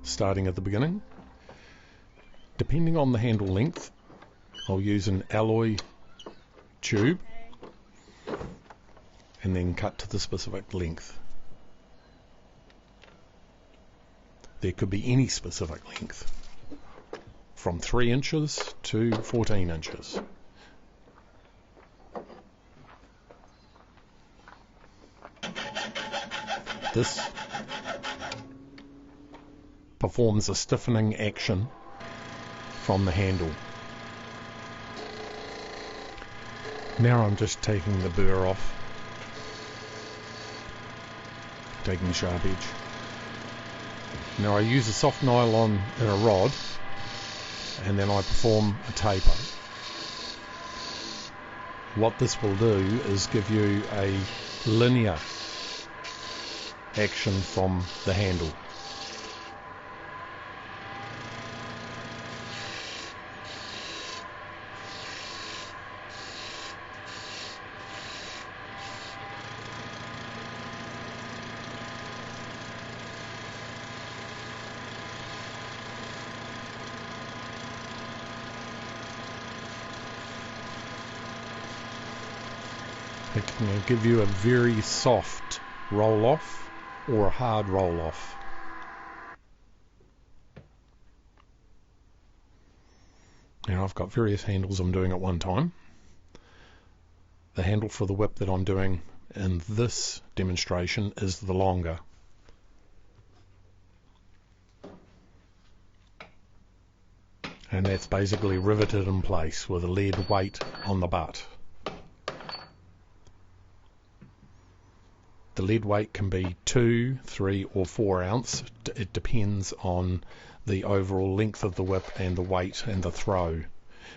starting at the beginning. Depending on the handle length, I'll use an alloy tube and then cut to the specific length. There could be any specific length, from 3 inches to 14 inches. This performs a stiffening action from the handle. Now I'm just taking the burr off, taking the sharp edge. Now I use a soft nylon in a rod, and then I perform a taper. What this will do is give you a linear action from the handle. It can give you a very soft roll off or a hard roll off. Now I've got various handles I'm doing at one time. The handle for the whip that I'm doing in this demonstration is the longer. And that's basically riveted in place with a lead weight on the butt. The lead weight can be 2, 3 or 4 ounce. It depends on the overall length of the whip and the weight and the throw,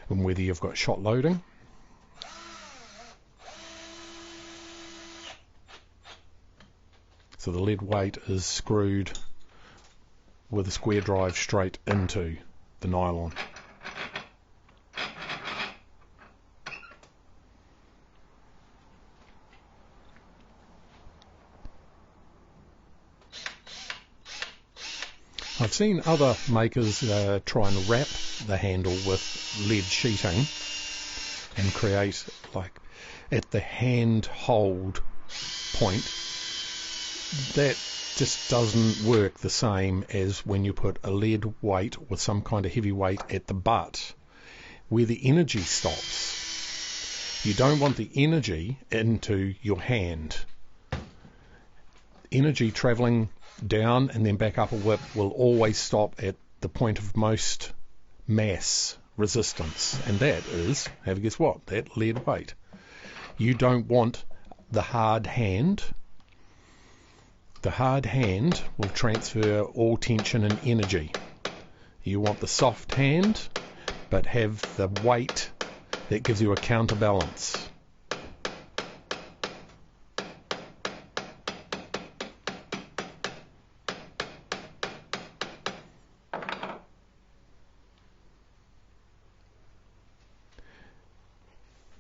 and whether you've got shot loading. So the lead weight is screwed with a square drive straight into the nylon. I've seen other makers try and wrap the handle with lead sheeting and create, like, at the hand hold point. That just doesn't work the same as when you put a lead weight with some kind of heavy weight at the butt, where the energy stops. You don't want the energy into your hand. Energy travelling down and then back up a whip will always stop at the point of most mass resistance, and that is, have a guess what, that lead weight. You don't want the hard hand. The hard hand will transfer all tension and energy. You want the soft hand, but have the weight that gives you a counterbalance.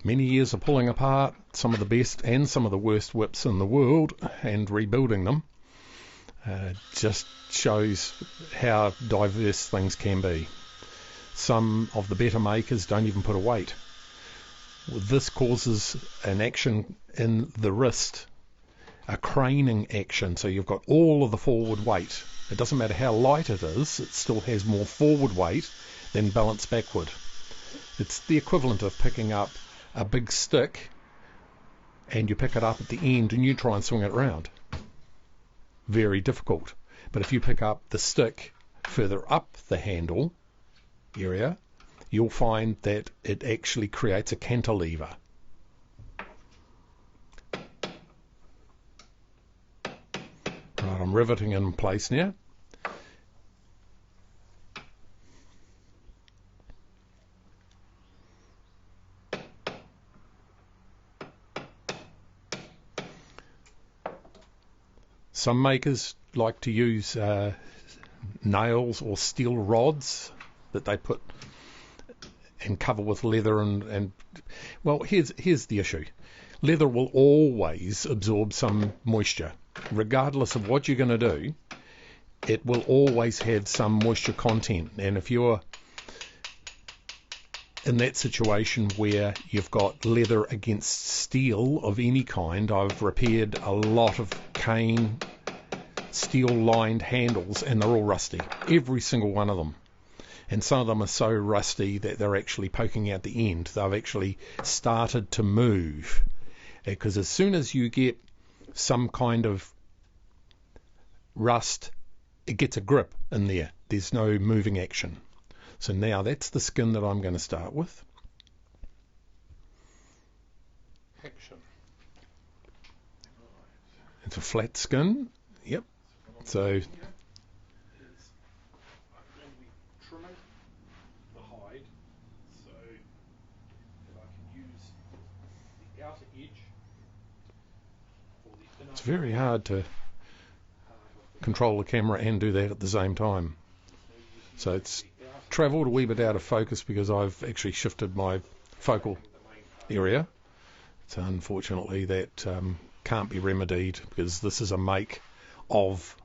Many years of pulling apart some of the best and some of the worst whips in the world and rebuilding them just shows how diverse things can be. Some of the better makers don't even put a weight. This causes an action in the wrist, a craning action, so you've got all of the forward weight. It doesn't matter how light it is, it still has more forward weight than balance backward. It's the equivalent of picking up a big stick and you pick it up at the end and you try and swing it round. Very difficult. But if you pick up the stick further up the handle area, you'll find that it actually creates a cantilever. Right, I'm riveting in place now. Some makers like to use nails or steel rods that they put and cover with leather and well, here's the issue. Leather will always absorb some moisture. Regardless of what you're going to do, it will always have some moisture content. And if you're in that situation where you've got leather against steel of any kind, I've repaired a lot of cane steel lined handles and they're all rusty, every single one of them. And some of them are so rusty that they're actually poking out the end. They've actually started to move, because as soon as you get some kind of rust, it gets a grip in there. There's no moving action. So now that's the skin that I'm going to start with. Action. It's a flat skin. Yep. So it's very hard to control the camera and do that at the same time. So it's travelled a wee bit out of focus because I've actually shifted my focal area. So unfortunately that can't be remedied, because this is a make of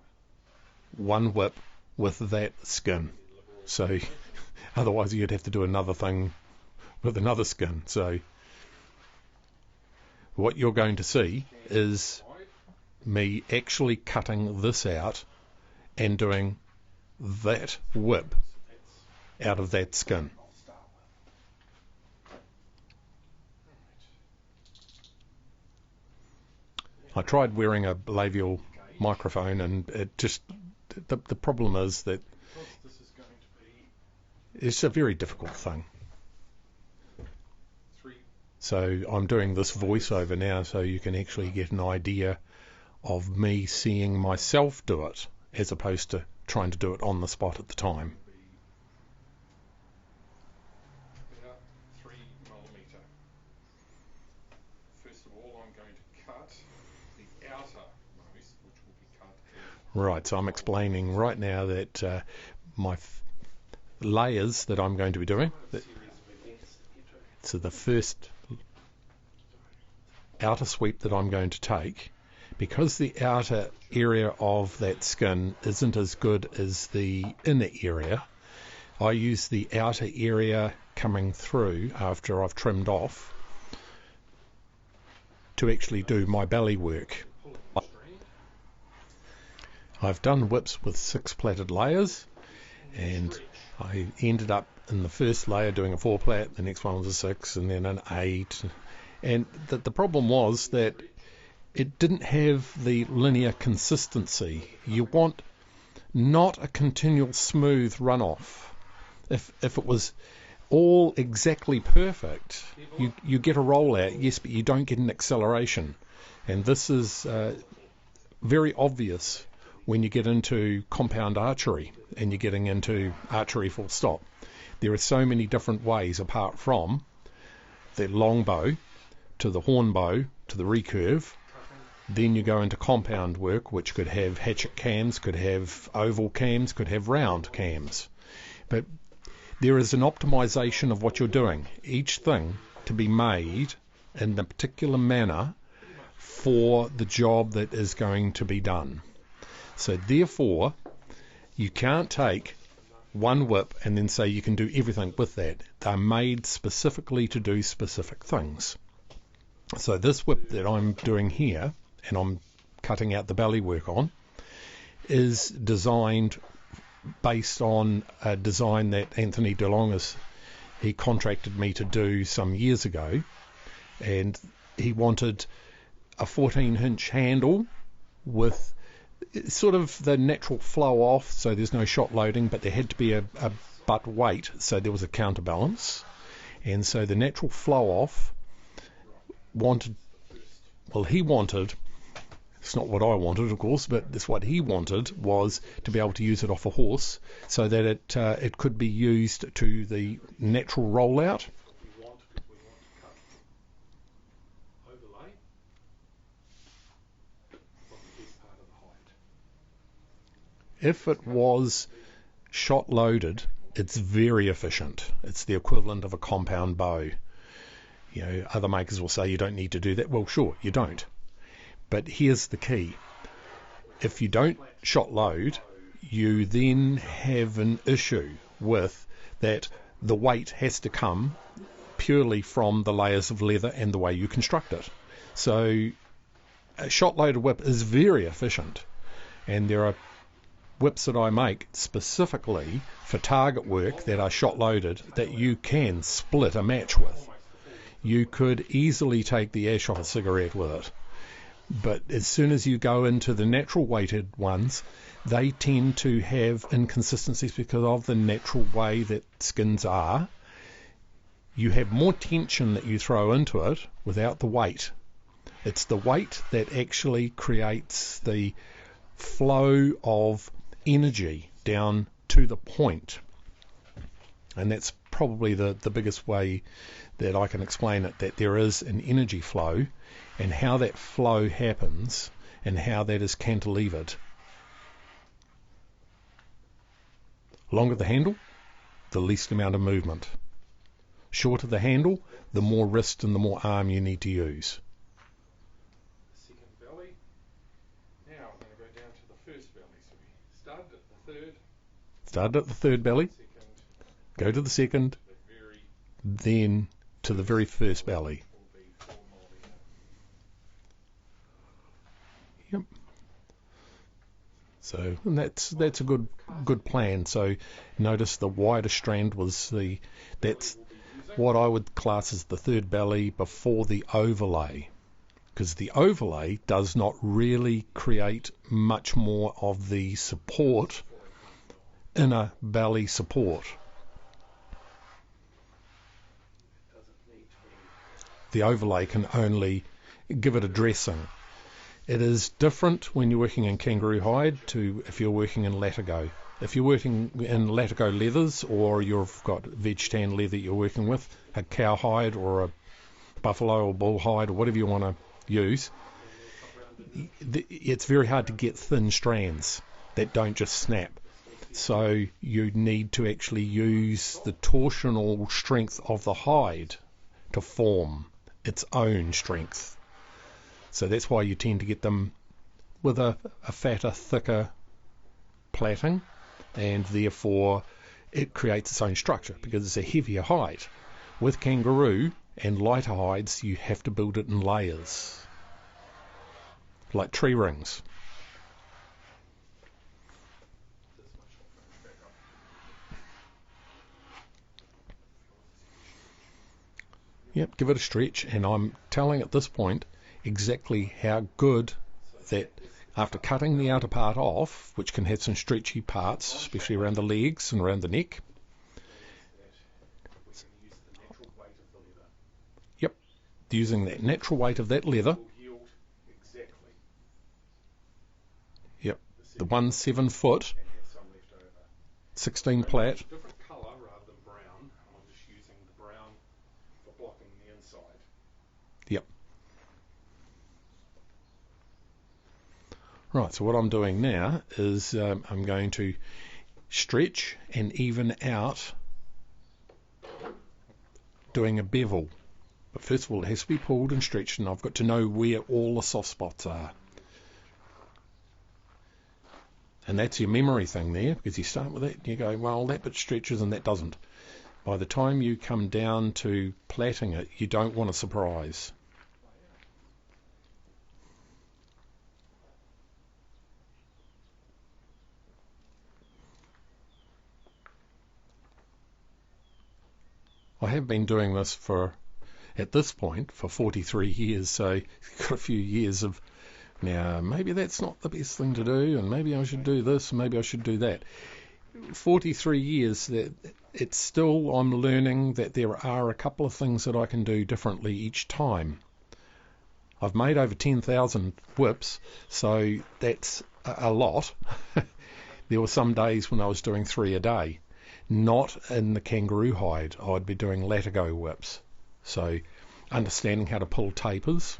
one whip with that skin. So otherwise you'd have to do another thing with another skin. So what you're going to see is me actually cutting this out and doing that whip out of that skin. I tried wearing a labial microphone and it just, the problem is that it's a very difficult thing. So I'm doing this voiceover now so you can actually get an idea of me seeing myself do it, as opposed to trying to do it on the spot at the time. About 3mm. First of all, I'm going to cut the outermost, which will be cut. Right, so I'm explaining right now that my layers that I'm going to be doing. So the first outer sweep that I'm going to take, because the outer area of that skin isn't as good as the inner area, I use the outer area coming through after I've trimmed off to actually do my belly work. I've done whips with 6 plaited layers, and I ended up in the first layer doing a 4 plait, the next one was a 6, and then an 8. And the problem was that it didn't have the linear consistency. You want not a continual smooth runoff. If it was all exactly perfect, you get a rollout, yes, but you don't get an acceleration. And this is very obvious when you get into compound archery and you're getting into archery full stop. There are so many different ways, apart from the longbow to the horn bow to the recurve. Then you go into compound work, which could have hatchet cams, could have oval cams, could have round cams. But there is an optimization of what you're doing. Each thing to be made in a particular manner for the job that is going to be done. So therefore, you can't take one whip and then say you can do everything with that. They're made specifically to do specific things. So this whip that I'm doing here, and I'm cutting out the belly work on, is designed based on a design that Anthony DeLongis, he contracted me to do some years ago, and he wanted a 14-inch handle with sort of the natural flow off, so there's no shot loading, but there had to be a butt weight, so there was a counterbalance. And so the natural flow off he wanted, it's not what I wanted, of course, but that's what he wanted, was to be able to use it off a horse so that it could be used to the natural rollout. If it was shot loaded, it's very efficient. It's the equivalent of a compound bow. You know, other makers will say you don't need to do that. Well, sure, you don't. But here's the key. If you don't shot load, you then have an issue with that the weight has to come purely from the layers of leather and the way you construct it. So a shot-loaded whip is very efficient, and there are whips that I make specifically for target work that are shot-loaded that you can split a match with. You could easily take the ash off a cigarette with it. But as soon as you go into the natural weighted ones, they tend to have inconsistencies because of the natural way that skins are. You have more tension that you throw into it without the weight. It's the weight that actually creates the flow of energy down to the point. And that's probably the biggest way that I can explain it, that there is an energy flow, and how that flow happens and how that is cantilevered. Longer the handle, the least amount of movement. Shorter the handle, the more wrist and the more arm you need to use. Second belly. Now I'm going to go down to the first belly. So we started at the third. Started at the third belly. Go to the second. Then to the very first belly. Yep. So and that's a good plan. So notice the wider strand was that's what I would class as the third belly before the overlay, because the overlay does not really create much more of the support, inner belly support. The overlay can only give it a dressing. It is different when you're working in kangaroo hide to if you're working in latigo. If you're working in latigo leathers, or you've got veg tan leather you're working with, a cow hide or a buffalo or bull hide or whatever you want to use, it's very hard to get thin strands that don't just snap. So you need to actually use the torsional strength of the hide to form its own strength. So that's why you tend to get them with a fatter, thicker plaiting, and therefore it creates its own structure because it's a heavier hide. With kangaroo and lighter hides, you have to build it in layers, like tree rings. Yep, give it a stretch, and I'm telling at this point exactly how good that, after cutting the outer part off, which can have some stretchy parts, especially around the legs and around the neck. Yep, using that natural weight of that leather. Yep, the 1 7-foot, 16 plait. Yep. Right, so what I'm doing now is I'm going to stretch and even out doing a bevel. But first of all, it has to be pulled and stretched, and I've got to know where all the soft spots are. And that's your memory thing there, because you start with that and you go, well, that bit stretches and that doesn't. By the time you come down to plaiting it, you don't want a surprise. I have been doing this at this point, for 43 years, so got a few years of, now maybe that's not the best thing to do, and maybe I should do this, and maybe I should do that. 43 years, it's still, I'm learning that there are a couple of things that I can do differently each time. I've made over 10,000 whips, so that's a lot. There were some days when I was doing 3 a day. Not in the kangaroo hide, I'd be doing latigo whips. So understanding how to pull tapers,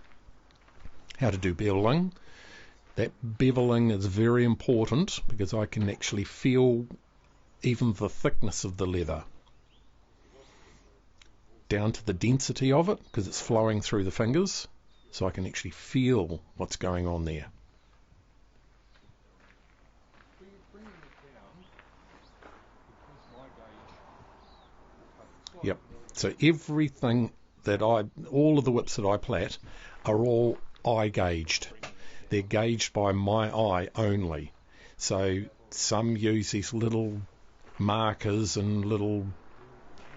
how to do beveling. That beveling is very important because I can actually feel even the thickness of the leather, down to the density of it, because it's flowing through the fingers, so I can actually feel what's going on there. Yep. So everything all of the whips that I plait are all eye gauged. They're gauged by my eye only. So some use these little markers and little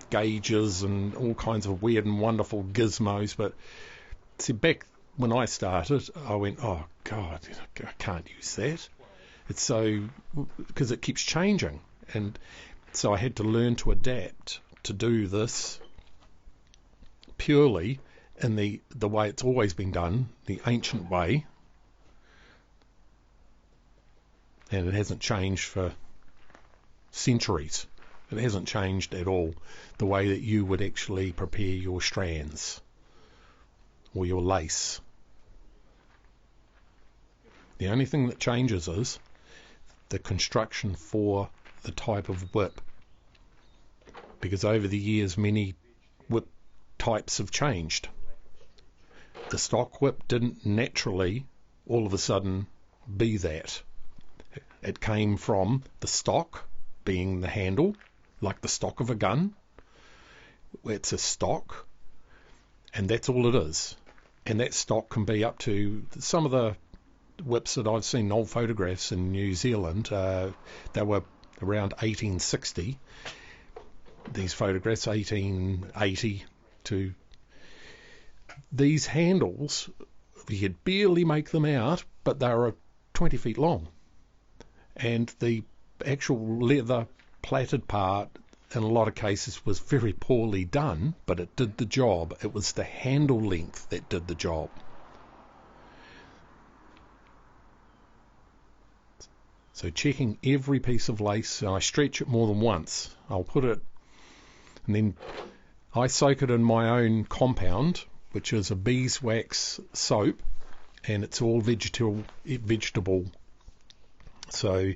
gauges and all kinds of weird and wonderful gizmos. But see, back when I started, I went, oh God, I can't use that. It's so, because it keeps changing. And so I had to learn to adapt to do this purely in the way it's always been done, the ancient way. And it hasn't changed for centuries. It hasn't changed at all, the way that you would actually prepare your strands or your lace. The only thing that changes is the construction for the type of whip, because over the years many whip types have changed. The stock whip didn't naturally all of a sudden be that. It came from the stock being the handle, like the stock of a gun. It's a stock, and that's all it is. And that stock can be up to some of the whips that I've seen, old photographs in New Zealand. They were around 1860. These photographs, 1880 to... These handles, you could barely make them out, but they were 20 feet long. And the actual leather plaited part, in a lot of cases, was very poorly done, but it did the job. It was the handle length that did the job. So checking every piece of lace, and I stretch it more than once. I'll put it, and then I soak it in my own compound, which is a beeswax soap, and it's all vegetable. So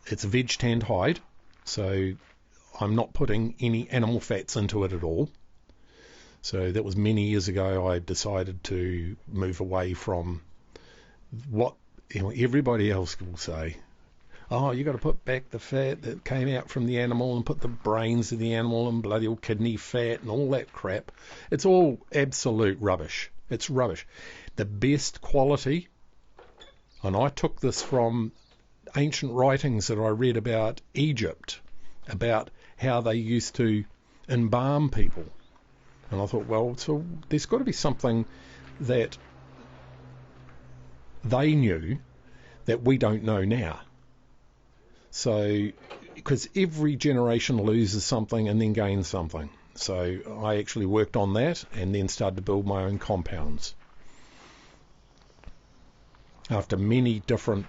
it's a veg tanned hide, so I'm not putting any animal fats into it at all. So that was many years ago. I decided to move away from what everybody else will say. Oh, you got to put back the fat that came out from the animal and put the brains of the animal and bloody old kidney fat and all that crap. It's all absolute rubbish. It's rubbish. The best quality, and I took this from ancient writings that I read about Egypt, about how they used to embalm people. And I thought, well, so there's got to be something that they knew that we don't know now. So, because every generation loses something and then gains something. So I actually worked on that and then started to build my own compounds. After many different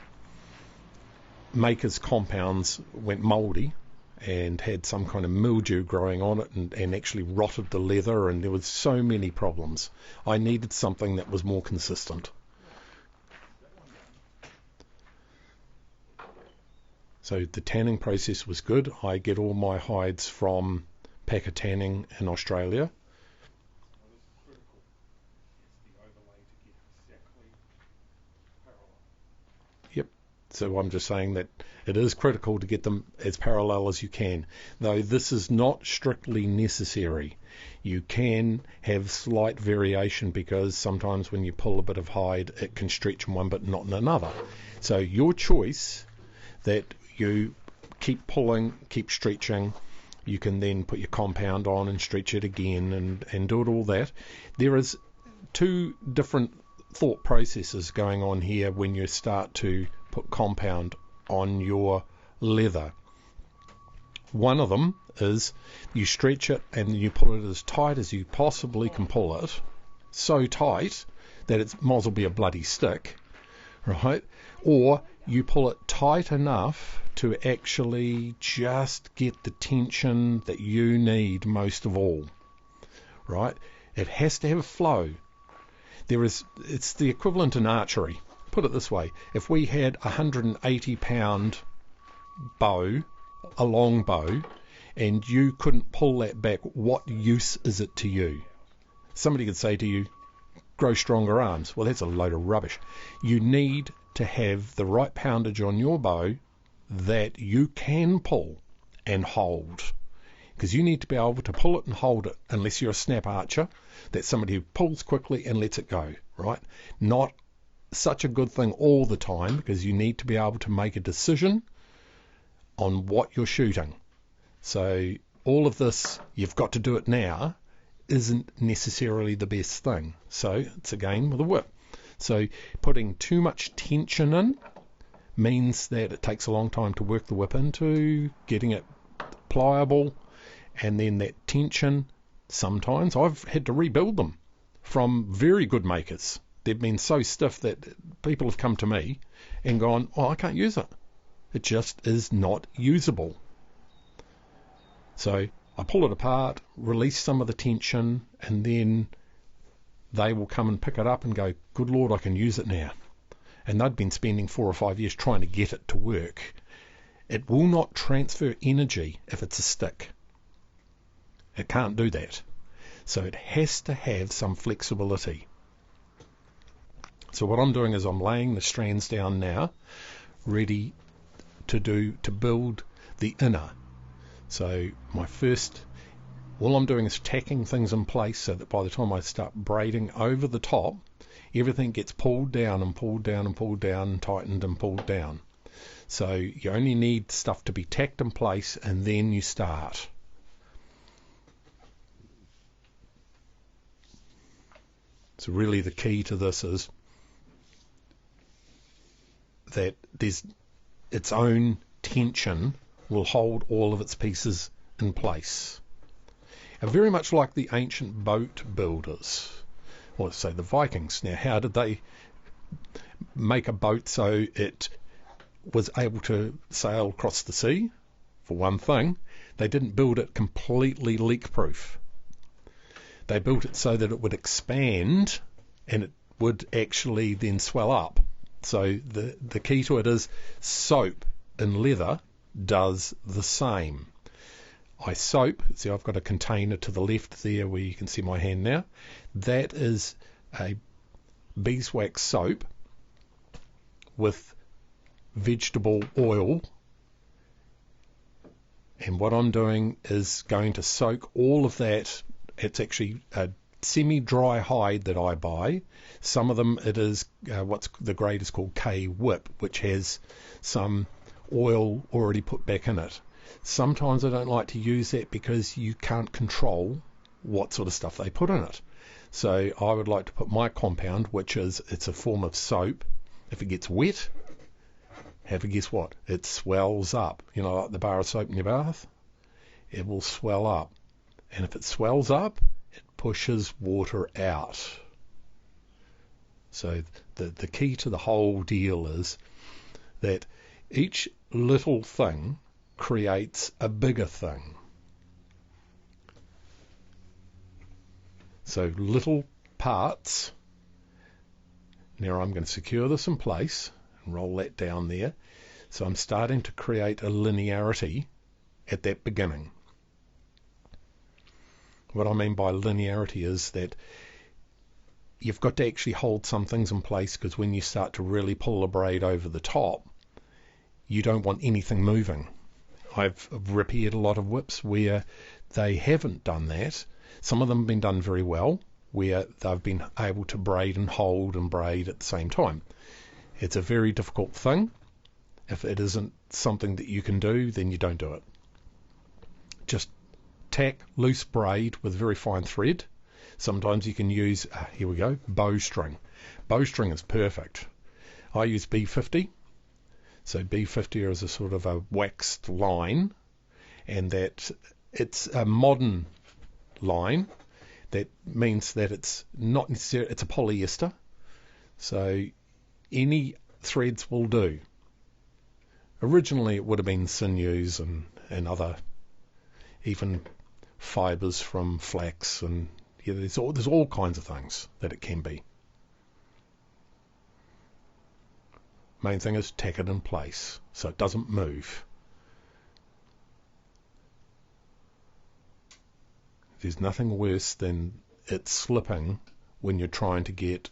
makers' compounds went mouldy and had some kind of mildew growing on it and actually rotted the leather, and there was so many problems. I needed something that was more consistent. So the tanning process was good. I get all my hides from Packer Tanning in Australia. Yep. So I'm just saying that it is critical to get them as parallel as you can. Though this is not strictly necessary. You can have slight variation because sometimes when you pull a bit of hide, it can stretch in one but not in another. So your choice that you keep pulling, keep stretching. You can then put your compound on and stretch it again and do it all that. There is two different thought processes going on here when you start to put compound on your leather. One of them is you stretch it and you pull it as tight as you possibly can pull it, so tight that it might as well be a bloody stick, right? Or you pull it tight enough to actually just get the tension that you need most of all, right? It has to have flow. It's the equivalent in archery. Put it this way, if we had a 180-pound bow, a long bow, and you couldn't pull that back, what use is it to you? Somebody could say to you, grow stronger arms. Well, that's a load of rubbish. You need to have the right poundage on your bow that you can pull and hold. because you need to be able to pull it and hold it, unless you're a snap archer. That's somebody who pulls quickly and lets it go, right? Not such a good thing all the time, because you need to be able to make a decision on what you're shooting. So all of this, you've got to do it now, isn't necessarily the best thing. So it's again with a whip. So putting too much tension in means that it takes a long time to work the whip into getting it pliable, and then that tension, sometimes I've had to rebuild them from very good makers. They've been so stiff that people have come to me and gone, oh, I can't use it. It just is not usable. So I pull it apart, release some of the tension, and then they will come and pick it up and go, good Lord, I can use it now. And they've been spending 4 or 5 years trying to get it to work. It will not transfer energy if it's a stick. It can't do that. So it has to have some flexibility. So what I'm doing is I'm laying the strands down now, ready to build the inner. So all I'm doing is tacking things in place so that by the time I start braiding over the top, everything gets pulled down and pulled down and pulled down, tightened and pulled down. So you only need stuff to be tacked in place, and then you start. So really the key to this is that there's its own tension will hold all of its pieces in place. And very much like the ancient boat builders, or say the Vikings. Now, how did they make a boat so it was able to sail across the sea? For one thing, they didn't build it completely leak-proof. They built it so that it would expand and it would actually then swell up. So the key to it is soap in leather does the same. See, I've got a container to the left there where you can see my hand now. That is a beeswax soap with vegetable oil. And what I'm doing is going to soak all of that. It's actually a semi-dry hide that I buy. Some of them it is what's the grade is called K-Whip, which has some oil already put back in it. Sometimes I don't like to use that because you can't control what sort of stuff they put in it. So I would like to put my compound, which is, it's a form of soap. If it gets wet, have a guess what? It swells up. You know, like the bar of soap in your bath? It will swell up. And if it swells up, it pushes water out. So the key to the whole deal is that each little thing creates a bigger thing. So little parts. Now I'm going to secure this in place and roll that down there. So I'm starting to create a linearity at that beginning. What I mean by linearity is that you've got to actually hold some things in place, because when you start to really pull a braid over the top, you don't want anything moving. I've repaired a lot of whips where they haven't done that. Some of them have been done very well, where they've been able to braid and hold and braid at the same time. It's a very difficult thing. If it isn't something that you can do, then you don't do it. Just tack loose braid with very fine thread. Sometimes you can use, here we go, bowstring. Bowstring is perfect. I use B50. So B50 is a sort of a waxed line, and that it's a modern line. That means that it's not necessarily, it's a polyester. So any threads will do. Originally it would have been sinews and other, even fibres from flax, and there's all kinds of things that it can be. Main thing is tack it in place so it doesn't move. There's nothing worse than it slipping when you're trying to get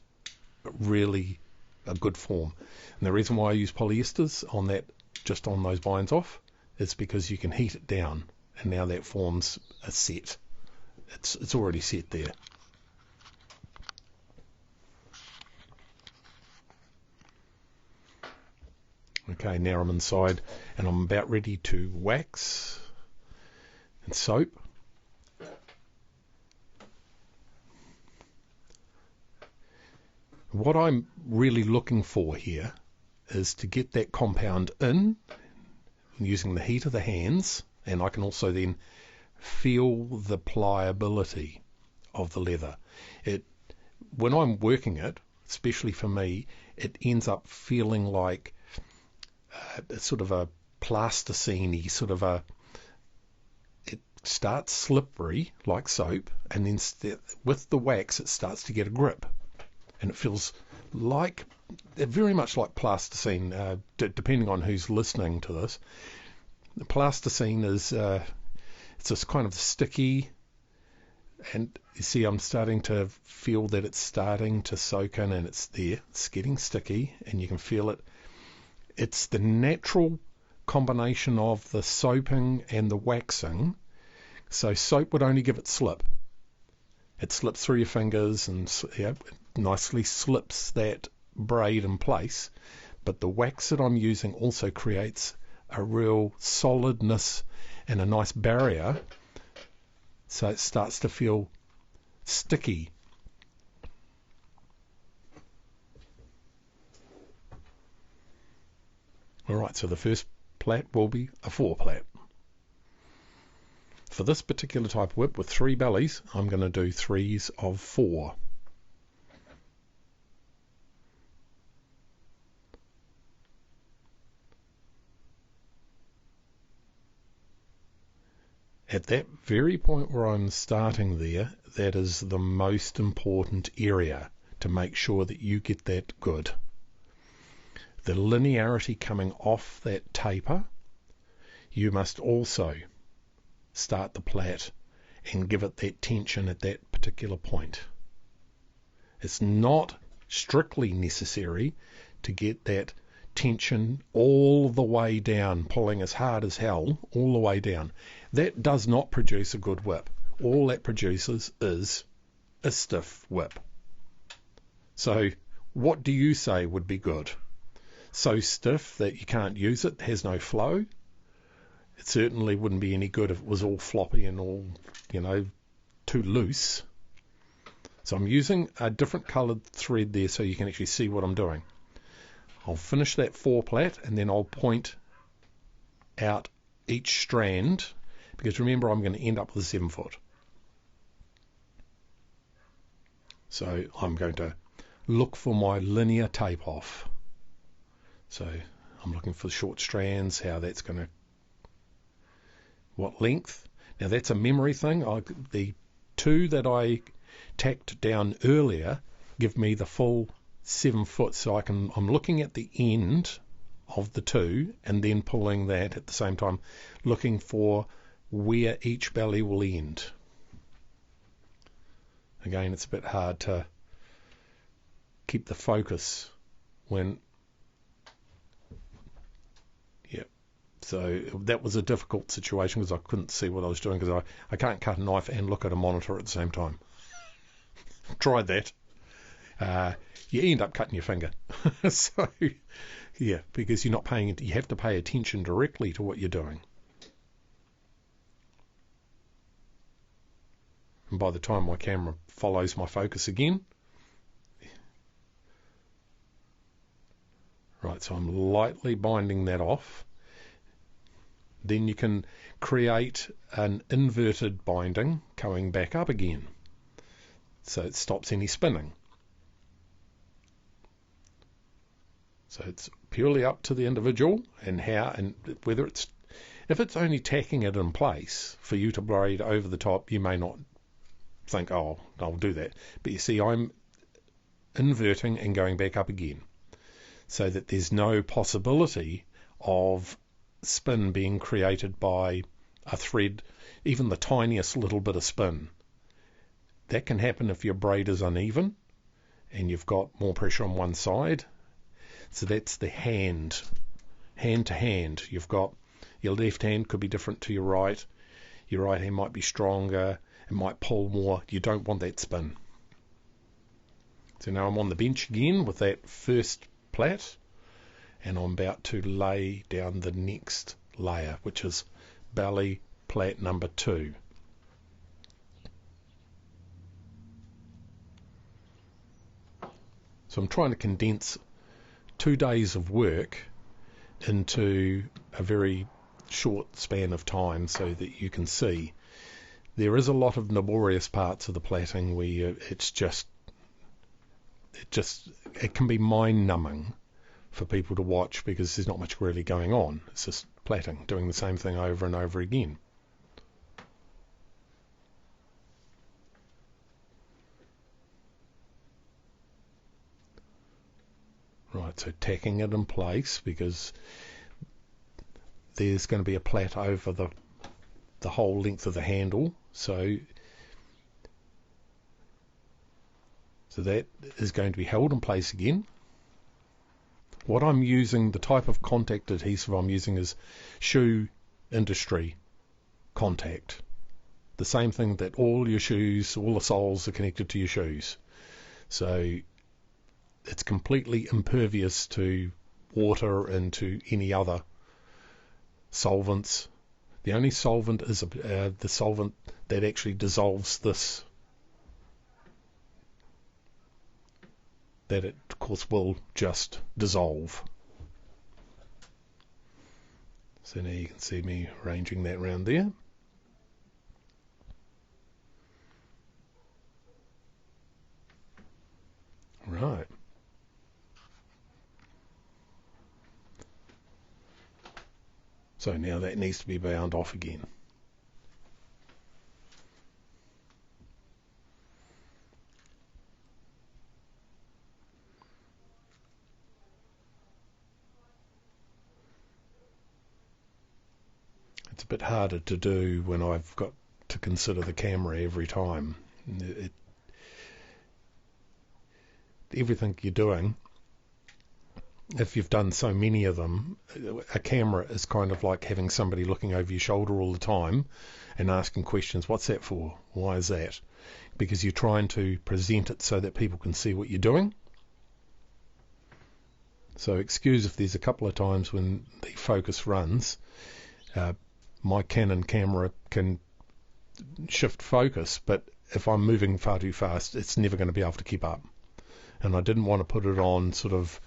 really a good form. And the reason why I use polyesters on that, just on those binds off, is because you can heat it down and now that forms a set. It's already set there. Okay, now I'm inside and I'm about ready to wax and soap. What I'm really looking for here is to get that compound in using the heat of the hands, and I can also then feel the pliability of the leather. When I'm working it, especially for me, it ends up feeling like it's sort of a plasticine-y it starts slippery like soap, and then with the wax it starts to get a grip, and it feels like very much like plasticine, depending on who's listening to this. The plasticine is it's just kind of sticky, and you see I'm starting to feel that it's starting to soak in, and it's there, it's getting sticky, and you can feel it. It's the natural combination of the soaping and the waxing. So soap would only give it slip. It slips through your fingers and it nicely slips that braid in place. But the wax that I'm using also creates a real solidness and a nice barrier. So it starts to feel sticky. Alright, so the first plait will be a 4 plait. For this particular type of whip with 3 bellies, I'm going to do 3s of 4. At that very point where I'm starting there, that is the most important area to make sure that you get that good. The linearity coming off that taper, you must also start the plait and give it that tension at that particular point. It's not strictly necessary to get that tension all the way down, pulling as hard as hell all the way down. That does not produce a good whip. All that produces is a stiff whip. So what do you say would be good? So stiff that you can't use it, has no flow. It certainly wouldn't be any good if it was all floppy and all, too loose. So I'm using a different coloured thread there so you can actually see what I'm doing. I'll finish that 4 plait and then I'll point out each strand, because remember I'm going to end up with a 7 foot. So I'm going to look for my linear tape off. So I'm looking for short strands, how that's going to, what length. Now that's a memory thing. The 2 that I tacked down earlier give me the full 7 foot, so I'm looking at the end of the 2 and then pulling that at the same time, looking for where each belly will end. Again, it's a bit hard to keep the focus when so that was a difficult situation because I couldn't see what I was doing, because I can't cut a knife and look at a monitor at the same time. Tried that. You end up cutting your finger. So, yeah, because you're not paying, you have to pay attention directly to what you're doing. And by the time my camera follows my focus again, right, so I'm lightly binding that off. Then you can create an inverted binding coming back up again, so it stops any spinning. So it's purely up to the individual and how, and whether if it's only tacking it in place for you to braid over the top, you may not think, oh, I'll do that. But you see, I'm inverting and going back up again, so that there's no possibility of spin being created by a thread, even the tiniest little bit of spin. That can happen if your braid is uneven and you've got more pressure on one side. So that's the hand to hand. You've got your left hand could be different to your right. your right hand might be stronger, it might pull more. You don't want that spin. So now I'm on the bench again with that first plait, and I'm about to lay down the next layer, which is belly plait number 2. So I'm trying to condense 2 days of work into a very short span of time so that you can see. There is a lot of laborious parts of the plaiting where it can be mind-numbing for people to watch because there's not much really going on. It's just plaiting, doing the same thing over and over again. Right, so tacking it in place because there's going to be a plait over the whole length of the handle. So that is going to be held in place again. What I'm using, the type of contact adhesive I'm using is shoe industry contact. The same thing that all your shoes, all the soles are connected to your shoes. So it's completely impervious to water and to any other solvents. The only solvent is the solvent that actually dissolves this, that it of course will just dissolve. So now you can see me arranging that around there. Right. So now that needs to be bound off again. It's a bit harder to do when I've got to consider the camera every time. Everything you're doing, if you've done so many of them, a camera is kind of like having somebody looking over your shoulder all the time and asking questions. What's that for? Why is that? Because you're trying to present it so that people can see what you're doing. So excuse if there's a couple of times when the focus runs. My Canon camera can shift focus, but if I'm moving far too fast, it's never going to be able to keep up. And I didn't want to put it on sort of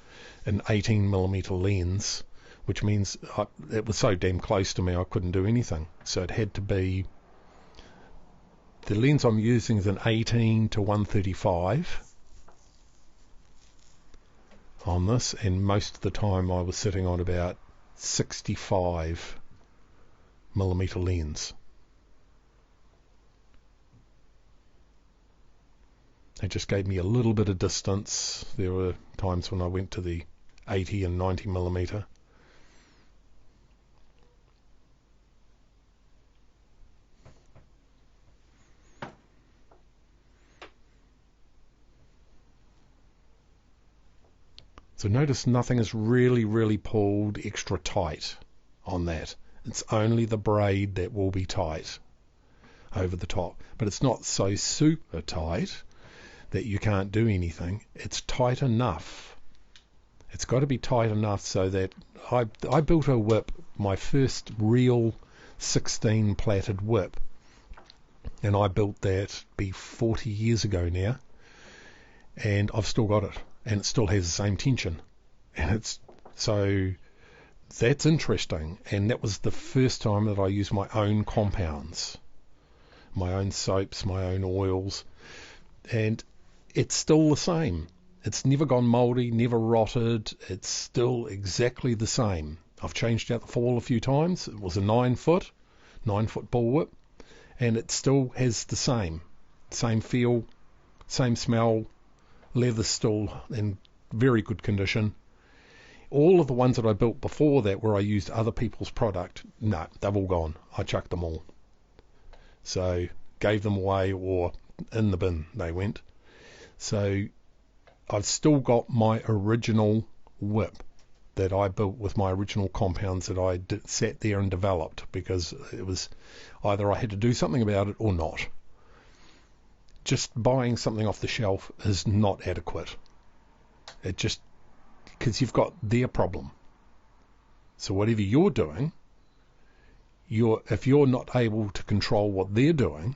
an 18mm lens, which means it was so damn close to me I couldn't do anything. So it had to be, the lens I'm using is an 18 to 135 on this, and most of the time I was sitting on about 65mm lens. It just gave me a little bit of distance. There were times when I went to the 80 and 90mm. So notice nothing is really pulled extra tight on that. It's only the braid that will be tight over the top. But it's not so super tight that you can't do anything. It's tight enough. It's got to be tight enough so that I built a whip, my first real 16 plaited whip, and I built that 40 years ago now, and I've still got it, and it still has the same tension, and it's so that's interesting. And that was the first time that I used my own compounds, my own soaps, my own oils, and it's still the same. It's never gone mouldy, never rotted. It's still exactly the same. I've changed out the foil a few times. It was a 9-foot bull whip, and it still has the same feel, same smell. Leather's still in very good condition. All of the ones that I built before that, where I used other people's product, no, they've all gone. I chucked them all. So gave them away, or in the bin they went. So I've still got my original whip, that I built with my original compounds that I sat there and developed, because it was either I had to do something about it or not. Just buying something off the shelf is not adequate. It just, because you've got their problem. So whatever you're doing, if you're not able to control what they're doing,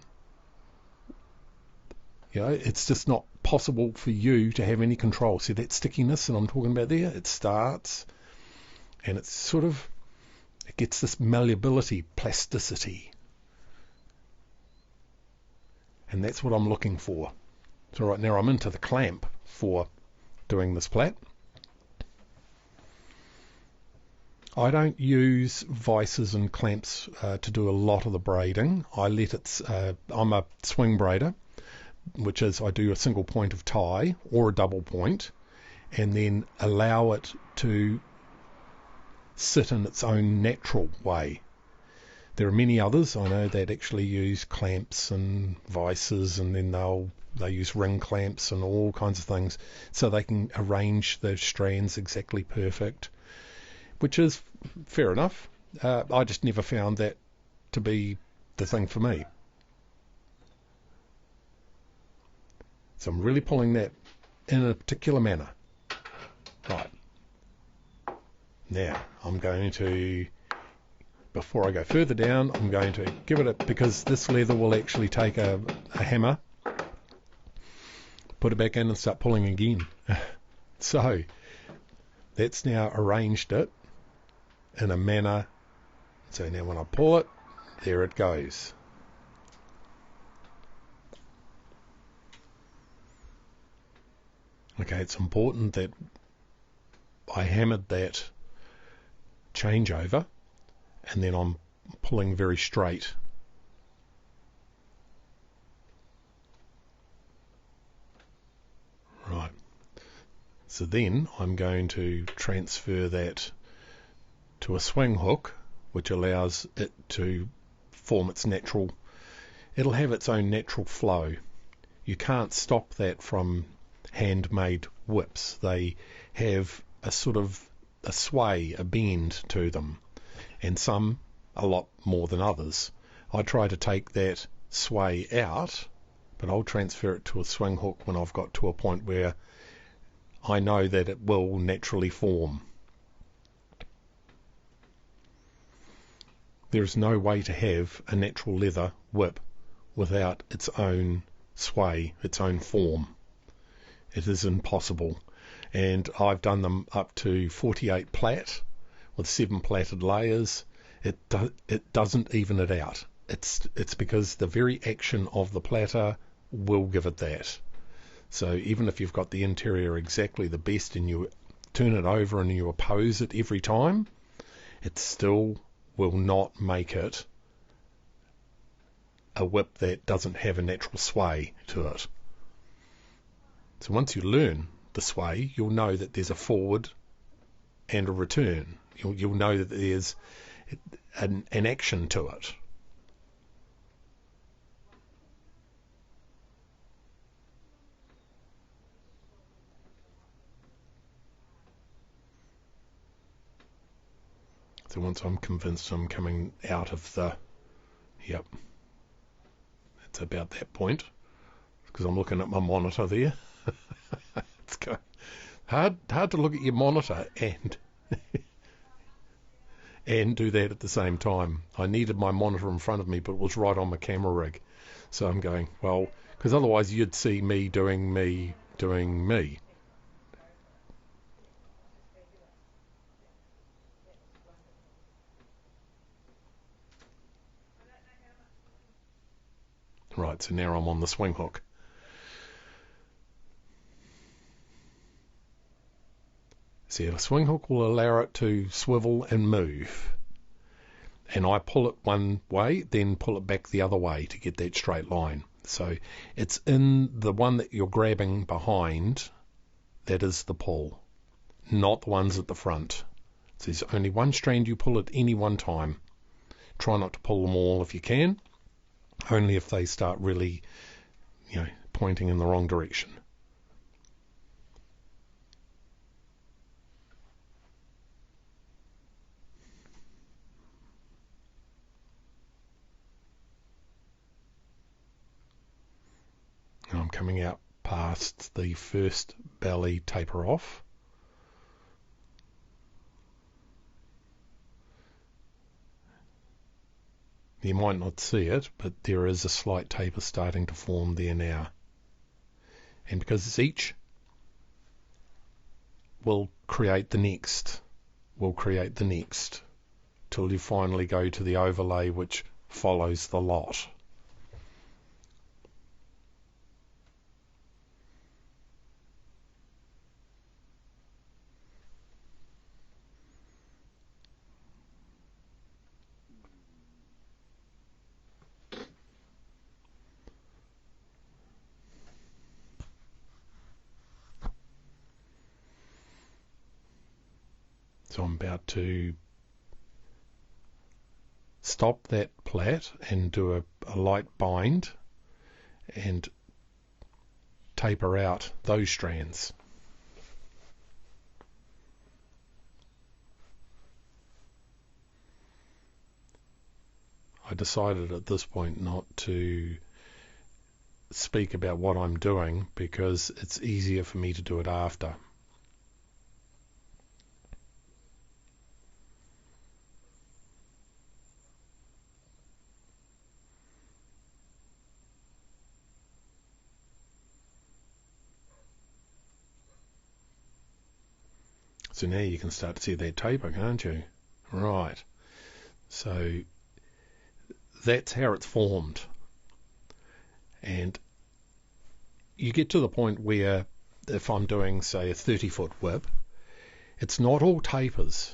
it's just not possible for you to have any control. See that stickiness that I'm talking about there? It starts, and it gets this malleability, plasticity. And that's what I'm looking for. So right now I'm into the clamp for doing this plait. I don't use vices and clamps to do a lot of the braiding. I'm a swing braider, which is I do a single point of tie or a double point, and then allow it to sit in its own natural way. There are many others I know that actually use clamps and vices, and then they use ring clamps and all kinds of things so they can arrange the strands exactly perfect, which is fair enough. I just never found that to be the thing for me. So I'm really pulling that in a particular manner. Right. Now I'm going to, before I go further down, I'm going to give it because this leather will actually take a hammer, put it back in and start pulling again. So that's now arranged it in a manner. So now when I pull it, there it goes. Okay, it's important that I hammered that changeover, and then I'm pulling very straight. Right. So then I'm going to transfer that to a swing hook, which allows it to form its natural, it'll have its own natural flow. You can't stop that from handmade whips. They have a sort of a sway, a bend to them, and some a lot more than others. I try to take that sway out, but I'll transfer it to a swing hook when I've got to a point where I know that it will naturally form. There is no way to have a natural leather whip without its own sway, its own form. It is impossible. And I've done them up to 48 plait with 7 plaited layers. It doesn't even it out. It's because the very action of the platter will give it that. So even if you've got the interior exactly the best and you turn it over and you oppose it every time, it still will not make it a whip that doesn't have a natural sway to it. So once you learn the sway, you'll know that there's a forward and a return. You'll know that there's an action to it. So once I'm convinced I'm coming out of the, yep, it's about that point, because I'm looking at my monitor there. It's hard to look at your monitor and do that at the same time. I needed my monitor in front of me, but it was right on my camera rig. So I'm going, well, because otherwise you'd see me doing me. Right, so now I'm on the swing hook. See, a swing hook will allow it to swivel and move. And I pull it one way, then pull it back the other way to get that straight line. So it's in the one that you're grabbing behind that is the pull, not the ones at the front. So there's only one strand you pull at any one time. Try not to pull them all if you can, only if they start really, pointing in the wrong direction. I'm coming out past the first belly taper off. You might not see it, but there is a slight taper starting to form there now. And because it's each, will create the next, till you finally go to the overlay which follows the lot. So I'm about to stop that plait and do a light bind and taper out those strands. I decided at this point not to speak about what I'm doing because it's easier for me to do it after. So now you can start to see that taper, can't you? Right. So that's how it's formed. And you get to the point where if I'm doing, say, a 30-foot whip, it's not all tapers.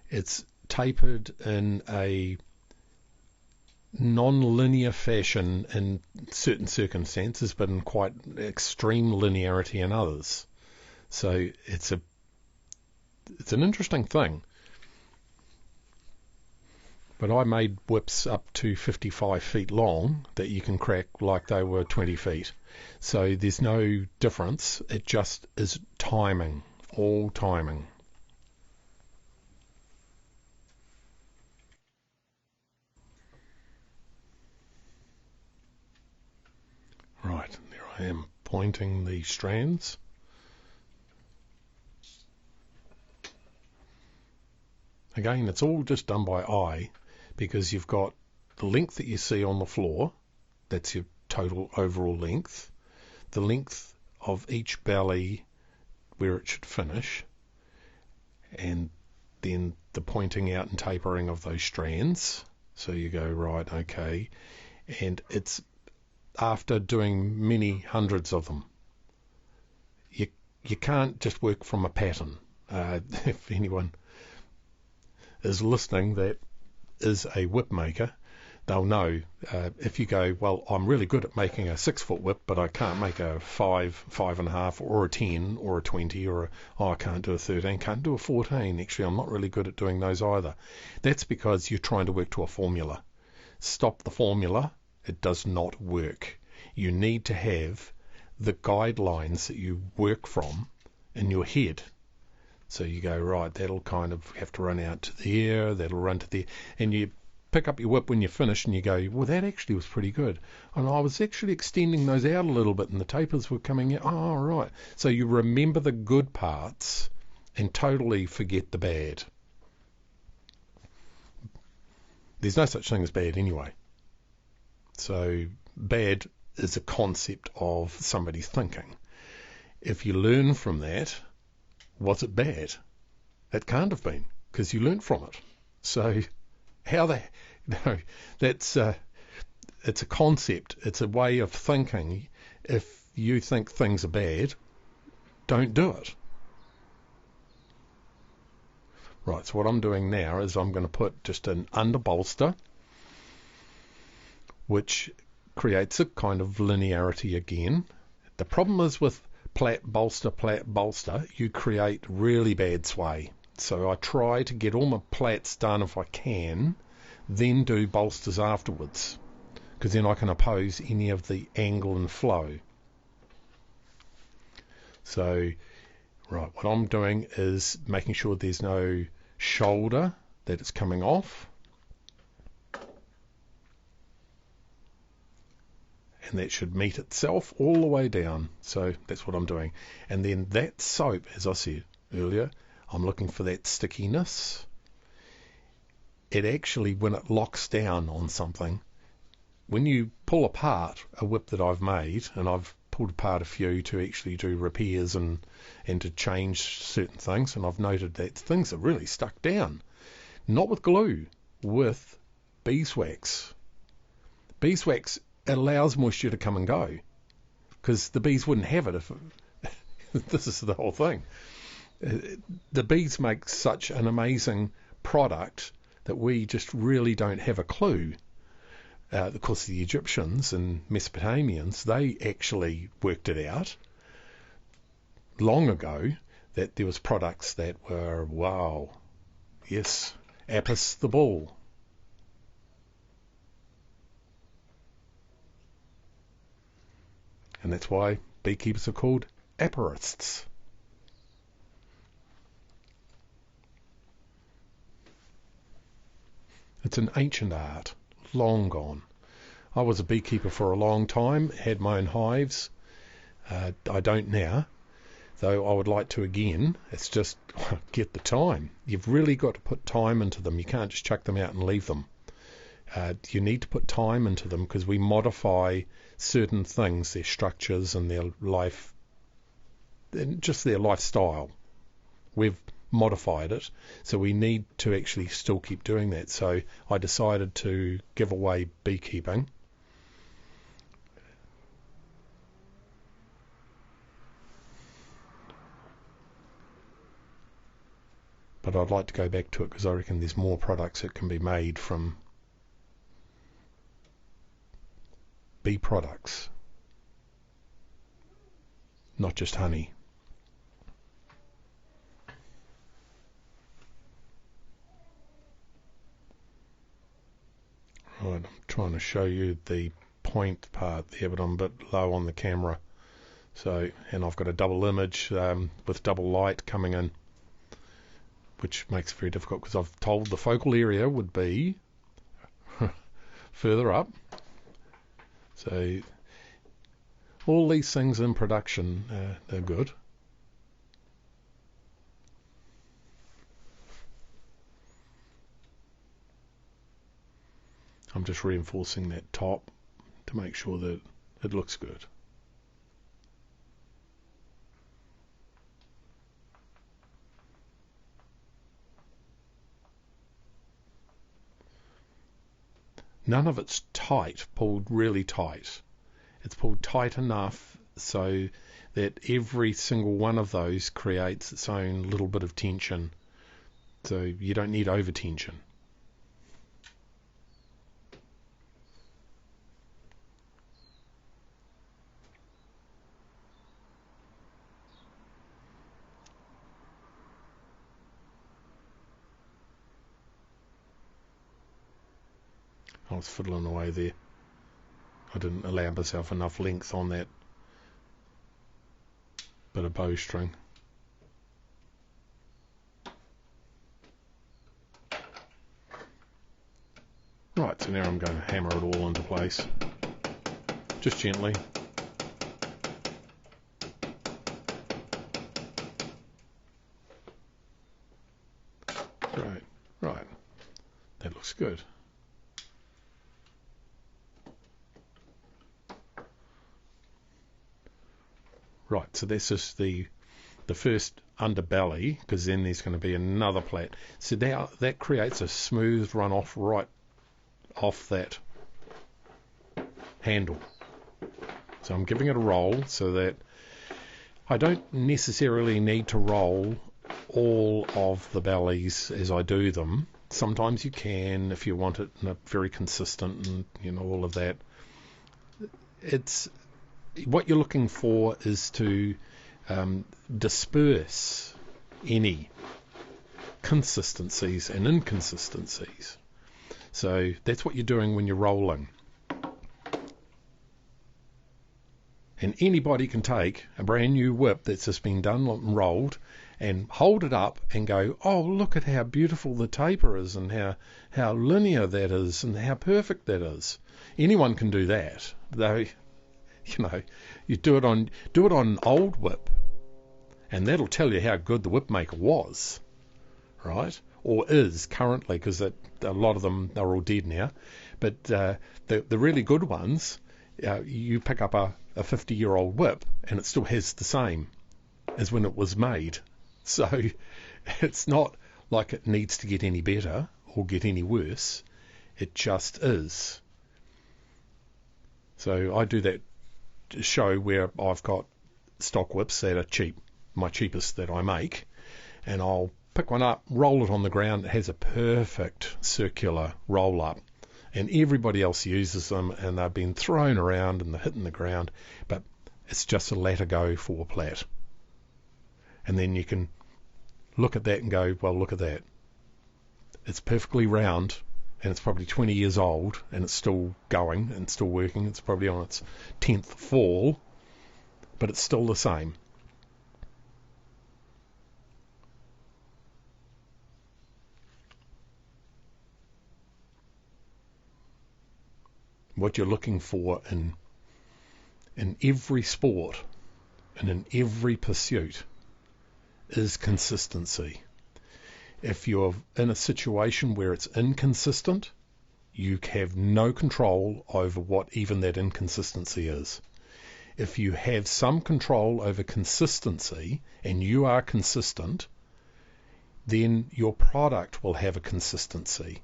It's tapered in a non-linear fashion in certain circumstances, but in quite extreme linearity in others. So it's an interesting thing. But I made whips up to 55 feet long that you can crack like they were 20 feet. So there's no difference. It just is timing, all timing. Right, there I am pointing the strands. Again, it's all just done by eye because you've got the length that you see on the floor, that's your total overall length, the length of each belly where it should finish, and then the pointing out and tapering of those strands. So you go, right, okay, and it's after doing many hundreds of them. You can't just work from a pattern. If anyone is listening that is a whip maker, they'll know if you go, well, I'm really good at making a 6-foot whip, but I can't make a 5, 5.5, or a 10, or a 20, or I can't do a 13, can't do a 14. Actually, I'm not really good at doing those either. That's because you're trying to work to a formula. Stop the formula. It does not work. You need to have the guidelines that you work from in your head. So you go, right, that'll kind of have to run out to there, that'll run to there, and you pick up your whip when you finish and you go, well, that actually was pretty good. And I was actually extending those out a little bit and the tapers were coming out. Oh, right. So you remember the good parts and totally forget the bad. There's no such thing as bad anyway. So bad is a concept of somebody's thinking. If you learn from that, was it bad? It can't have been, because you learnt from it. So it's a concept. It's a way of thinking. If you think things are bad, don't do it. Right, so what I'm doing now is I'm going to put just an under bolster, which creates a kind of linearity again. The problem is with plait bolster, you create really bad sway. So I try to get all my plaits done if I can, then do bolsters afterwards, because then I can oppose any of the angle and flow. So, right, what I'm doing is making sure there's no shoulder that it's coming off. and that should meet itself all the way down. So that's what I'm doing. And then that soap, as I said earlier, I'm looking for that stickiness. It actually, when it locks down on something, when you pull apart a whip that I've made, and I've pulled apart a few to actually do repairs and to change certain things, and I've noted that things are really stuck down. Not with glue, with beeswax. Beeswax allows moisture to come and go, because the bees wouldn't have it if this is the whole thing. The bees make such an amazing product that we just really don't have a clue. Of course, the Egyptians and Mesopotamians, they actually worked it out long ago that there was products that were, wow, yes, Apis the bull. And that's why beekeepers are called aporists. It's an ancient art, long gone. I was a beekeeper for a long time, had my own hives. I don't now, though I would like to again. It's just get the time. You've really got to put time into them. You can't just chuck them out and leave them. You need to put time into them, because we modify certain things, their structures and their life, and just their lifestyle. We've modified it, so we need to actually still keep doing that. So I decided to give away beekeeping. But I'd like to go back to it, because I reckon there's more products that can be made from bee products, not just honey. Right, I'm trying to show you the point part there, but I'm a bit low on the camera. So, and I've got a double image with double light coming in, which makes it very difficult, because I've told the focal area would be further up. So all these things in production, they're good. I'm just reinforcing that top to make sure that it looks good. None of it's tight, pulled really tight. It's pulled tight enough so that every single one of those creates its own little bit of tension. So you don't need over tension. I was fiddling away there. I didn't allow myself enough length on that bit of bowstring. Right, so now I'm going to hammer it all into place. Just gently. Right. That looks good. Right, so this is the first underbelly, because then there's going to be another plait. So that creates a smooth runoff right off that handle. So I'm giving it a roll so that I don't necessarily need to roll all of the bellies as I do them. Sometimes you can if you want it in a very consistent and all of that. It's what you're looking for is to disperse any consistencies and inconsistencies. So that's what you're doing when you're rolling. And anybody can take a brand new whip that's just been done and rolled and hold it up and go, oh, look at how beautiful the taper is and how linear that is and how perfect that is. Anyone can do that. You do it on an old whip, and that'll tell you how good the whip maker was, right? Or is currently, because a lot of them are all dead now. But the really good ones, you pick up a 50-year-old whip, and it still has the same as when it was made. So it's not like it needs to get any better or get any worse. It just is. So I do that show where I've got stock whips that are cheap, my cheapest that I make, and I'll pick one up, roll it on the ground. It has a perfect circular roll up, and everybody else uses them, and they've been thrown around and they're hitting the ground, but it's just a let go for plat. And then you can look at that and go, well, look at that. It's perfectly round, and it's probably 20 years old, and it's still going and still working. It's probably on its 10th fall, but it's still the same. What you're looking for in every sport and in every pursuit is consistency. If you're in a situation where it's inconsistent, you have no control over what even that inconsistency is. If you have some control over consistency and you are consistent, then your product will have a consistency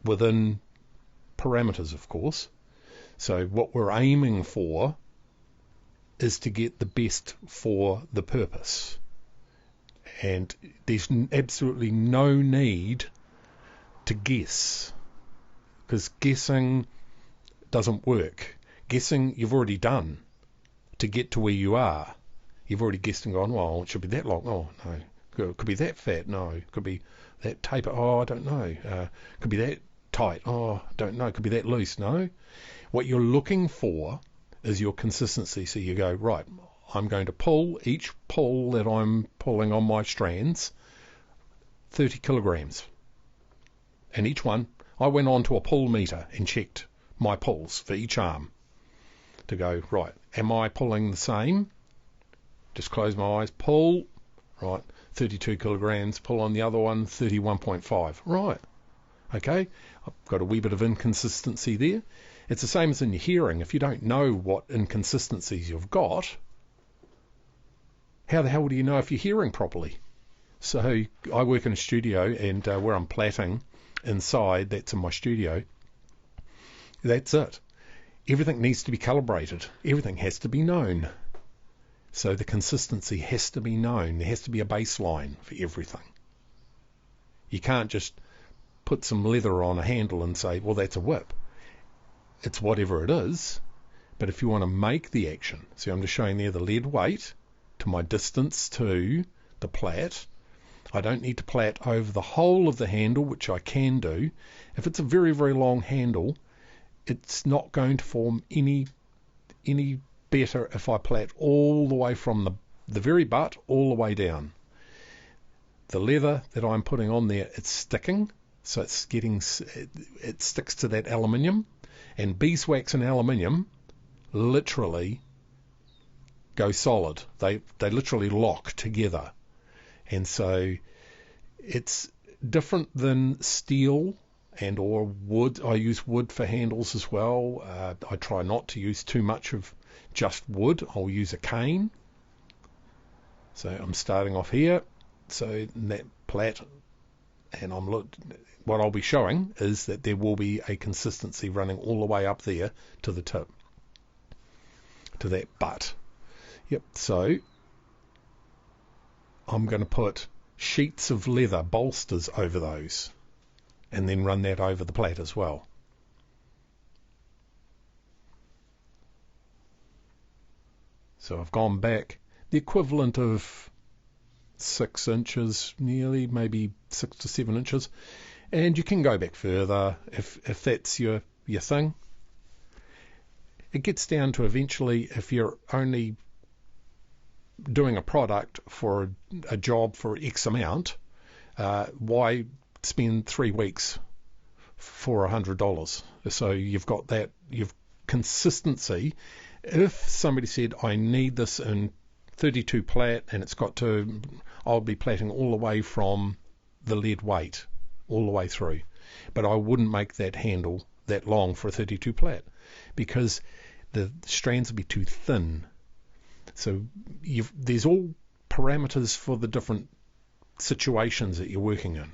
within parameters, of course. So what we're aiming for is to get the best for the purpose. And there's absolutely no need to guess, because guessing doesn't work. Guessing you've already done to get to where you are. You've already guessed and gone, well, it should be that long. Oh, no. It could be that fat. No. It could be that taper. Oh, I don't know. Could be that tight. Oh, I don't know. Could be that loose. No. What you're looking for is your consistency. So you go, right, I'm going to pull each pull that I'm pulling on my strands 30 kilograms. And each one, I went on to a pull meter and checked my pulls for each arm to go, right, am I pulling the same? Just close my eyes, pull, right, 32 kilograms, pull on the other one, 31.5. Right, okay, I've got a wee bit of inconsistency there. It's the same as in your hearing. If you don't know what inconsistencies you've got, how the hell do you know if you're hearing properly? So I work in a studio, and where I'm platting inside, that's in my studio. That's it. Everything needs to be calibrated. Everything has to be known. So the consistency has to be known. There has to be a baseline for everything. You can't just put some leather on a handle and say, well, that's a whip. It's whatever it is. But if you want to make the action, see, I'm just showing there the lead weight to my distance to the plat. I don't need to plat over the whole of the handle, which I can do. If it's a very, very long handle, it's not going to form any better if I plat all the way from the very butt all the way down. The leather that I'm putting on there, it's sticking, so it sticks to that aluminium, and beeswax and aluminium literally go solid. They literally lock together. And so it's different than steel and or wood. I use wood for handles as well. I try not to use too much of just wood. I'll use a cane. So I'm starting off here. So that plat, and what I'll be showing is that there will be a consistency running all the way up there to the tip, to that butt. Yep, so I'm going to put sheets of leather, bolsters over those, and then run that over the plat as well. So I've gone back the equivalent of 6 inches, nearly, maybe 6 to 7 inches, and you can go back further if that's your thing. It gets down to eventually, if you're only doing a product for a job for X amount, why spend 3 weeks for $100? So you've got that, you've consistency. If somebody said, I need this in 32 plat and I'll be platting all the way from the lead weight all the way through. But I wouldn't make that handle that long for a 32 plat because the strands would be too thin. So there's all parameters for the different situations that you're working in.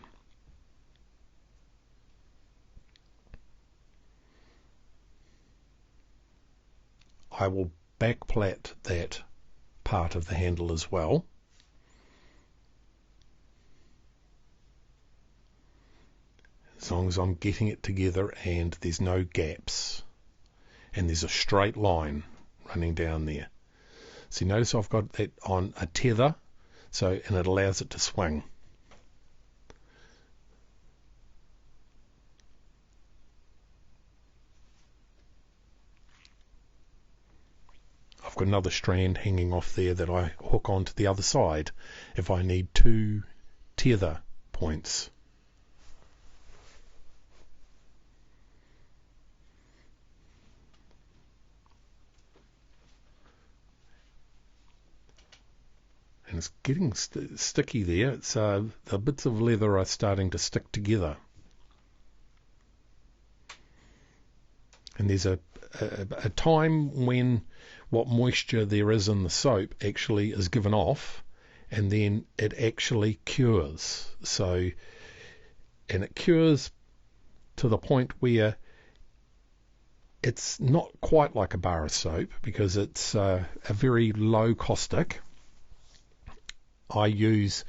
I will backplat that part of the handle as well. As long as I'm getting it together and there's no gaps and there's a straight line running down there. So you notice I've got that on a tether, and it allows it to swing. I've got another strand hanging off there that I hook onto the other side if I need 2 tether points. And it's getting sticky there. It's the bits of leather are starting to stick together. And there's a time when what moisture there is in the soap actually is given off, and then it actually cures. And it cures to the point where it's not quite like a bar of soap because it's a very low caustic. I use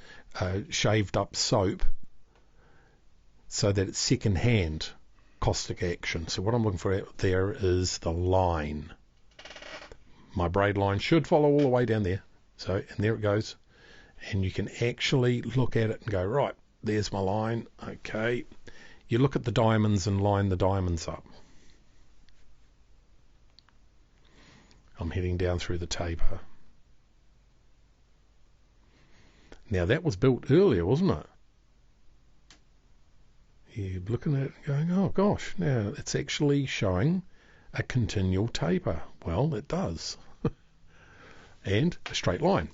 shaved up soap so that it's second hand caustic action. So what I'm looking for out there is the line. My braid line should follow all the way down there. And there it goes. And you can actually look at it and go, right, there's my line. Okay. You look at the diamonds and line the diamonds up. I'm heading down through the taper. Now that was built earlier, wasn't it? You're looking at it going, oh gosh, now it's actually showing a continual taper. Well, it does. And a straight line.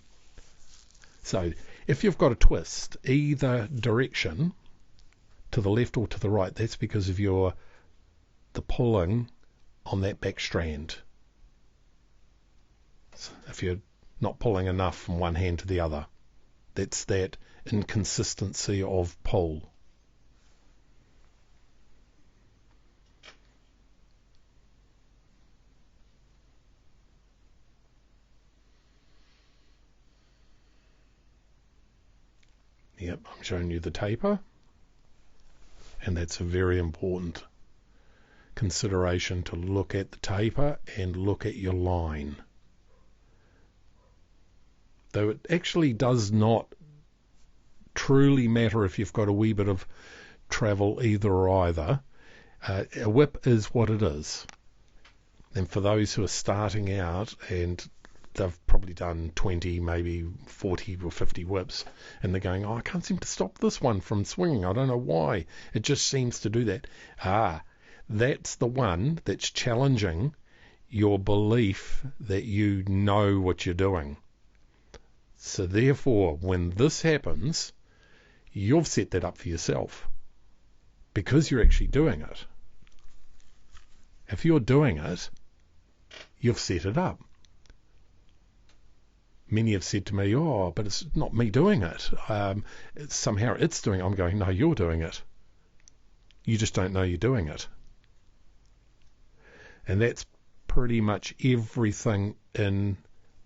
So if you've got a twist either direction, to the left or to the right, that's because of the pulling on that back strand. So if you're not pulling enough from one hand to the other, that's that inconsistency of pull. Yep, I'm showing you the taper, and that's a very important consideration, to look at the taper and look at your line. Though it actually does not truly matter if you've got a wee bit of travel either or either. A whip is what it is. And for those who are starting out and they've probably done 20, maybe 40 or 50 whips, and they're going, oh, I can't seem to stop this one from swinging. I don't know why. It just seems to do that. That's the one that's challenging your belief that you know what you're doing. So therefore, when this happens, you've set that up for yourself because you're actually doing it. If you're doing it, you've set it up. Many have said to me, oh, but it's not me doing it. Somehow it's doing it. I'm going, no, you're doing it. You just don't know you're doing it. And that's pretty much everything in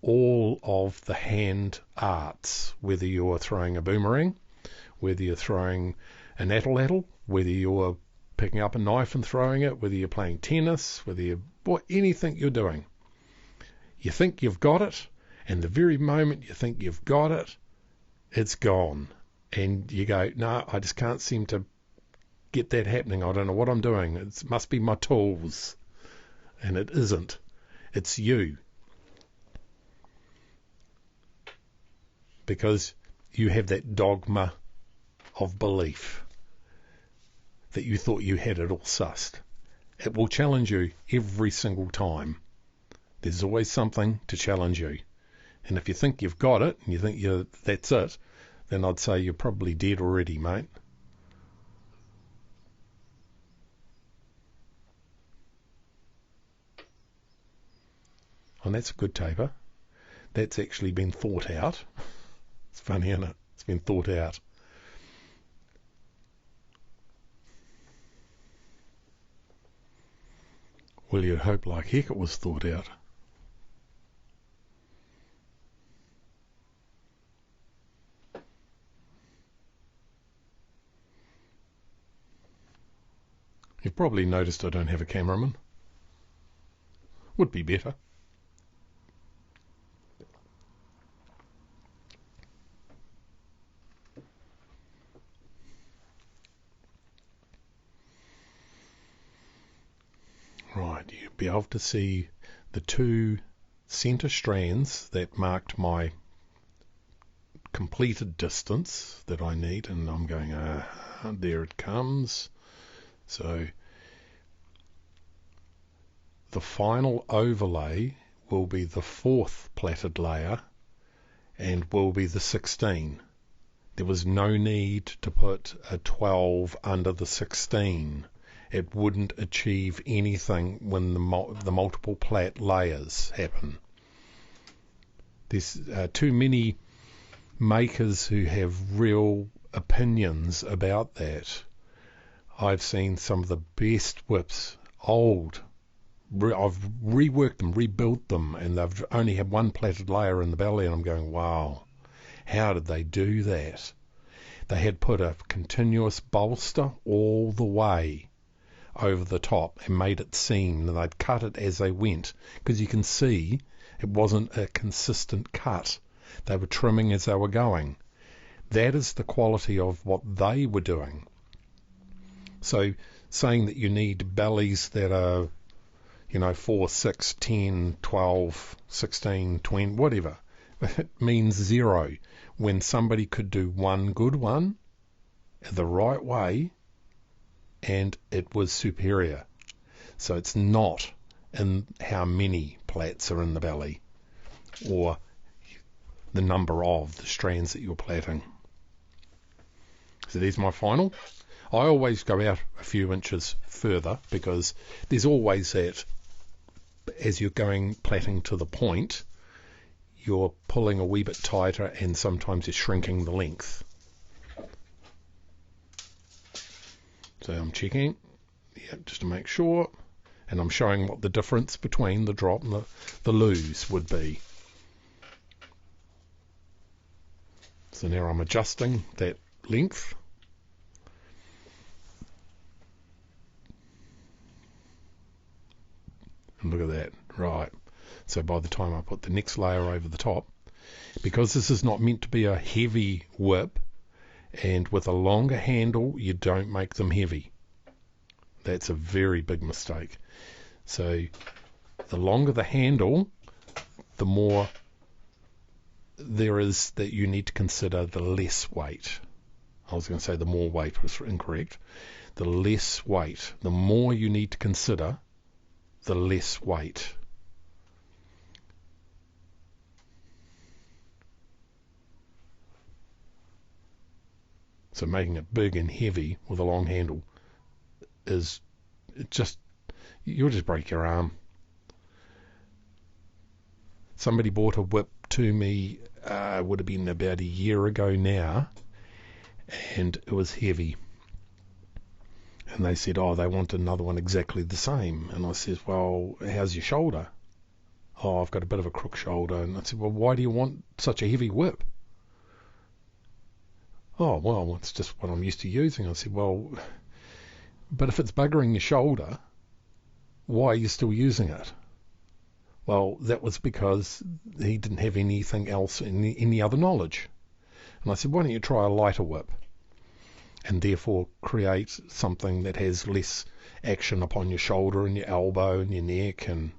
all of the hand arts, whether you're throwing a boomerang, whether you're throwing an atlatl, whether you're picking up a knife and throwing it, whether you're playing tennis, anything you're doing. You think you've got it, and the very moment you think you've got it, it's gone. And you go, no, I just can't seem to get that happening. I don't know what I'm doing. It must be my tools. And it isn't. It's you. Because you have that dogma of belief that you thought you had it all sussed. It will challenge you every single time. There's always something to challenge you. And if you think you've got it, and you think that's it, then I'd say you're probably dead already, mate. And that's a good taper. That's actually been thought out. It's funny, isn't it? It's been thought out. Well, you'd hope like heck it was thought out. You've probably noticed I don't have a cameraman. Would be better. Right, you'll be able to see the two centre strands that marked my completed distance that I need, and I'm going, there it comes. So the final overlay will be the 4th plaited layer and will be the 16. There was no need to put a 12 under the 16. It wouldn't achieve anything when the multiple plait layers happen. There's too many makers who have real opinions about that. I've seen some of the best whips, old. I've reworked them, rebuilt them, and they've only had one plaited layer in the belly, and I'm going, wow, how did they do that? They had put a continuous bolster all the way over the top and made it seam, and they'd cut it as they went, because you can see it wasn't a consistent cut. They were trimming as they were going. That is the quality of what they were doing. So saying that you need bellies that are, 4, 6, 10, 12, 16, 20, whatever, it means zero. When somebody could do one good one the right way, and it was superior. So it's not in how many plaits are in the belly or the number of the strands that you're plaiting. So there's my final. I always go out a few inches further because there's always that, as you're going plaiting to the point, you're pulling a wee bit tighter and sometimes you're shrinking the length. So I'm checking, just to make sure, and I'm showing what the difference between the drop and the loose would be. So now I'm adjusting that length. And look at that, right. So by the time I put the next layer over the top, because this is not meant to be a heavy whip, and with a longer handle, you don't make them heavy. That's a very big mistake. So the longer the handle, the more there is that you need to consider, the less weight. I was going to say the more weight was incorrect. The less weight, the more you need to consider, the less weight. So making it big and heavy with a long handle is just, you'll just break your arm. Somebody bought a whip to me, would have been about a year ago now, and it was heavy. And they said, they want another one exactly the same. And I said, well, how's your shoulder? I've got a bit of a crook shoulder. And I said, well, why do you want such a heavy whip? Well, it's just what I'm used to using. I said, well, but if it's buggering your shoulder, why are you still using it? Well, that was because he didn't have anything else, any other knowledge. And I said, why don't you try a lighter whip and therefore create something that has less action upon your shoulder and your elbow and your neck? And,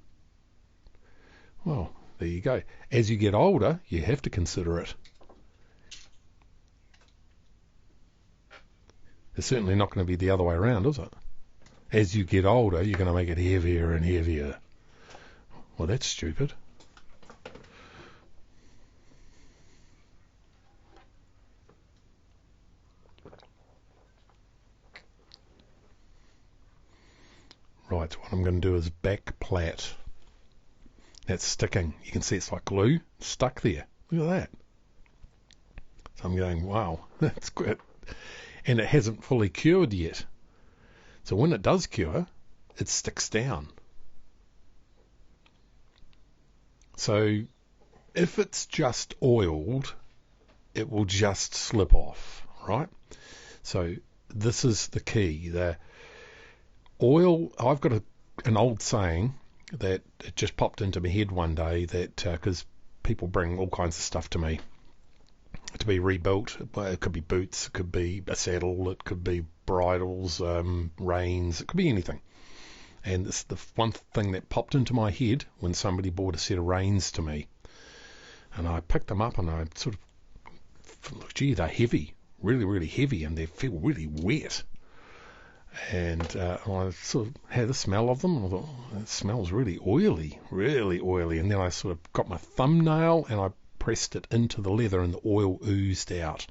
well, there you go. As you get older, you have to consider it. It's certainly not going to be the other way around, is it? As you get older, you're going to make it heavier and heavier. Well, that's stupid. Right, so what I'm going to do is back plait. That's sticking. You can see it's like glue stuck there. Look at that. So I'm going, wow, that's good. And it hasn't fully cured yet. So when it does cure, it sticks down. So if it's just oiled, it will just slip off, right? So this is the key. The oil, I've got an old saying that it just popped into my head one day, that because people bring all kinds of stuff to me to be rebuilt. It could be boots, it could be a saddle, it could be bridles, reins, it could be anything. And it's the one thing that popped into my head when somebody bought a set of reins to me. And I picked them up and I sort of, gee, they're heavy, really, really heavy, and they feel really wet. And I sort of had the smell of them, and I thought, oh, it smells really oily, really oily. And then I sort of got my thumbnail and I pressed it into the leather and the oil oozed out.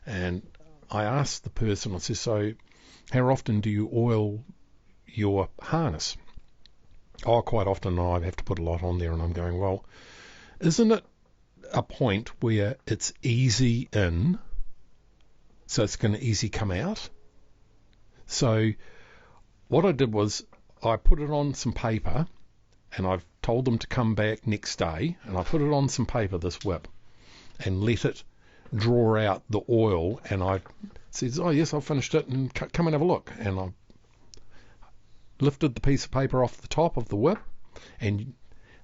And I asked the person, I said, so how often do you oil your harness? Oh, quite often I have to put a lot on there. And I'm going, well, isn't it a point where it's easy in, so it's going to easy come out? So what I did was I put it on some paper, and I've told them to come back next day, and I put it on some paper, this whip, and let it draw out the oil. And I said, oh yes, I've finished it, and come and have a look. And I lifted the piece of paper off the top of the whip and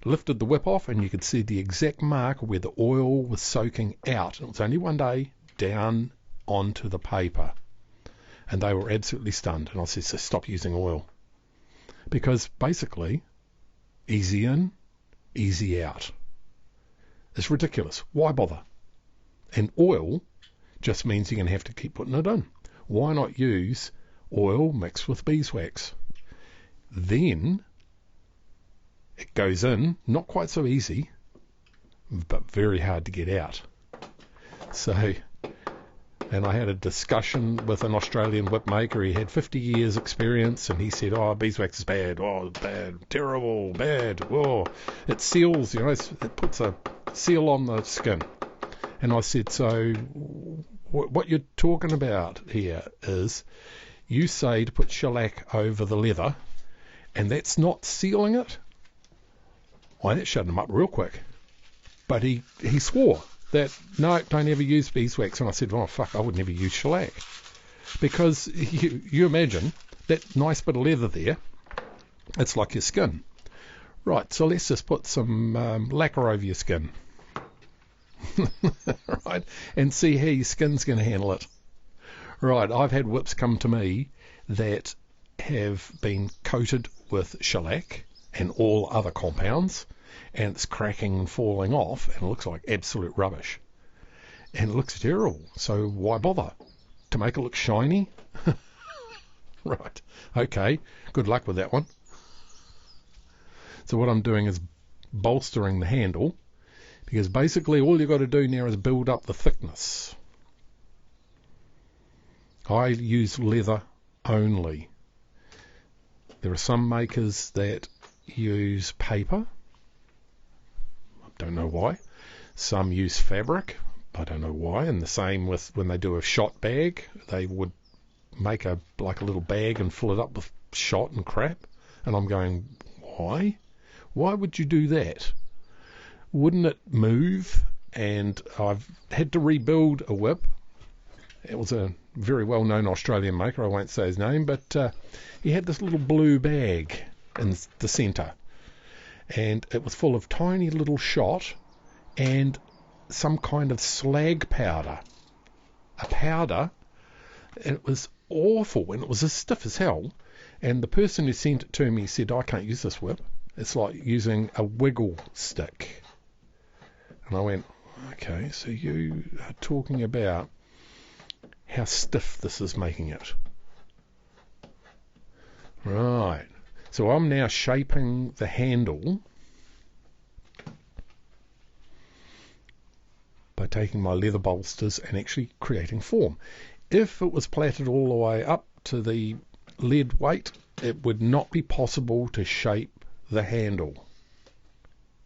lifted the whip off, and you could see the exact mark where the oil was soaking out. It was only one day down onto the paper. And they were absolutely stunned. And I said, so stop using oil. Because basically, easy in, easy out. It's ridiculous. Why bother? And oil just means you're going to have to keep putting it in. Why not use oil mixed with beeswax? Then it goes in, not quite so easy, but very hard to get out. So, and I had a discussion with an Australian whip maker. He had 50 years experience, and he said, oh, beeswax is bad, oh, bad, terrible, bad, oh, it seals, it puts a seal on the skin. And I said, so what you're talking about here is you say to put shellac over the leather, and that's not sealing it? Well, that shut him up real quick. But he swore that, no, don't ever use beeswax. And I said, oh, fuck, I would never use shellac. Because you imagine that nice bit of leather there, it's like your skin. Right, so let's just put some lacquer over your skin. Right, and see how your skin's going to handle it. Right, I've had whips come to me that have been coated with shellac and all other compounds, and it's cracking and falling off, and it looks like absolute rubbish. And it looks terrible, so why bother? To make it look shiny? Right, okay, good luck with that one. So what I'm doing is bolstering the handle, because basically all you've got to do now is build up the thickness. I use leather only. There are some makers that use paper. I don't know why. Some use fabric. I don't know why. And the same with when they do a shot bag. They would make a little bag and fill it up with shot and crap. And I'm going, why? Why would you do that? Wouldn't it move? And I've had to rebuild a whip. It was a very well-known Australian maker. I won't say his name, but he had this little blue bag in the centre, and it was full of tiny little shot and some kind of slag powder. A powder, and it was awful, and it was as stiff as hell. And the person who sent it to me said, I can't use this whip. It's like using a wiggle stick. And I went, okay, so you are talking about how stiff this is making it. Right. So I'm now shaping the handle by taking my leather bolsters and actually creating form. If it was plaited all the way up to the lead weight, it would not be possible to shape the handle.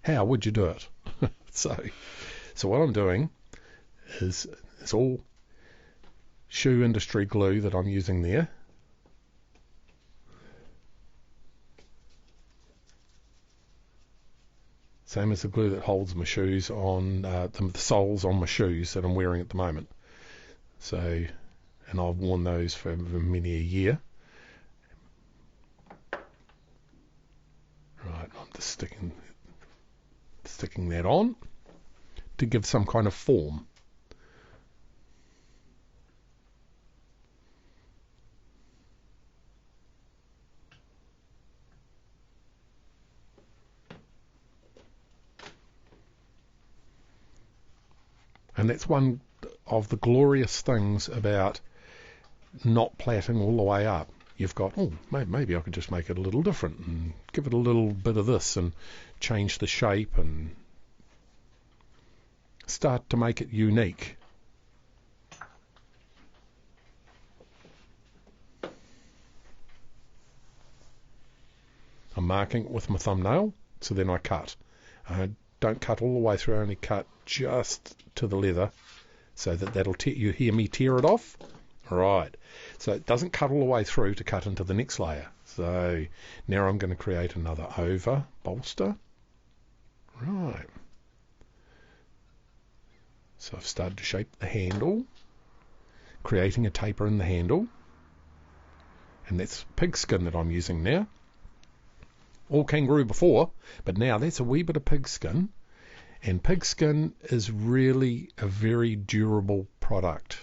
How would you do it? So what I'm doing is it's all shoe industry glue that I'm using there. Same as the glue that holds my shoes on, the soles on my shoes that I'm wearing at the moment. So, and I've worn those for many a year. Right, I'm just sticking that on to give some kind of form. And that's one of the glorious things about not plaiting all the way up. You've got, oh, maybe I could just make it a little different and give it a little bit of this and change the shape and start to make it unique. I'm marking it with my thumbnail, so then I cut. Don't cut all the way through, I only cut just to the leather, so that'll you hear me tear it off. Right, so it doesn't cut all the way through to cut into the next layer. So now I'm going to create another over bolster. Right, so I've started to shape the handle, creating a taper in the handle, and that's pigskin that I'm using now. All kangaroo before, but now that's a wee bit of pigskin, and pigskin is really a very durable product.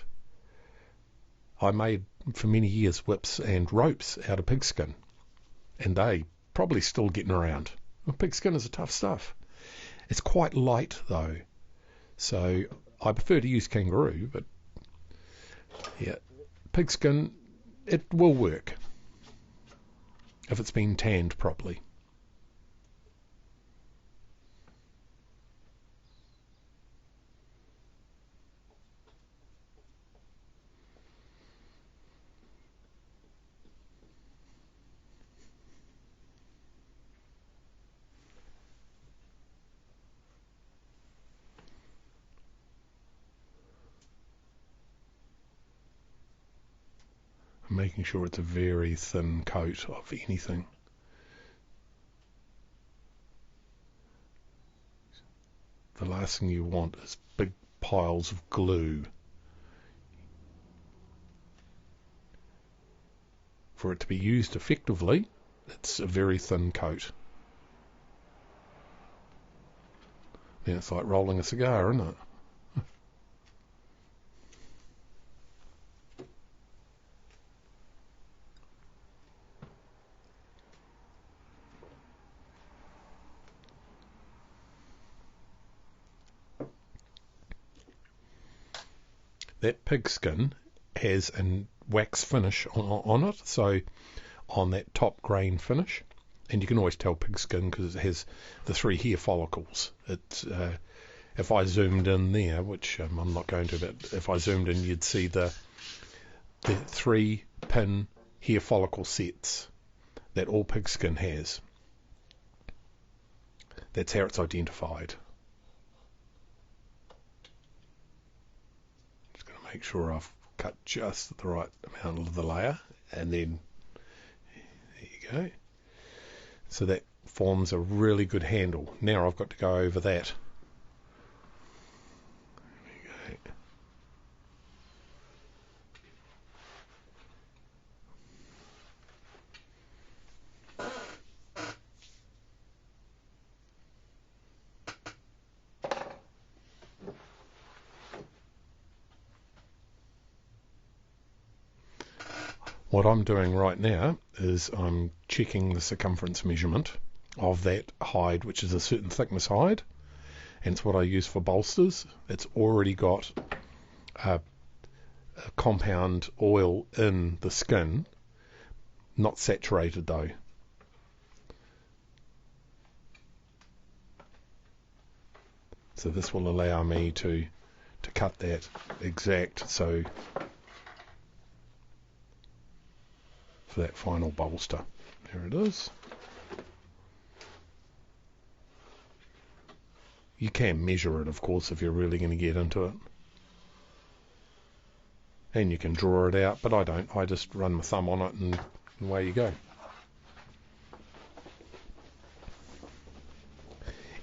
I made for many years whips and ropes out of pigskin, and they probably still getting around. Well, pigskin is a tough stuff. It's quite light though, so I prefer to use kangaroo, but yeah, pigskin, it will work if it's been tanned properly. Making sure it's a very thin coat of anything. The last thing you want is big piles of glue. For it to be used effectively, it's a very thin coat. Then it's like rolling a cigar, isn't it? That pigskin has a wax finish on it, so on that top grain finish, and you can always tell pigskin because it has the 3 hair follicles. It's if I zoomed in there, which I'm not going to, but if I zoomed in, you'd see the 3 pin hair follicle sets that all pigskin has. That's how it's identified. Make sure I've cut just the right amount of the layer, and then there you go. So that forms a really good handle. Now I've got to go over that. There you go. What I'm doing right now is I'm checking the circumference measurement of that hide, which is a certain thickness hide, and it's what I use for bolsters. It's already got a compound oil in the skin, not saturated though. So this will allow me to cut that exact, so for that final bolster. There it is. You can measure it, of course, if you're really going to get into it. And you can draw it out, but I don't. I just run my thumb on it and away you go.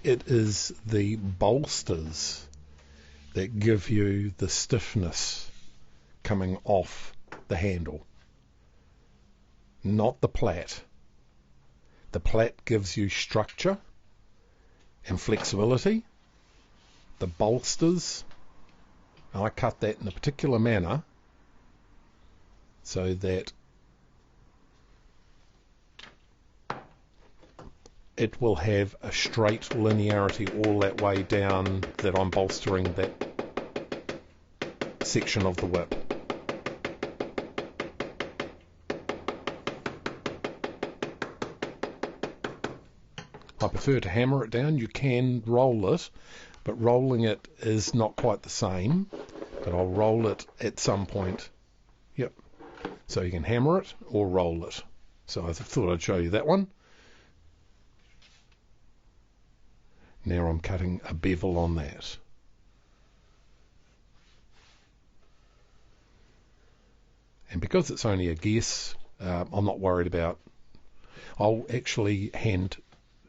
It is the bolsters that give you the stiffness coming off the handle, not the plait. The plait gives you structure and flexibility. The bolsters, I cut that in a particular manner so that it will have a straight linearity all that way down that I'm bolstering that section of the whip. I prefer to hammer it down. You can roll it, but rolling it is not quite the same. But I'll roll it at some point. Yep. So you can hammer it or roll it. So I thought I'd show you that one. Now I'm cutting a bevel on that. And because it's only a guess, I'm not worried about. I'll actually hand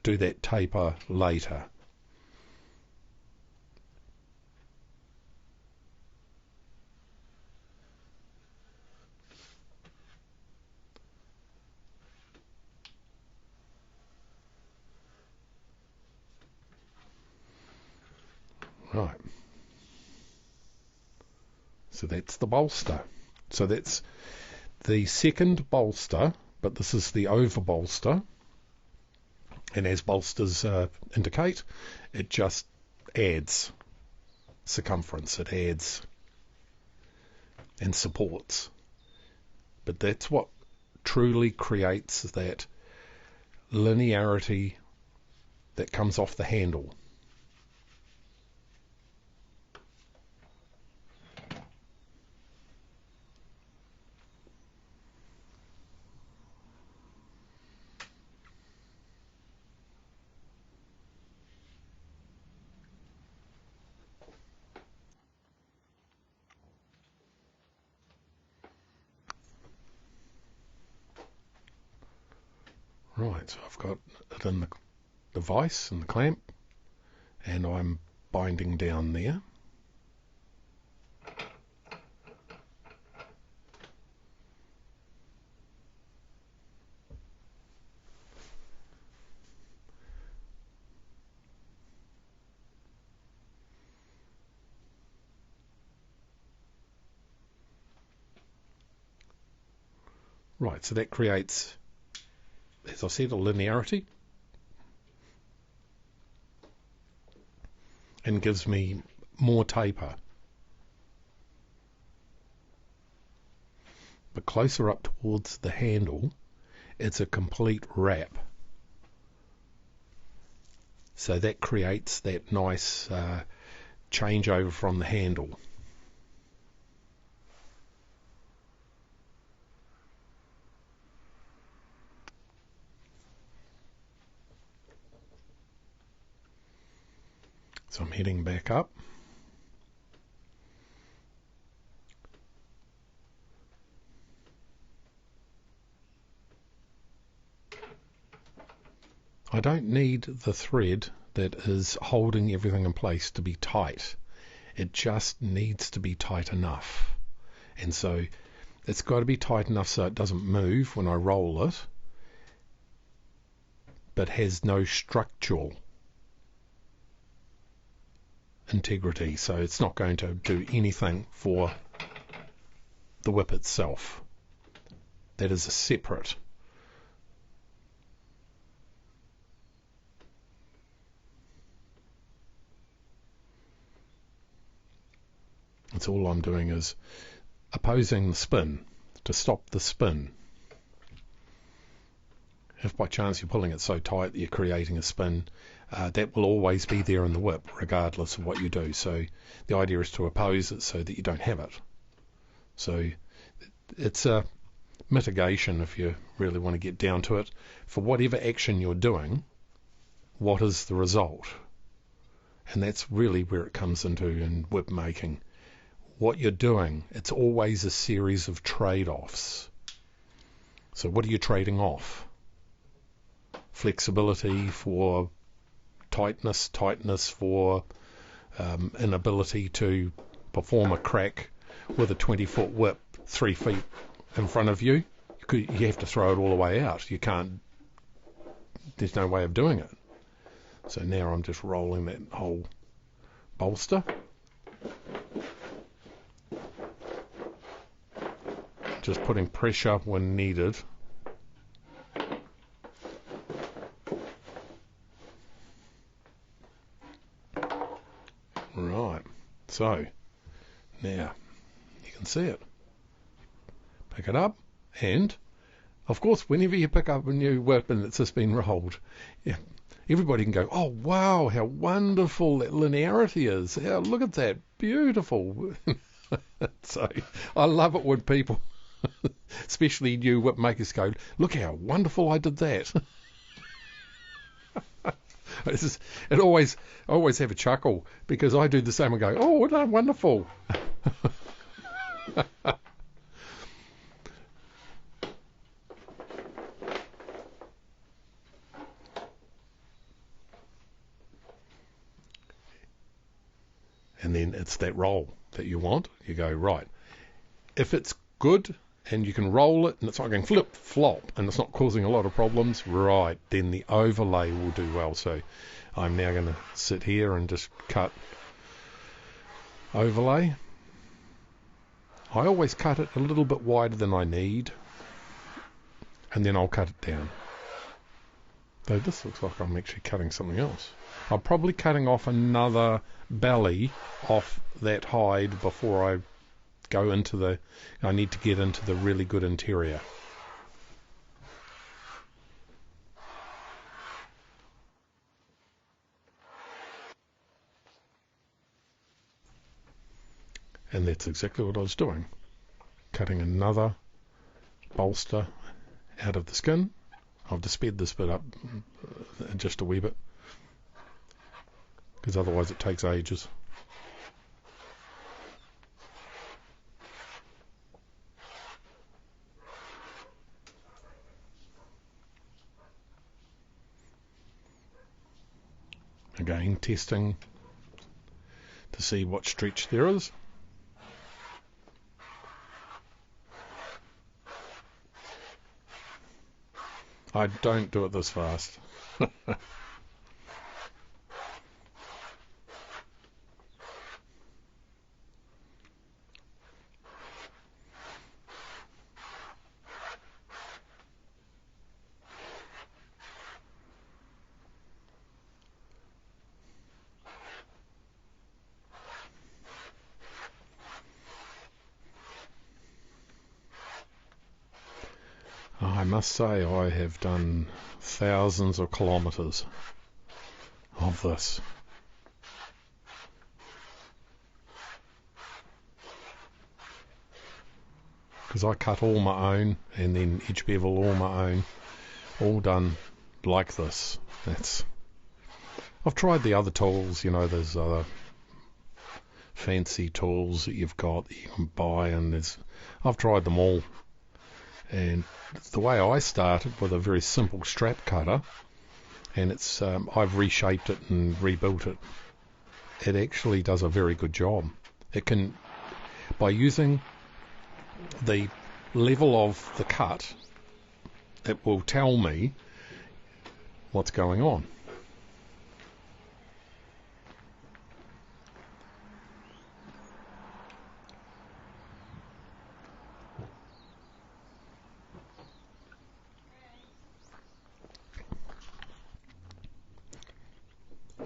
do that taper later. Right. So that's the bolster. So that's the second bolster, but this is the over bolster. And as bolsters indicate, it just adds circumference, it adds and supports. But that's what truly creates that linearity that comes off the handle. Right, so I've got it in the vise and the clamp, and I'm binding down there. Right, so that creates, as I said, a linearity and gives me more taper. But closer up towards the handle, it's a complete wrap. So that creates that nice changeover from the handle. So I'm heading back up. I don't need the thread that is holding everything in place to be tight. It just needs to be tight enough. And so it's got to be tight enough so it doesn't move when I roll it, but has no structural integrity, so it's not going to do anything for the whip itself. That is a separate. That's all I'm doing is opposing the spin to stop the spin. If by chance you're pulling it so tight that you're creating a spin, that will always be there in the whip, regardless of what you do. So the idea is to oppose it so that you don't have it. So it's a mitigation, if you really want to get down to it. For whatever action you're doing, what is the result? And that's really where it comes into in whip making. What you're doing, it's always a series of trade-offs. So what are you trading off? Flexibility for tightness for inability to perform a crack with a 20-foot whip 3 feet in front of you. You have to throw it all the way out. You can't, there's no way of doing it. So now I'm just rolling that whole bolster. Just putting pressure when needed. Right, so now you can see it. Pick it up, and of course whenever you pick up a new weapon that's just been rolled, everybody can go, oh wow, how wonderful that linearity is. Yeah, look at that, beautiful. So I love it when people, especially new whip makers, go, look how wonderful I did that. I always have a chuckle because I do the same and go, oh, isn't that wonderful? And then it's that roll that you want. You go, right, if it's good and you can roll it and it's not going flip, flop, and it's not causing a lot of problems, right, then the overlay will do well. So I'm now going to sit here and just cut overlay. I always cut it a little bit wider than I need, and then I'll cut it down. Though this looks like I'm actually cutting something else. I'm probably cutting off another belly off that hide before I go into the, I need to get into the really good interior. And that's exactly what I was doing. Cutting another bolster out of the skin. I've just sped this bit up just a wee bit, because otherwise it takes ages. Again, testing to see what stretch there is. I don't do it this fast. I must say I have done thousands of kilometres of this. Because I cut all my own and then edge bevel all my own, all done like this. I've tried the other tools, you know, there's other fancy tools that you've got that you can buy, and I've tried them all. And the way I started with a very simple strap cutter, and I've reshaped it and rebuilt it. It actually does a very good job. It can, by using the level of the cut, it will tell me what's going on.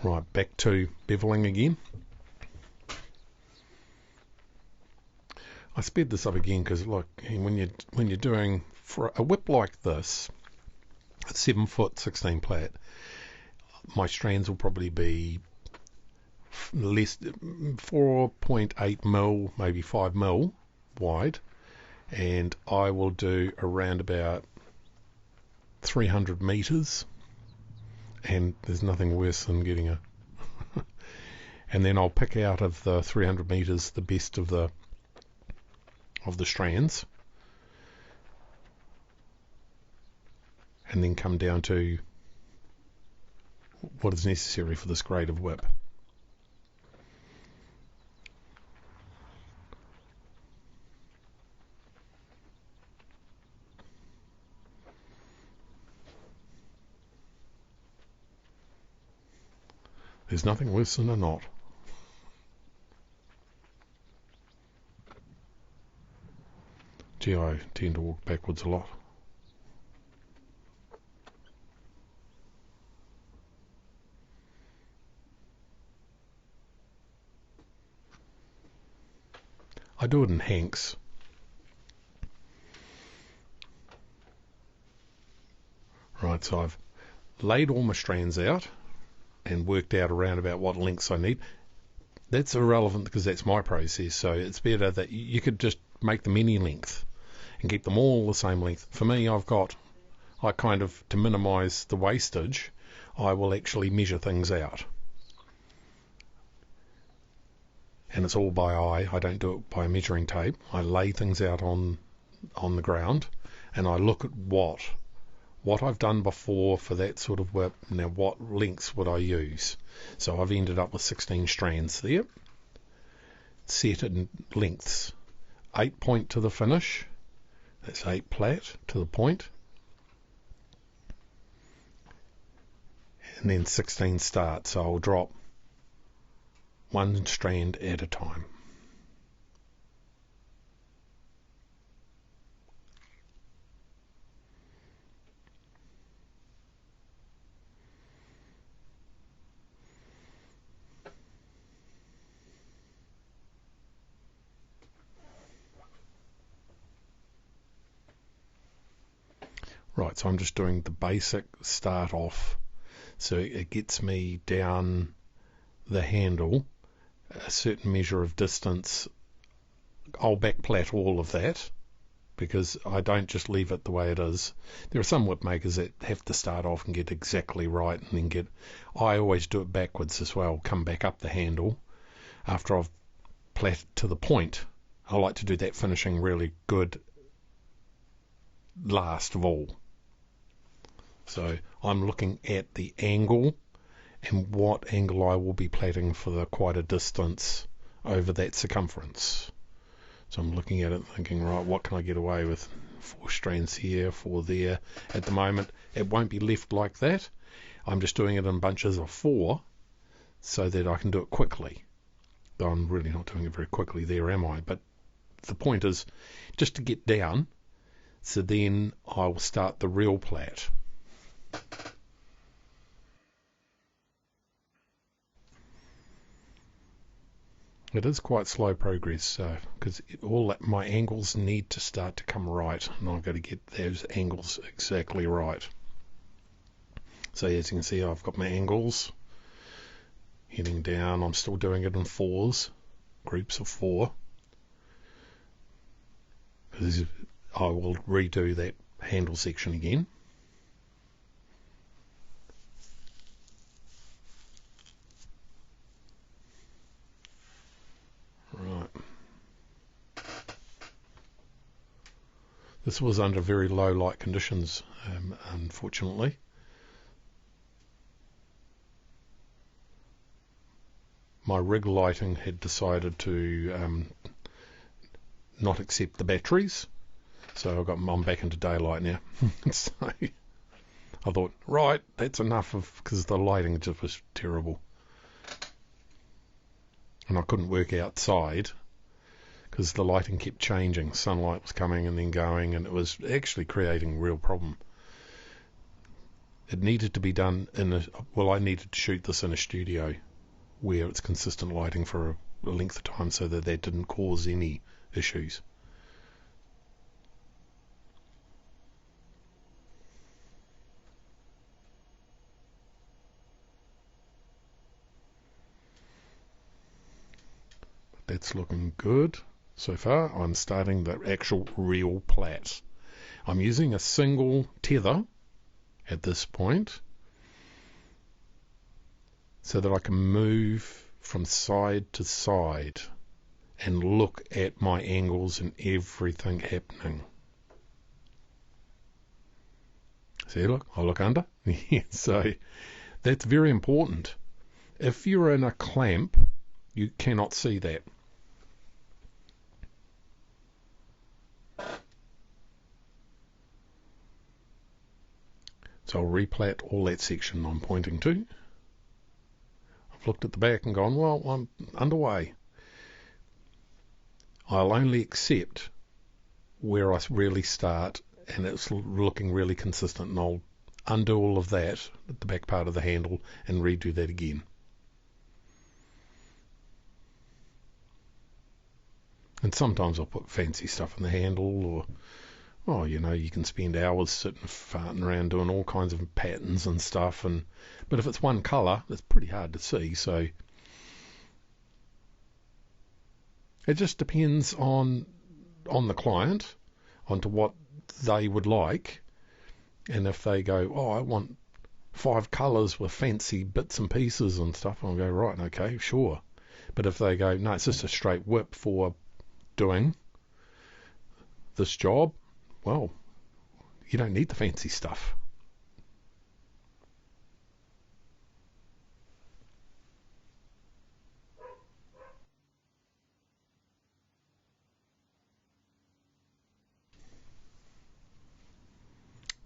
Right, back to beveling again. I sped this up again because, look, when you're doing for a whip like this, 7-foot 16 plait. My strands will probably be less 4.8 mil, maybe 5 mil wide, and I will do around about 300 meters, and there's nothing worse than getting a and then I'll pick out of the 300 meters the best of the strands, and then come down to what is necessary for this grade of whip. There's nothing worse than a knot. Gee, I tend to walk backwards a lot. I do it in hanks. Right, so I've laid all my strands out and worked out around about what lengths I need. That's irrelevant because that's my process, so it's better that you could just make them any length and keep them all the same length. For me, I kind of, to minimise the wastage, I will actually measure things out. And it's all by eye. I don't do it by measuring tape. I lay things out on the ground, and I look at what I've done before for that sort of whip. Now, what lengths would I use? So I've ended up with 16 strands there, set in lengths. 8 point to the finish. That's 8 plait to the point. And then 16 start. So I'll drop one strand at a time. Right, so I'm just doing the basic start off, so it gets me down the handle a certain measure of distance. I'll back plait all of that because I don't just leave it the way it is. There are some whip makers that have to start off and get exactly right and then I always do it backwards as well, come back up the handle after I've plaited to the point. I like to do that finishing really good last of all. So I'm looking at the angle and what angle I will be plaiting for quite a distance over that circumference. So I'm looking at it thinking, right, what can I get away with? 4 strands here, 4 there. At the moment, it won't be left like that. I'm just doing it in bunches of 4 so that I can do it quickly. Though I'm really not doing it very quickly there, am I? But the point is just to get down, so then I'll start the real plait. It is quite slow progress, because my angles need to start to come right, and I've got to get those angles exactly right. So as you can see, I've got my angles heading down. I'm still doing it in 4s, groups of 4. I will redo that handle section again. Right. This was under very low light conditions, unfortunately. My rig lighting had decided to not accept the batteries, so I'm back into daylight now. So I thought, right, that's enough because the lighting just was terrible. And I couldn't work outside because the lighting kept changing. Sunlight was coming and then going, and it was actually creating a real problem. It needed to be done I needed to shoot this in a studio where it's consistent lighting for a length of time so that didn't cause any issues. That's looking good so far. I'm starting the actual real plait. I'm using a single tether at this point so that I can move from side to side and look at my angles and everything happening. See, look, I look under. So that's very important. If you're in a clamp, you cannot see that. So I'll replat all that section I'm pointing to. I've looked at the back and gone, well, I'm underway. I'll only accept where I really start and it's looking really consistent, and I'll undo all of that at the back part of the handle and redo that again. And sometimes I'll put fancy stuff in the handle, or, oh, you know, you can spend hours sitting farting around doing all kinds of patterns and stuff. But if it's one colour, it's pretty hard to see. So it just depends on the client, onto what they would like. And if they go, oh, I want 5 colours with fancy bits and pieces and stuff, I'll go, right, okay, sure. But if they go, no, it's just a straight whip for doing this job, well, you don't need the fancy stuff.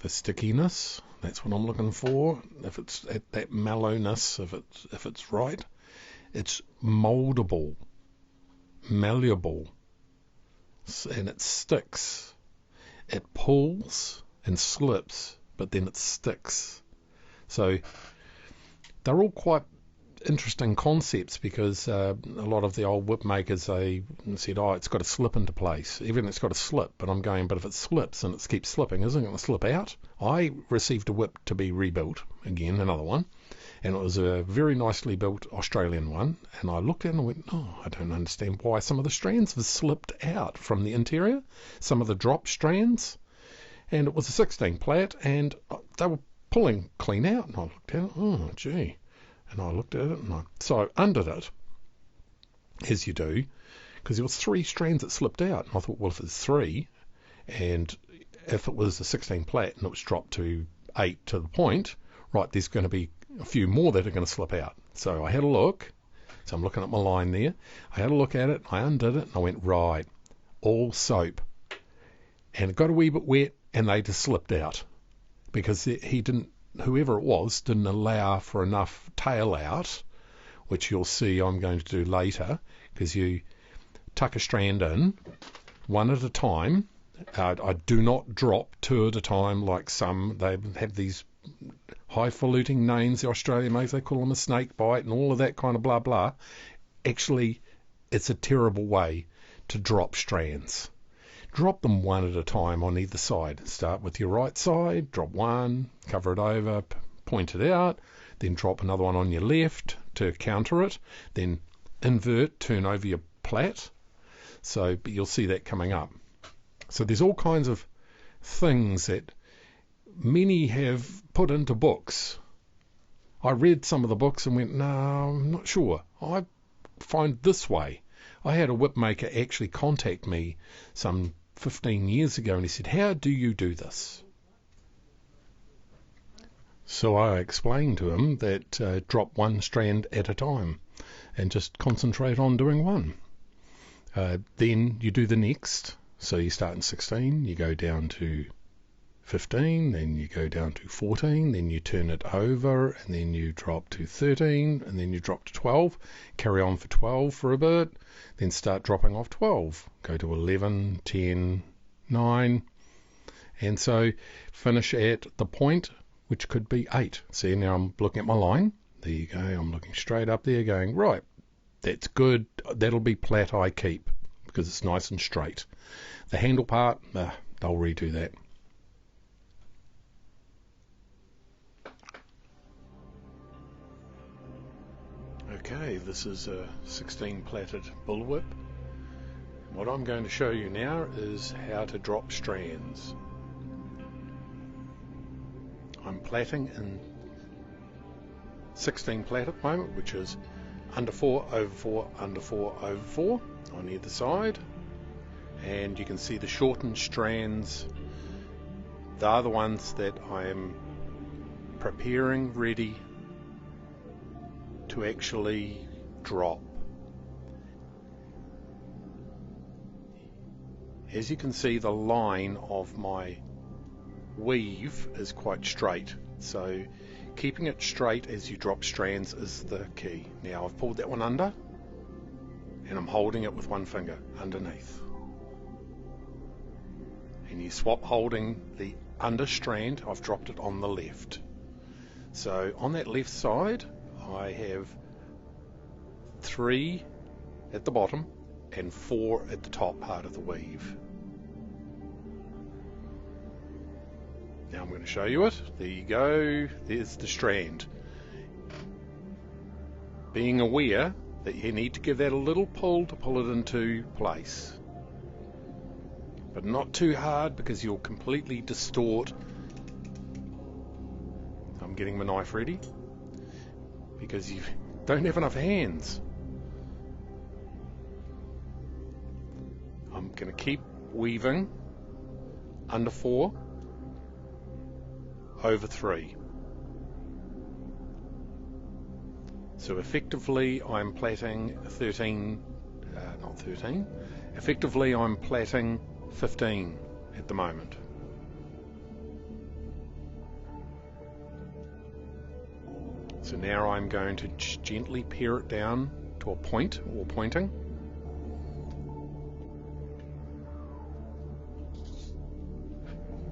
The stickiness, that's what I'm looking for. If it's at that mellowness, if it's right, it's moldable, malleable, and it sticks. It pulls and slips, but then it sticks. So they're all quite interesting concepts, because a lot of the old whip makers, they said, oh, it's got to slip into place. Even it's got to slip, but I'm going, but if it slips and it keeps slipping, isn't it going to slip out? I received a whip to be rebuilt, again, another one, and it was a very nicely built Australian one, and I looked at it and went, oh, I don't understand why some of the strands have slipped out from the interior, some of the drop strands, and it was a 16 plait, and they were pulling clean out, and I looked at it, oh, gee. And I looked at it, and so I undid it, as you do, because there was 3 strands that slipped out. And I thought, well, if it's 3, and if it was a 16 plait and it was dropped to 8 to the point, right, there's going to be a few more that are going to slip out. So I had a look. So I'm looking at my line there. I had a look at it, I undid it, and I went, right, all soap. And it got a wee bit wet, and they just slipped out, because he didn't, whoever it was, didn't allow for enough tail out, which you'll see I'm going to do later, because you tuck a strand in one at a time. I do not drop 2 at a time like some. They have these highfalutin names, the Australian makes, they call them a snake bite and all of that kind of blah blah. Actually, it's a terrible way to drop strands. Drop them one at a time on either side. Start with your right side, drop one, cover it over, point it out, then drop another one on your left to counter it, then invert, turn over your plait. So you'll see that coming up. So there's all kinds of things that many have put into books. I read some of the books and went, no, I'm not sure. I find this way. I had a whip maker actually contact me some 15 years ago, and he said, how do you do this? So I explained to him that drop 1 strand at a time and just concentrate on doing one. Then you do the next. So you start in 16, you go down to 15, then you go down to 14, then you turn it over, and then you drop to 13, and then you drop to 12, carry on for 12 for a bit, then start dropping off 12, go to 11, 10, 9, and so finish at the point, which could be 8. See, now I'm looking at my line. There you go, I'm looking straight up there going, right, that's good, that'll be plait I keep, because it's nice and straight. The handle part, they'll redo that. Okay, this is a 16 plaited bullwhip. What I'm going to show you now is how to drop strands. I'm plaiting in 16 plait at the moment, which is under 4 over 4 under 4 over 4 on either side, and you can see the shortened strands. They are the ones that I'm preparing ready to actually drop. As you can see, the line of my weave is quite straight, so keeping it straight as you drop strands is the key. Now I've pulled that one under and I'm holding it with one finger underneath, and you swap holding the under strand. I've dropped it on the left, so on that left side I have 3 at the bottom and 4 at the top part of the weave. Now I'm going to show you it. There you go, there's the strand. Being aware that you need to give that a little pull to pull it into place, but not too hard because you'll completely distort. I'm getting my knife ready because you don't have enough hands. I'm going to keep weaving under 4 over 3. So effectively I'm plaiting 13, not 13, effectively I'm plaiting 15 at the moment. So now I'm going to gently pare it down to a point or pointing.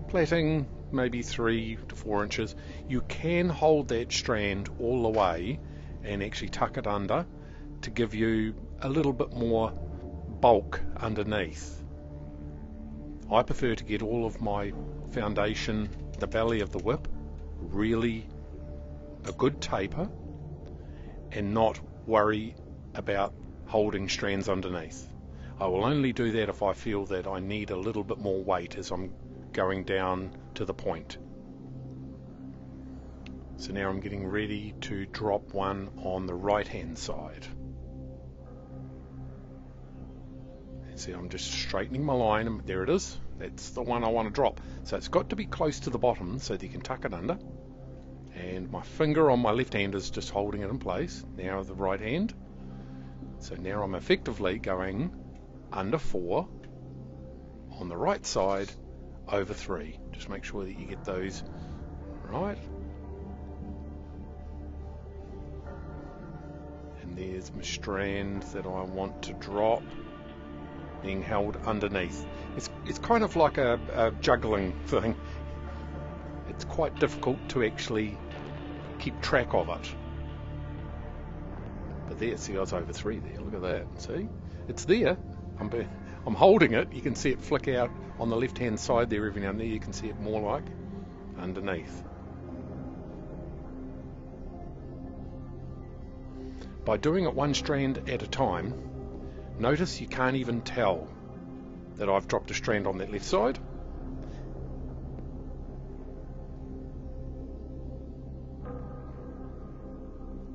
Plaiting maybe 3 to 4 inches. You can hold that strand all the way and actually tuck it under to give you a little bit more bulk underneath. I prefer to get all of my foundation, the belly of the whip, really a good taper and not worry about holding strands underneath. I will only do that if I feel that I need a little bit more weight as I'm going down to the point. So now I'm getting ready to drop one on the right hand side. And see, I'm just straightening my line, and there it is. That's the one I want to drop. So it's got to be close to the bottom so that you can tuck it under. And my finger on my left hand is just holding it in place. Now the right hand. So now I'm effectively going under 4 on the right side over 3. Just make sure that you get those right. And there's my strand that I want to drop being held underneath. It's kind of like a juggling thing. It's quite difficult to actually keep track of it. But there, see, I was over 3 there. Look at that. See? It's there. I'm holding it. You can see it flick out on the left hand side there every now and then. You can see it more like underneath. By doing it one strand at a time, notice you can't even tell that I've dropped a strand on that left side.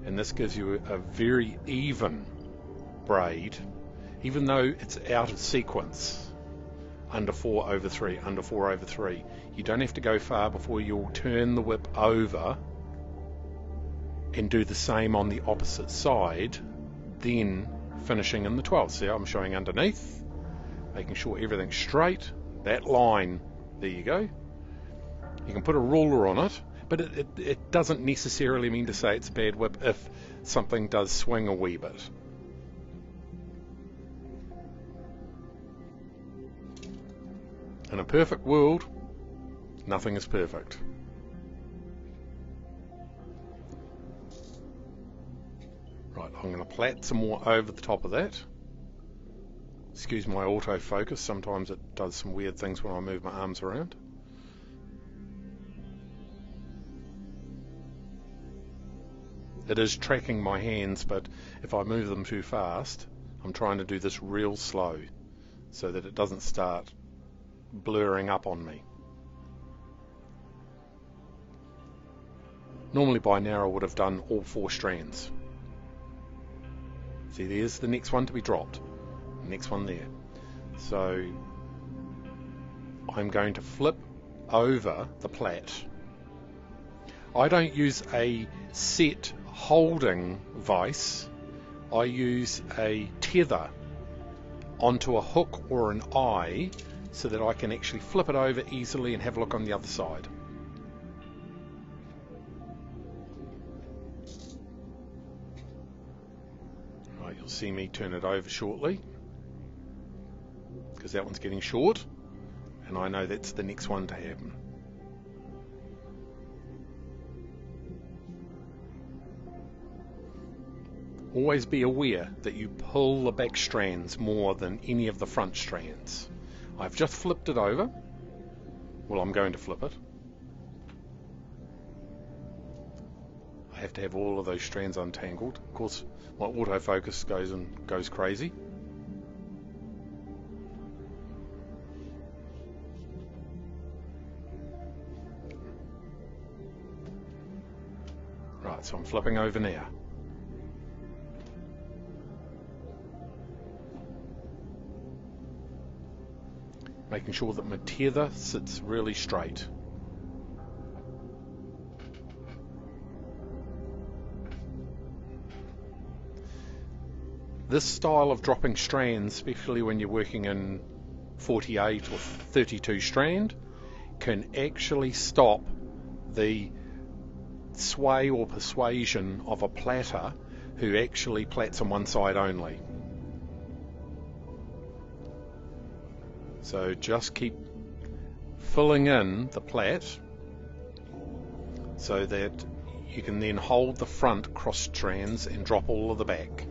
And this gives you a very even braid, even though it's out of sequence. Under 4 over 3, under 4 over 3. You don't have to go far before you'll turn the whip over and do the same on the opposite side, then finishing in the 12th. See, I'm showing underneath, making sure everything's straight. That line, there you go. You can put a ruler on it, but it doesn't necessarily mean to say it's a bad whip if something does swing a wee bit. In a perfect world, nothing is perfect. Right, I'm going to plait some more over the top of that. Excuse my autofocus, sometimes it does some weird things when I move my arms around. It is tracking my hands, but if I move them too fast, I'm trying to do this real slow. so that it doesn't start blurring up on me. Normally by now I would have done all 4 strands. See, there's the next one to be dropped. Next one there. So I'm going to flip over the plait. I don't use a set holding vise. I use a tether onto a hook or an eye so that I can actually flip it over easily and have a look on the other side. Right, you'll see me turn it over shortly because that one's getting short and I know that's the next one to happen. Always be aware that you pull the back strands more than any of the front strands. I've just flipped it over. Well, I'm going to flip it. I have to have all of those strands untangled. Of course, my autofocus goes crazy. Right, so I'm flipping over now. Making sure that my tether sits really straight. This style of dropping strands, especially when you're working in 48 or 32 strand, can actually stop the sway or persuasion of a platter who actually plaits on one side only. So just keep filling in the plait so that you can then hold the front cross strands and drop all of the back.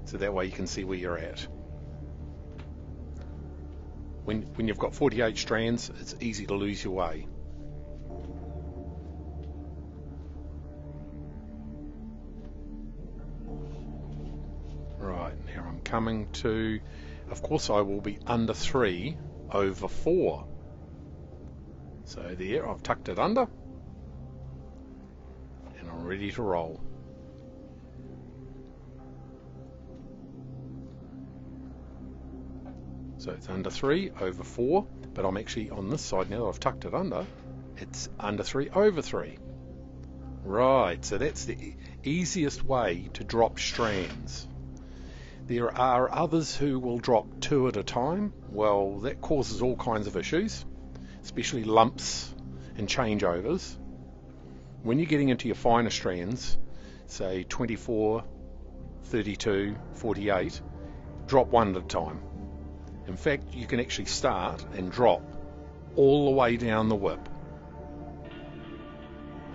So that way you can see where you're at. When you've got 48 strands, it's easy to lose your way. Right, now I'm coming to, of course I will be under 3 over 4. So there, I've tucked it under and I'm ready to roll. So it's under 3 over 4, but I'm actually on this side now that I've tucked it under, it's under 3 over 3. Right, so that's the easiest way to drop strands. There are others who will drop 2 at a time. Well, that causes all kinds of issues, especially lumps and changeovers. When you're getting into your finer strands, say 24, 32, 48, drop 1 at a time. In fact, you can actually start and drop all the way down the whip.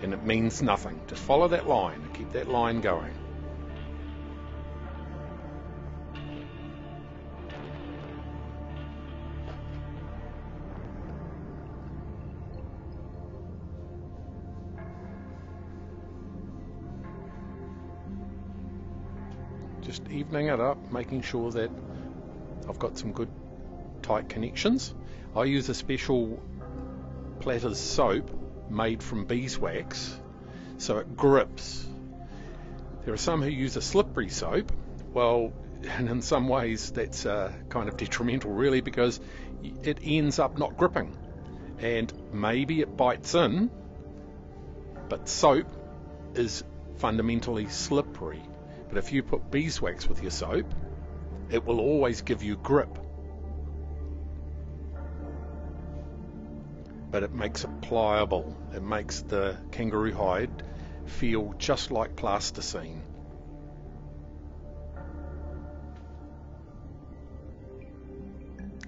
And it means nothing. Just follow that line and keep that line going. Just evening it up, making sure that I've got some good tight connections. I use a special plaited soap made from beeswax so it grips. There are some who use a slippery soap. Well, and in some ways that's kind of detrimental really, because it ends up not gripping and maybe it bites in, but soap is fundamentally slippery. But if you put beeswax with your soap, it will always give you grip. But it makes it pliable. It makes the kangaroo hide feel just like plasticine.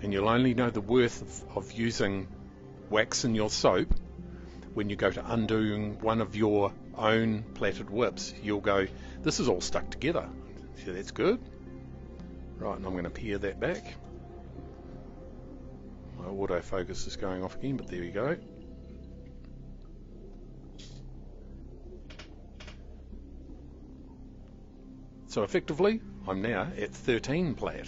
And you'll only know the worth of using wax in your soap when you go to undoing one of your own plaited whips. You'll go, this is all stuck together. So that's good. Right, and I'm going to pare that back. My autofocus is going off again, but there we go. So effectively, I'm now at 13 plait.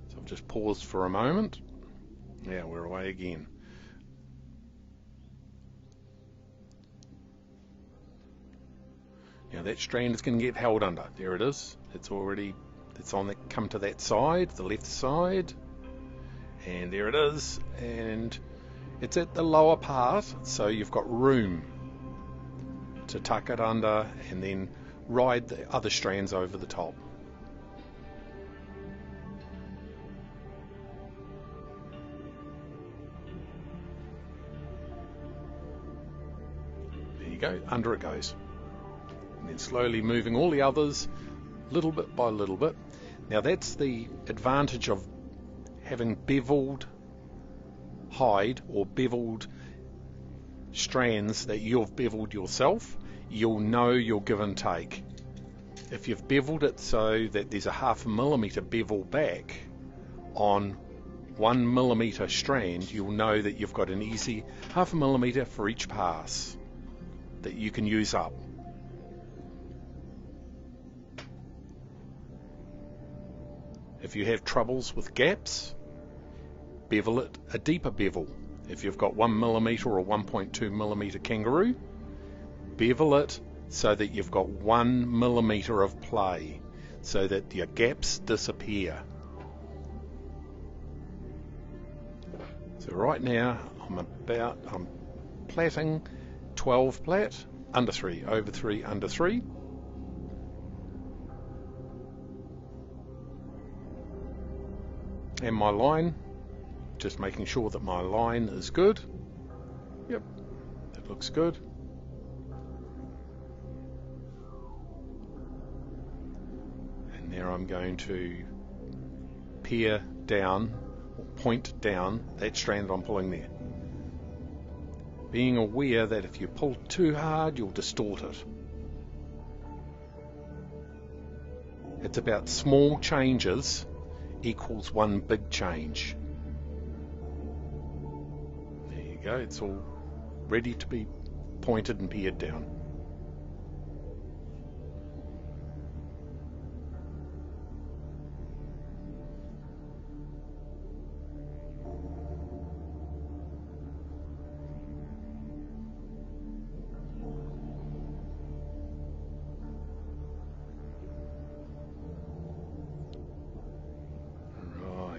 So I've just paused for a moment. Now we're away again. Now that strand is going to get held under. There it is. It's on the, come to that side, the left side. And there it is. And it's at the lower part, so you've got room to tuck it under and then ride the other strands over the top. There you go, under it goes. And then slowly moving all the others little bit by little bit. Now that's the advantage of having beveled hide or beveled strands that you've beveled yourself. You'll know your give and take. If you've beveled it so that there's a 0.5 millimeter bevel back on 1 millimeter strand, you'll know that you've got an easy 0.5 millimeter for each pass that you can use up. If you have troubles with gaps, bevel it a deeper bevel. If you've got 1 millimeter or 1.2 millimeter kangaroo, bevel it so that you've got 1 millimeter of play, so that your gaps disappear. So right now I'm plaiting 12 plait, under 3, over 3, under 3. And my line, just making sure that my line is good. Yep, that looks good. And there I'm going to peer down, or point down that strand I'm pulling there. Being aware that if you pull too hard, you'll distort it. It's about small changes equals one big change. There you go, it's all ready to be pointed and peered down.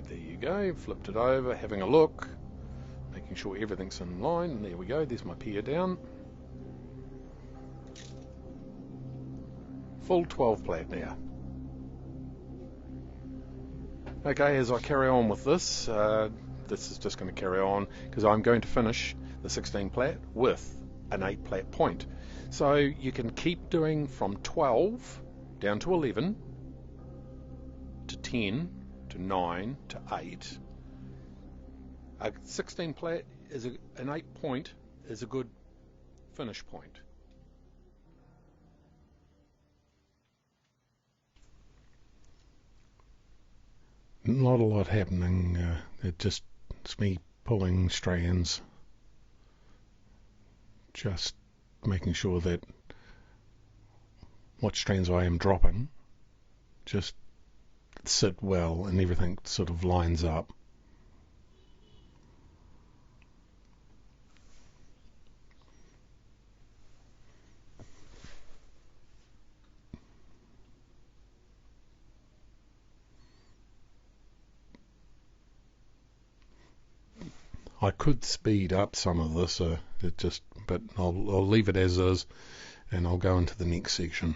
There you go, flipped it over, having a look, making sure everything's in line. There we go, there's my peer down. Full 12 plait now. Okay, as I carry on with this, this is just going to carry on because I'm going to finish the 16 plait with an 8 plait point. So you can keep doing from 12 down to 11 to 10 to 9 to 8. A 16 plait is an 8 point is a good finish point. Not a lot happening. It's me pulling strands, just making sure that what strands I am dropping just sit well and everything sort of lines up. I could speed up some of this, but I'll leave it as is, and I'll go into the next section.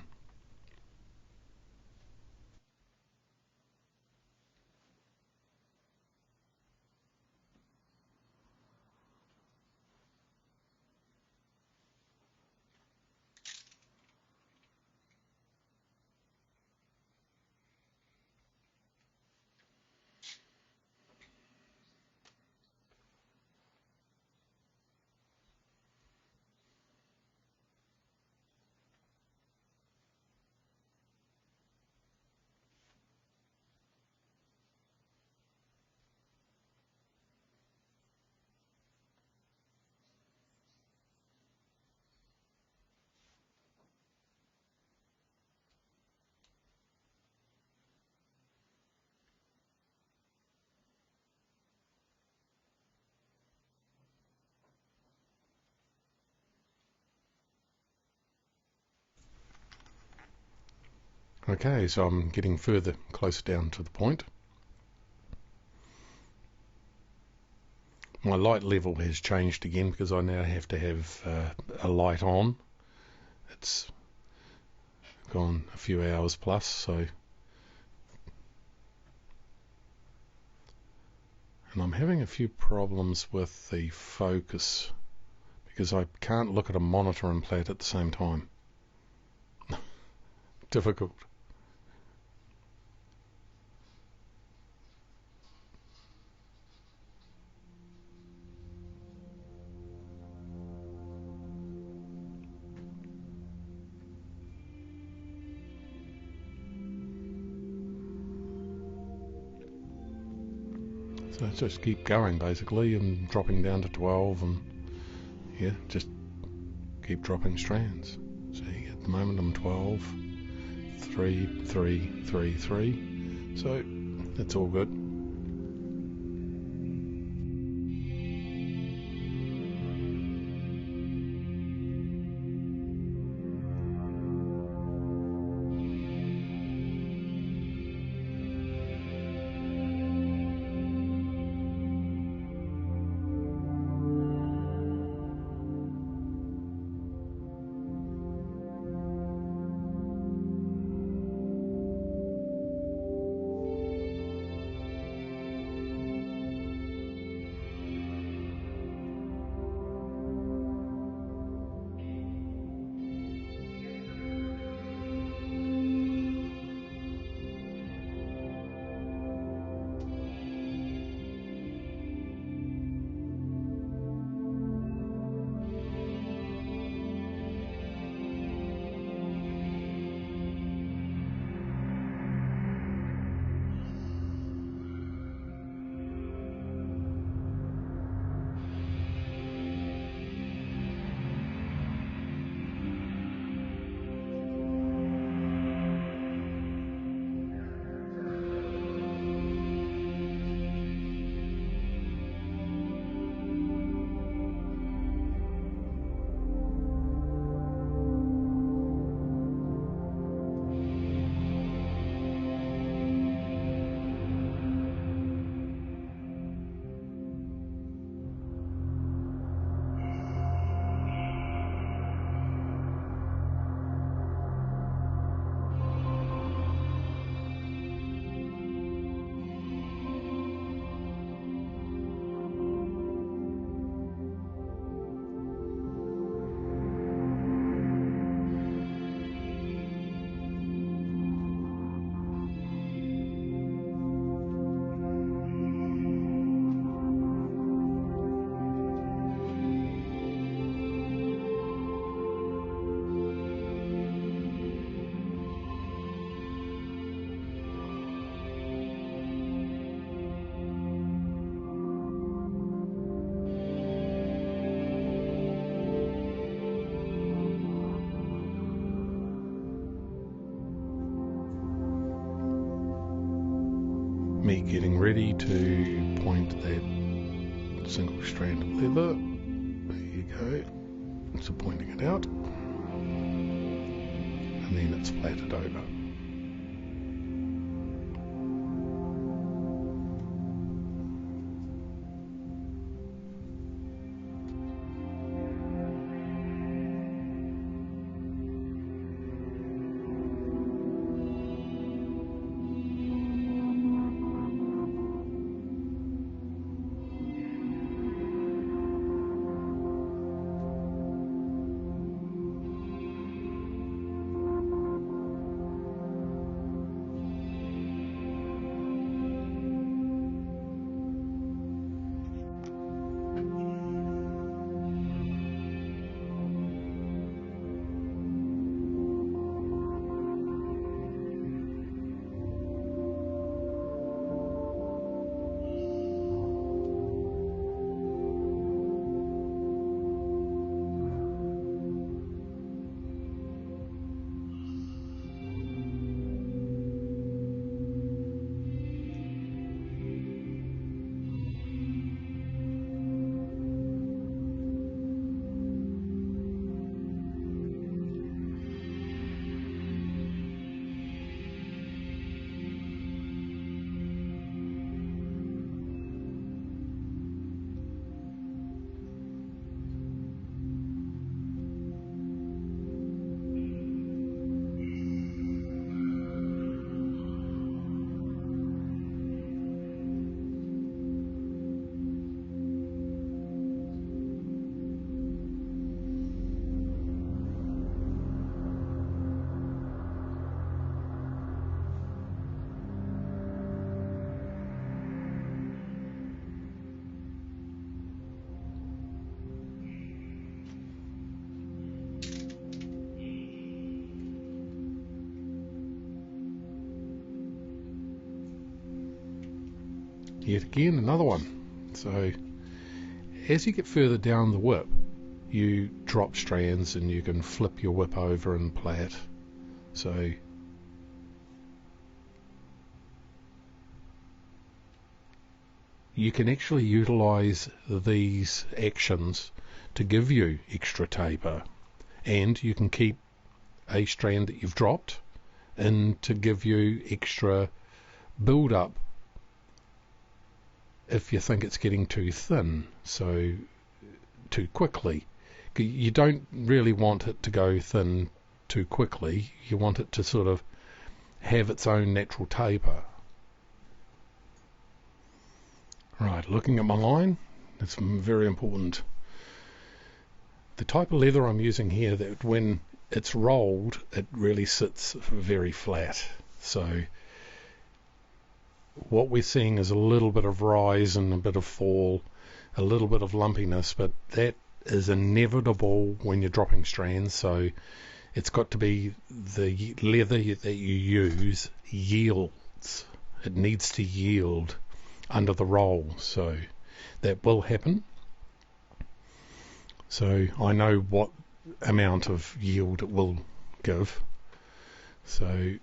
Okay, so I'm getting closer down to the point. My light level has changed again because I now have to have a light on. It's gone a few hours plus, so... And I'm having a few problems with the focus because I can't look at a monitor and play it at the same time. Difficult. So just keep going basically and dropping down to 12 and yeah, just keep dropping strands. See, at the moment I'm 12, 3, 3, 3, 3. So that's all good. Me getting ready to point that single strand of leather. There you go. So pointing it out. And then it's plaited over. yet again another one. So as you get further down the whip, you drop strands and you can flip your whip over and plait. So you can actually utilize these actions to give you extra taper, and you can keep a strand that you've dropped in to give you extra build up if you think it's getting too thin, so too quickly. You don't really want it to go thin too quickly. You want it to sort of have its own natural taper. Right, looking at my line, it's very important. The type of leather I'm using here, that when it's rolled, it really sits very flat. So what we're seeing is a little bit of rise and a bit of fall, a little bit of lumpiness, but that is inevitable when you're dropping strands. So it's got to be the leather that you use yields. It needs to yield under the roll, so that will happen. So I know what amount of yield it will give. So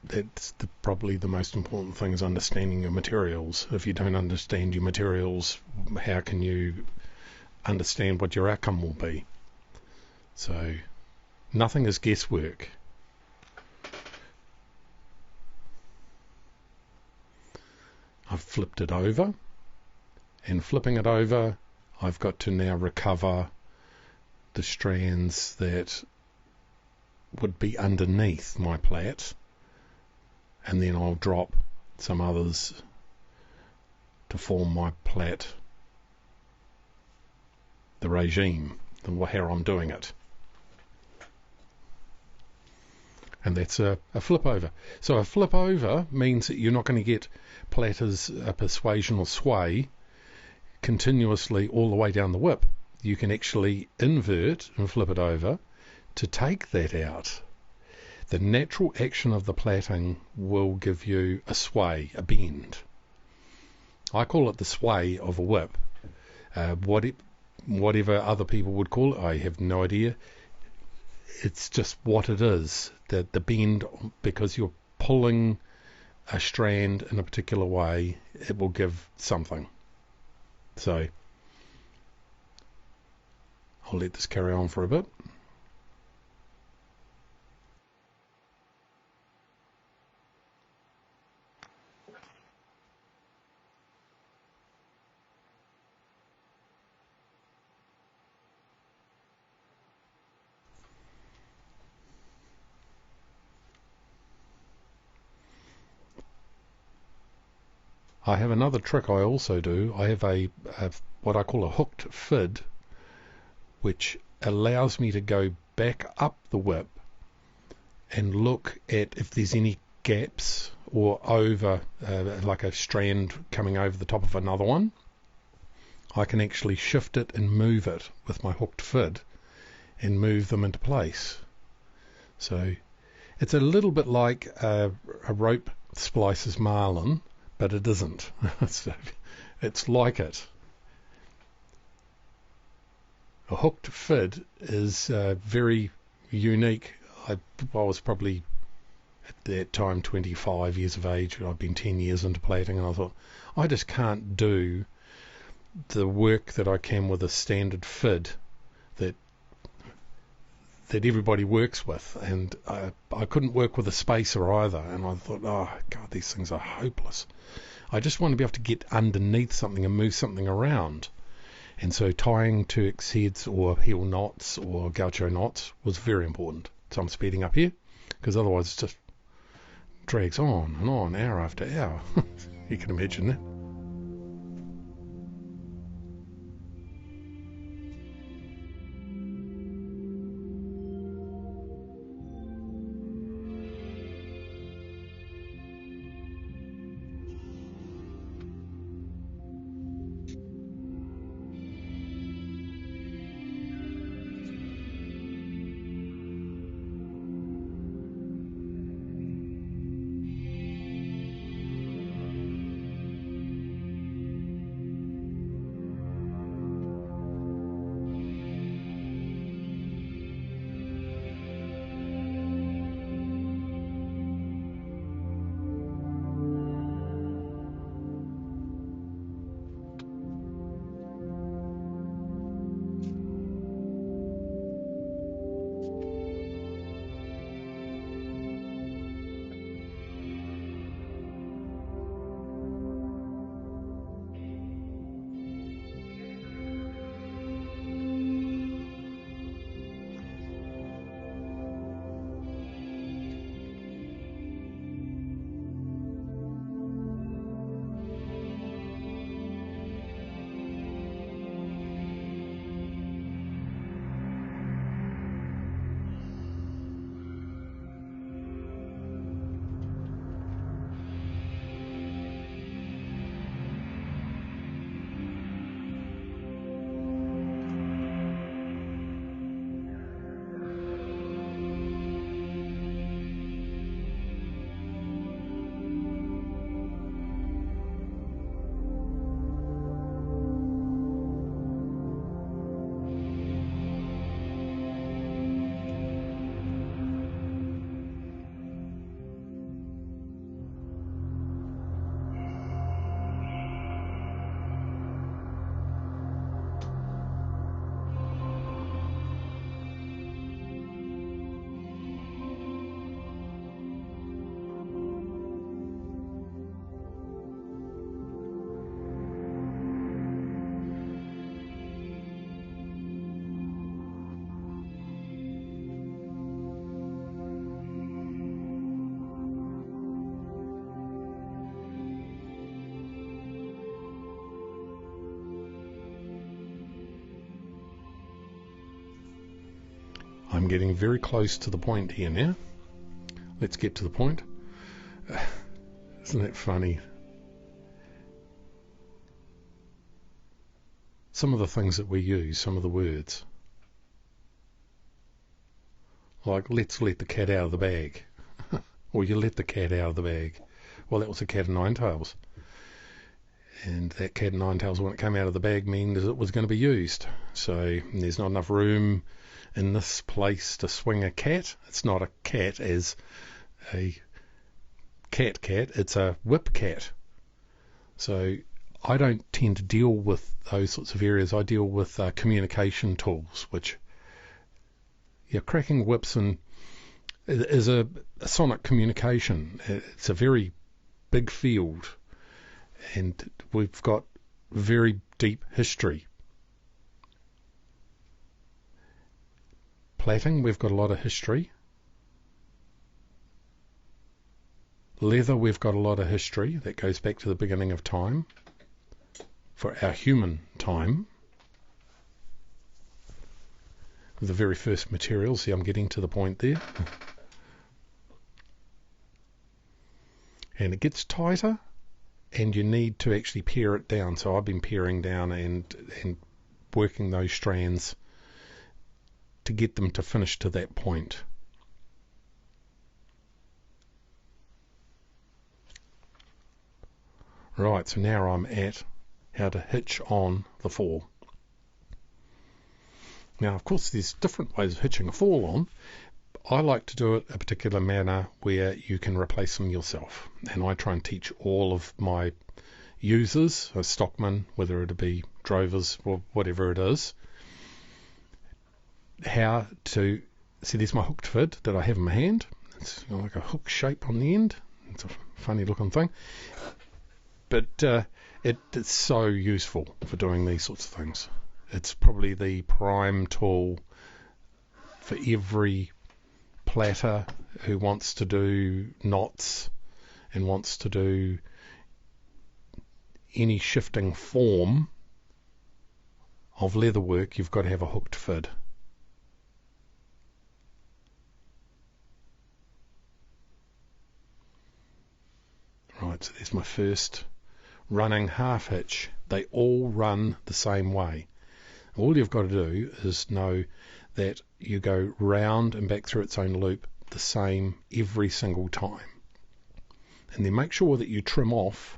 that's probably the most important thing, is understanding your materials. If you don't understand your materials, how can you understand what your outcome will be? So nothing is guesswork. I've flipped it over, and flipping it over, I've got to now recover the strands that would be underneath my plait, and then I'll drop some others to form my plait, the regime, how I'm doing it. And that's a flip over. So a flip over means that you're not going to get plait as a persuasion or sway continuously all the way down the whip. You can actually invert and flip it over to take that out. The natural action of the plaiting will give you a sway, a bend. I call it the sway of a whip. Whatever other people would call it, I have no idea. It's just what it is, the bend, because you're pulling a strand in a particular way, it will give something. So I'll let this carry on for a bit. I have another trick I also do. I have a what I call a hooked fid, which allows me to go back up the whip and look at if there's any gaps or over, like a strand coming over the top of another one. I can actually shift it and move it with my hooked fid and move them into place. So it's a little bit like a rope splices marlin, but it isn't. So it's like it. A hooked fid is very unique. I was probably at that time 25 years of age. I've been 10 years into plaiting, and I thought, I just can't do the work that I can with a standard fid that everybody works with, and I couldn't work with a spacer either, and I thought, oh God, these things are hopeless. I just want to be able to get underneath something and move something around. And so tying Turk's heads or heel knots or gaucho knots was very important. So I'm speeding up here, because otherwise it just drags on and on, hour after hour. You can imagine that. I'm getting very close to the point here now. Let's get to the point. Isn't that funny? Some of the things that we use, some of the words. Like, let's let the cat out of the bag. Or you let the cat out of the bag. Well, that was a cat of nine tails. And that cat of nine tails, when it came out of the bag, means it was going to be used. So there's not enough room in this place to swing a cat. It's not a cat as a cat, it's a whip cat. So I don't tend to deal with those sorts of areas. I deal with communication tools, which cracking whips and is a sonic communication. It's a very big field, and we've got very deep history. Plaiting, we've got a lot of history. Leather, we've got a lot of history that goes back to the beginning of time, for our human time. The very first materials. See, I'm getting to the point there. And it gets tighter, and you need to actually pare it down. So I've been paring down and working those strands to get them to finish to that point. Right, so now I'm at how to hitch on the fall. Now, of course, there's different ways of hitching a fall on. I like to do it a particular manner where you can replace them yourself. And I try and teach all of my users, a stockman, whether it be drovers or whatever it is, how to see. There's my hooked fid that I have in my hand. It's like a hook shape on the end. It's a funny looking thing, but it's so useful for doing these sorts of things. It's probably the prime tool for every platter who wants to do knots and wants to do any shifting form of leather work. You've got to have a hooked fid. Right, so there's my first running half hitch. They all run the same way. All you've got to do is know that you go round and back through its own loop the same every single time. And then make sure that you trim off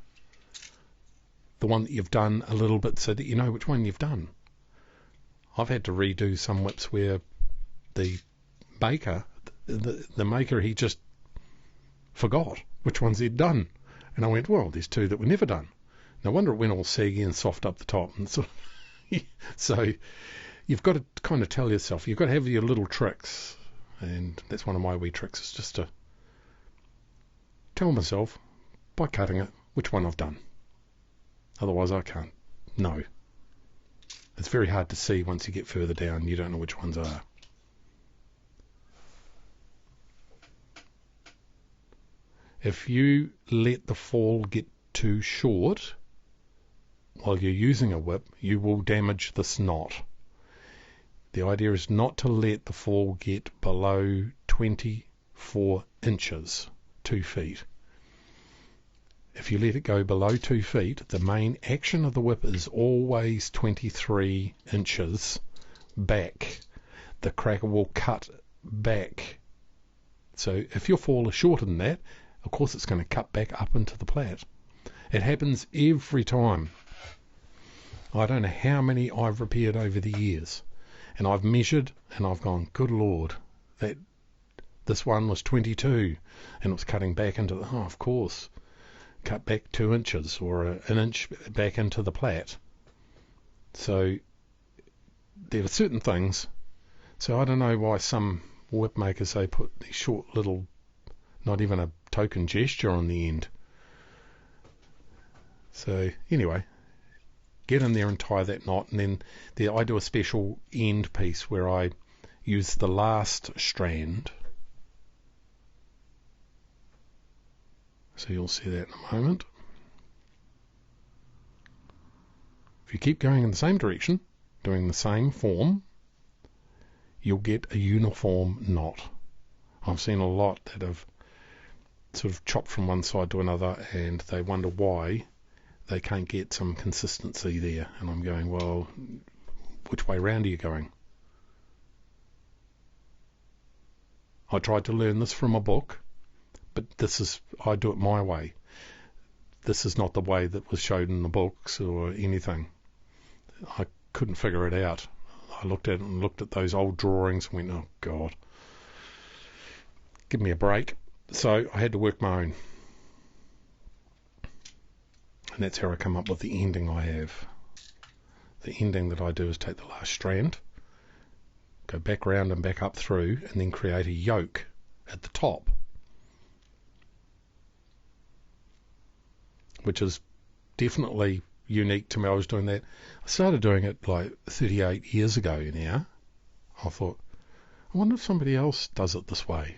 the one that you've done a little bit so that you know which one you've done. I've had to redo some whips where the baker, the maker, he just forgot which ones he'd done. And I went, well, there's two that were never done. No wonder it went all saggy and soft up the top. And so you've got to kind of tell yourself, you've got to have your little tricks. And that's one of my wee tricks, is just to tell myself, by cutting it, which one I've done. Otherwise I can't know. It's very hard to see once you get further down. You don't know which ones are. If you let the fall get too short while you're using a whip, you will damage this knot. The idea is not to let the fall get below 24 inches, 2 feet. If you let it go below 2 feet, the main action of the whip is always 23 inches back. The cracker will cut back. So if your fall is shorter than that, of course it's going to cut back up into the plait. It happens every time. I don't know how many I've repaired over the years. And I've measured and I've gone, good Lord, that this one was 22 and it was cutting back into the, of course, cut back 2 inches or an inch back into the plait. So there are certain things. So I don't know why some whip makers, they put these short little, not even a token gesture on the end. So anyway, get in there and tie that knot, and then I do a special end piece where I use the last strand. So you'll see that in a moment. If you keep going in the same direction, doing the same form, you'll get a uniform knot. I've seen a lot that have sort of chopped from one side to another, and they wonder why they can't get some consistency there. And I'm going, well, which way round are you going? I tried to learn this from a book, but I do it my way. This is not the way that was showed in the books or anything. I couldn't figure it out. I looked at it and looked at those old drawings and went, oh God, give me a break. So I had to work my own. And that's how I come up with the ending I have. The ending that I do is take the last strand, go back round and back up through, and then create a yoke at the top, which is definitely unique to me. I was doing that. I started doing it like 38 years ago now. I thought, I wonder if somebody else does it this way.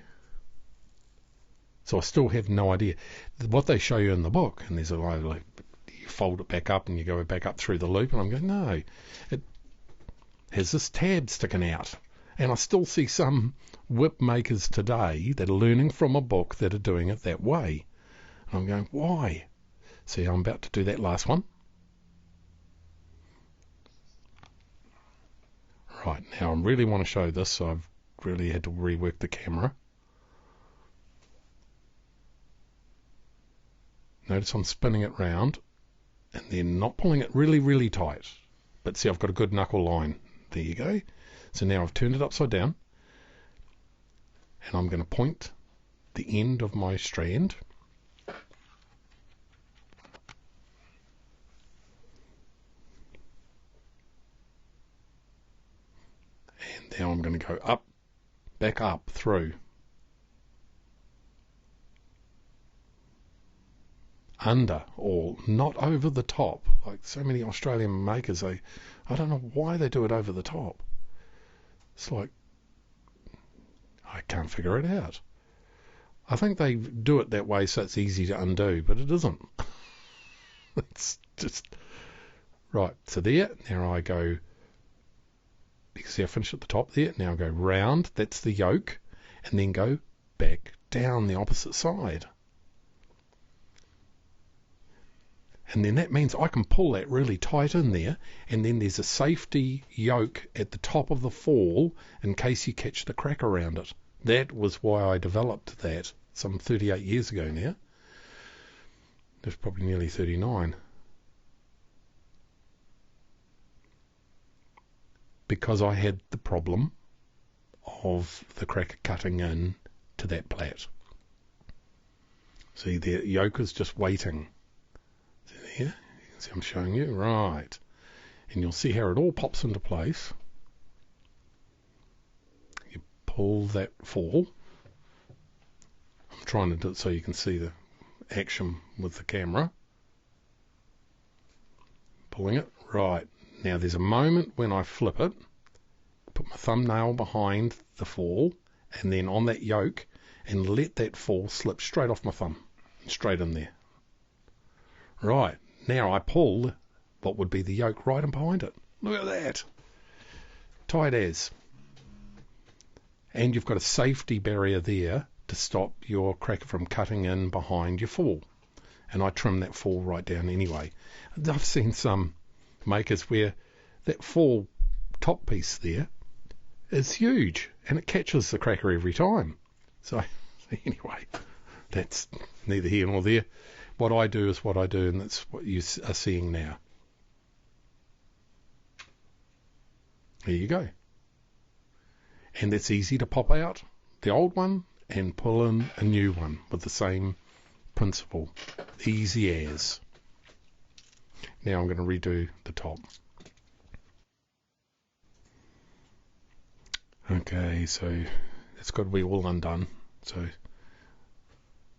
So I still have no idea. What they show you in the book, and there's a like you fold it back up and you go back up through the loop, and I'm going, no, it has this tab sticking out. And I still see some whip makers today that are learning from a book that are doing it that way. And I'm going, why? See, I'm about to do that last one. Right, now I really want to show this, so I've really had to rework the camera. Notice I'm spinning it round and then not pulling it really, really tight. But see, I've got a good knuckle line. There you go. So now I've turned it upside down, and I'm going to point the end of my strand and now I'm going to go up, back up through, under, or not over the top, like so many Australian makers. I don't know why they do it over the top. It's like, I can't figure it out. I think they do it that way so it's easy to undo, but it isn't. It's just right. So there, now I go, you can see I finish at the top there. Now I go round, that's the yoke, and then go back down the opposite side. And then that means I can pull that really tight in there, and then there's a safety yoke at the top of the fall in case you catch the crack around it. That was why I developed that some 38 years ago now. It was probably nearly 39. Because I had the problem of the cracker cutting in to that plait. See, the yoke is just waiting. Here, you can see I'm showing you, right, and you'll see how it all pops into place. You pull that fall. I'm trying to do it so you can see the action with the camera. Pulling it, right, now there's a moment when I flip it, put my thumbnail behind the fall, and then on that yoke, and let that fall slip straight off my thumb, straight in there. Right, now I pull what would be the yoke right in behind it. Look at that. Tight as. And you've got a safety barrier there to stop your cracker from cutting in behind your fall. And I trim that fall right down anyway. I've seen some makers where that fall top piece there is huge and it catches the cracker every time. So anyway, that's neither here nor there. What I do is what I do, and that's what you are seeing now. There you go. And it's easy to pop out the old one and pull in a new one with the same principle. Easy as. Now I'm going to redo the top. Okay, so it's got to be all undone. So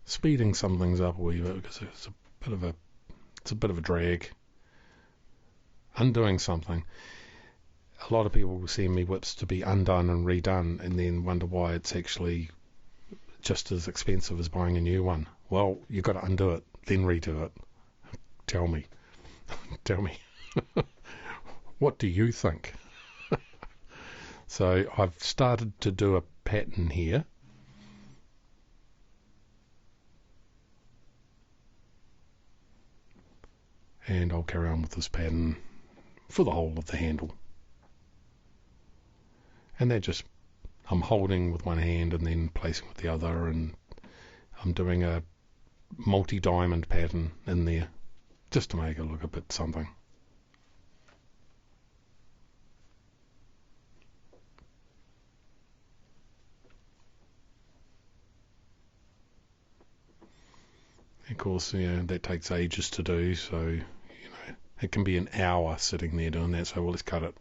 speeding some things up a wee bit because it's a bit of a drag. Undoing something. A lot of people will see me whips to be undone and redone and then wonder why it's actually just as expensive as buying a new one. Well, you've got to undo it, then redo it. Tell me. Tell me. What do you think? So I've started to do a pattern here. And I'll carry on with this pattern for the whole of the handle. And that just, I'm holding with one hand and then placing with the other, and I'm doing a multi-diamond pattern in there just to make it look a bit something. Of course, that takes ages to do, so it can be an hour sitting there doing that, so let's cut it.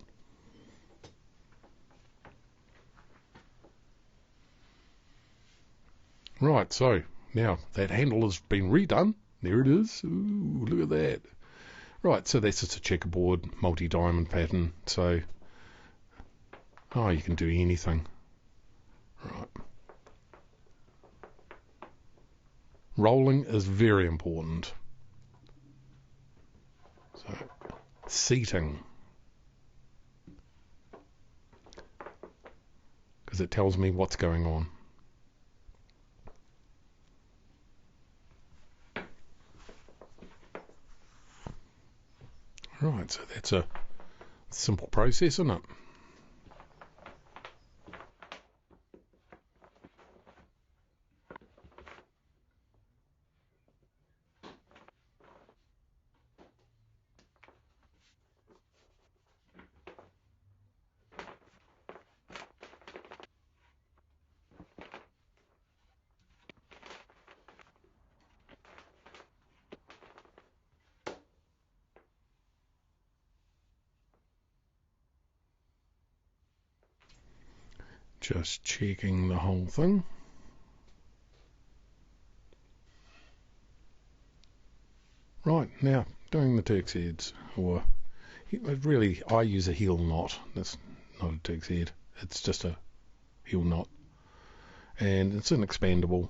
Right, so now that handle has been redone. There it is. Ooh, look at that. Right, so that's just a checkerboard multi-diamond pattern. So, you can do anything. Right. Rolling is very important. So, seating. Because it tells me what's going on. Right, so that's a simple process, isn't it? Just checking the whole thing. Right, now doing the Turk's heads, or really I use a heel knot. That's not a Turk's head, it's just a heel knot, and it's an expandable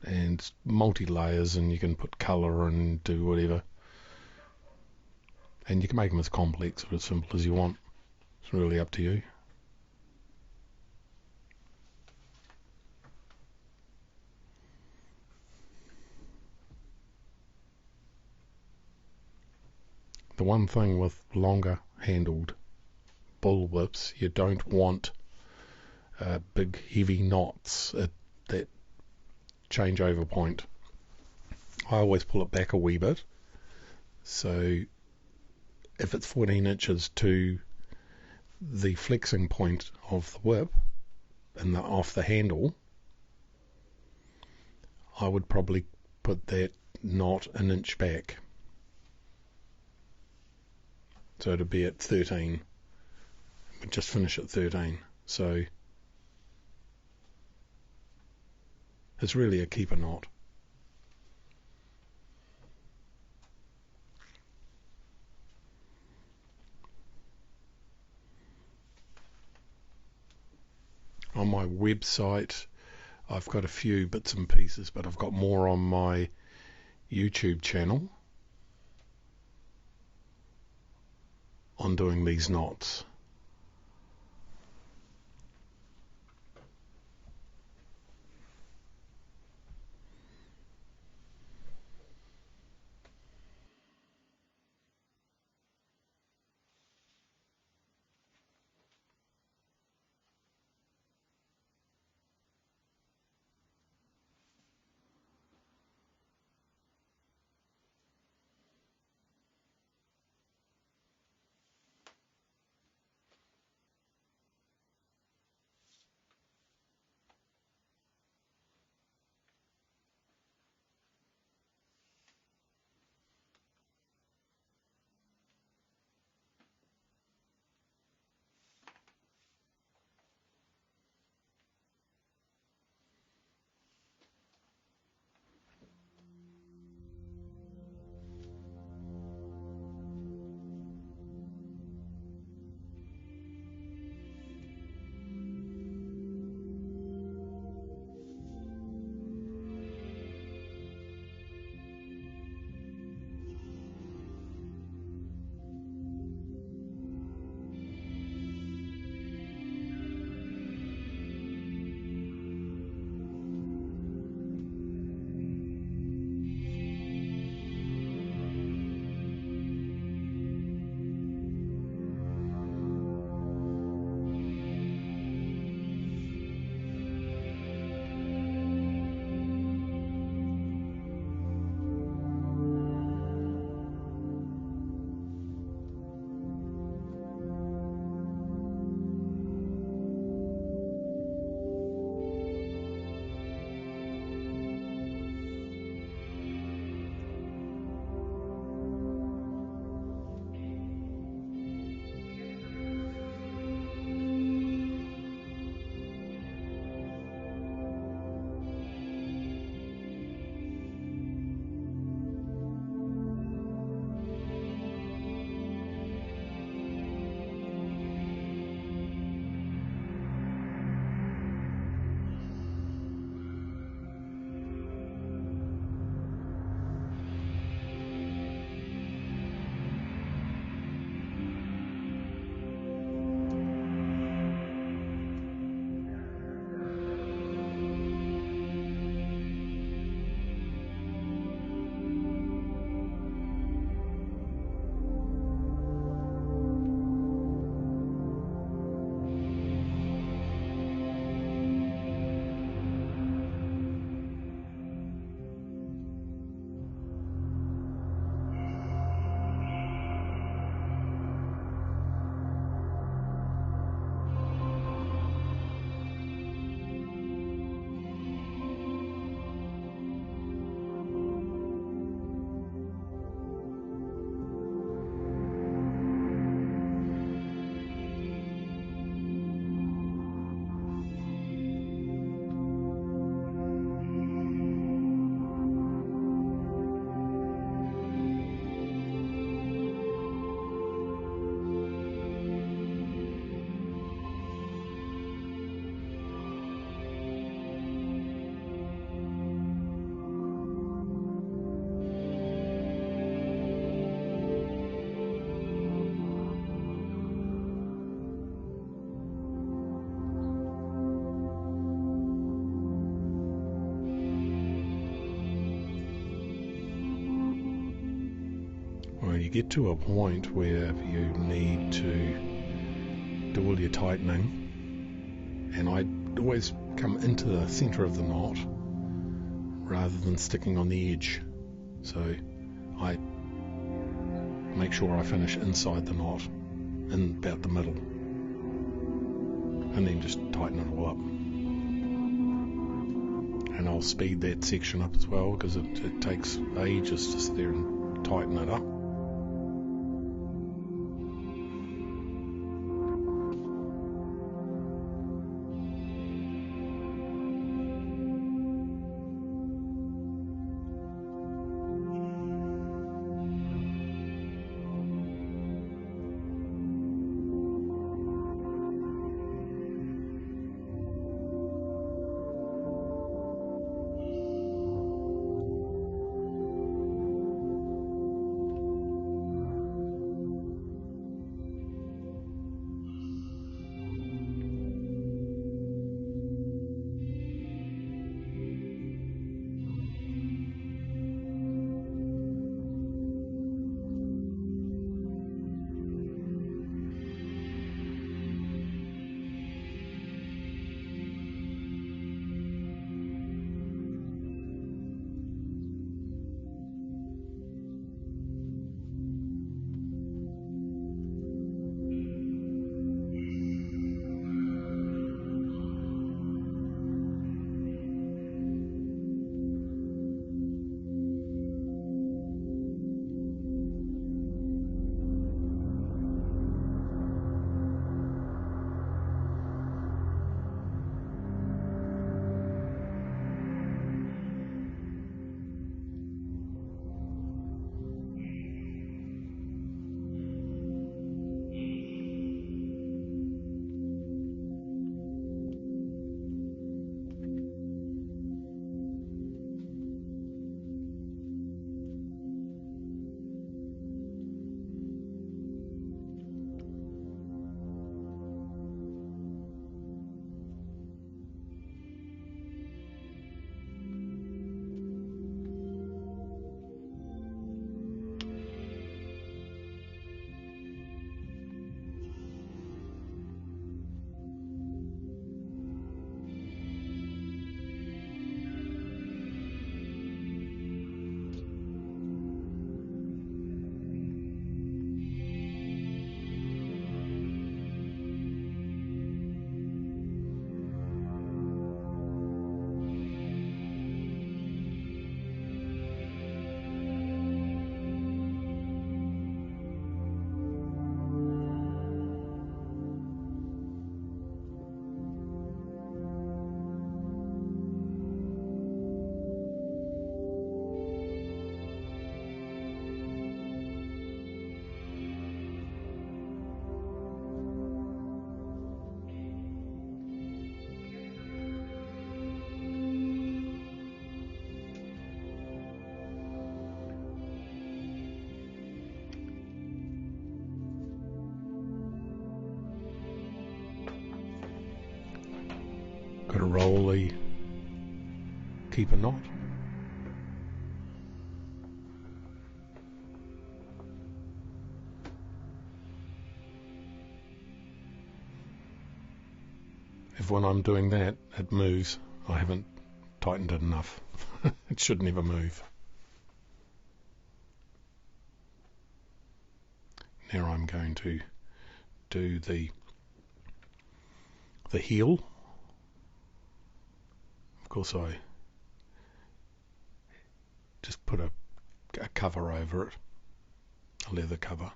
and it's multi-layers, and you can put colour and do whatever, and you can make them as complex or as simple as you want. It's really up to you. The one thing with longer handled bull whips, you don't want big heavy knots at that changeover point. I always pull it back a wee bit, so if it's 14 inches to the flexing point of the whip and off the handle, I would probably put that knot an inch back. So it'd be at 13. We'd just finish at 13. So it's really a keeper knot. On my website, I've got a few bits and pieces, but I've got more on my YouTube channel on doing these knots. get to a point where you need to do all your tightening, and I always come into the centre of the knot rather than sticking on the edge. So I make sure I finish inside the knot, in about the middle, and then just tighten it all up. And I'll speed that section up as well, because it takes ages to sit there and tighten it up. Got to roll the keeper knot. If when I'm doing that it moves, I haven't tightened it enough. It should never move. Now I'm going to do the heel. Of course I just put a cover over it, a leather cover.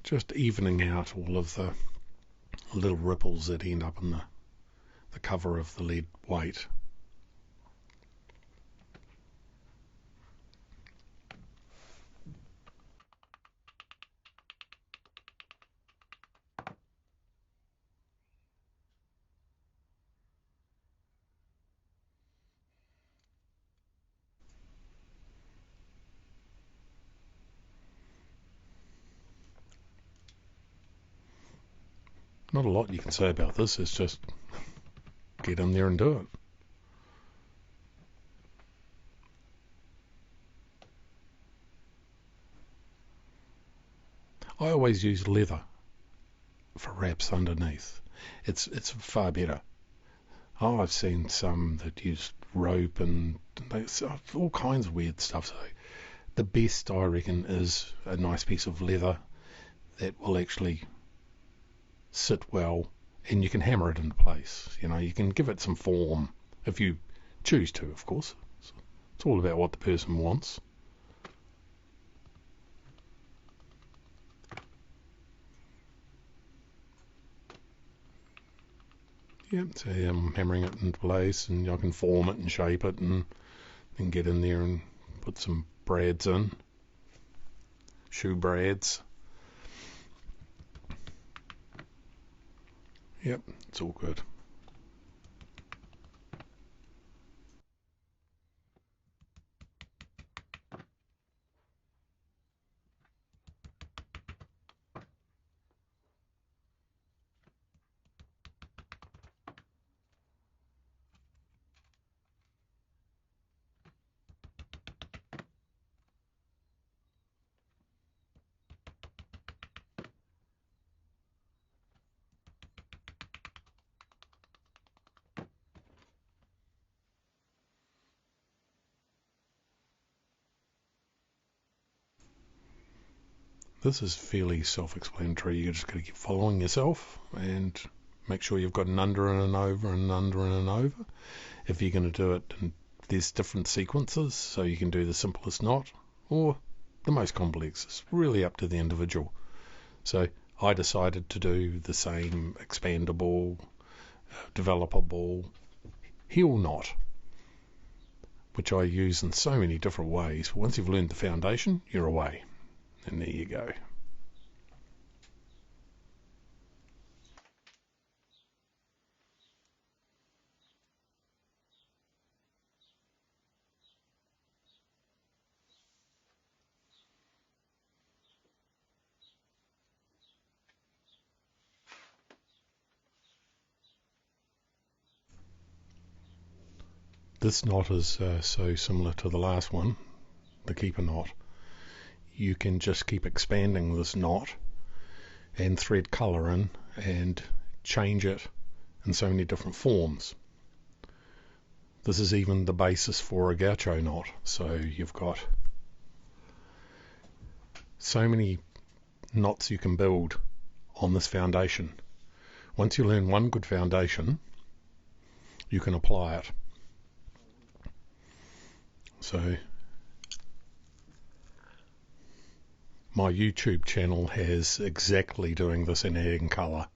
Just evening out all of the little ripples that end up in the cover of the lead weight. Not a lot you can say about this, it's just get in there and do it. I always use leather for wraps underneath. It's far better. Oh, I've seen some that use rope and all kinds of weird stuff. So the best, I reckon, is a nice piece of leather that will actually sit well, and you can hammer it into place. You can give it some form if you choose to, of course. It's all about what the person wants. Yeah, so I'm hammering it into place, and I can form it and shape it, and then get in there and put some brads in, shoe brads. Yep, it's all good. This is fairly self-explanatory. You just got to keep following yourself and make sure you've got an under and an over and an under and an over. If you're going to do it, and there's different sequences, so you can do the simplest knot or the most complex. It's really up to the individual. So I decided to do the same expandable, developable heel knot, which I use in so many different ways. Once you've learned the foundation, you're away. And there you go. This knot is so similar to the last one, the keeper knot. You can just keep expanding this knot and thread colour in and change it in so many different forms. This is even the basis for a gaucho knot. So you've got so many knots you can build on this foundation. Once you learn one good foundation, you can apply it. So my YouTube channel has exactly doing this in adding colour.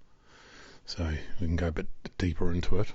So we can go a bit deeper into it.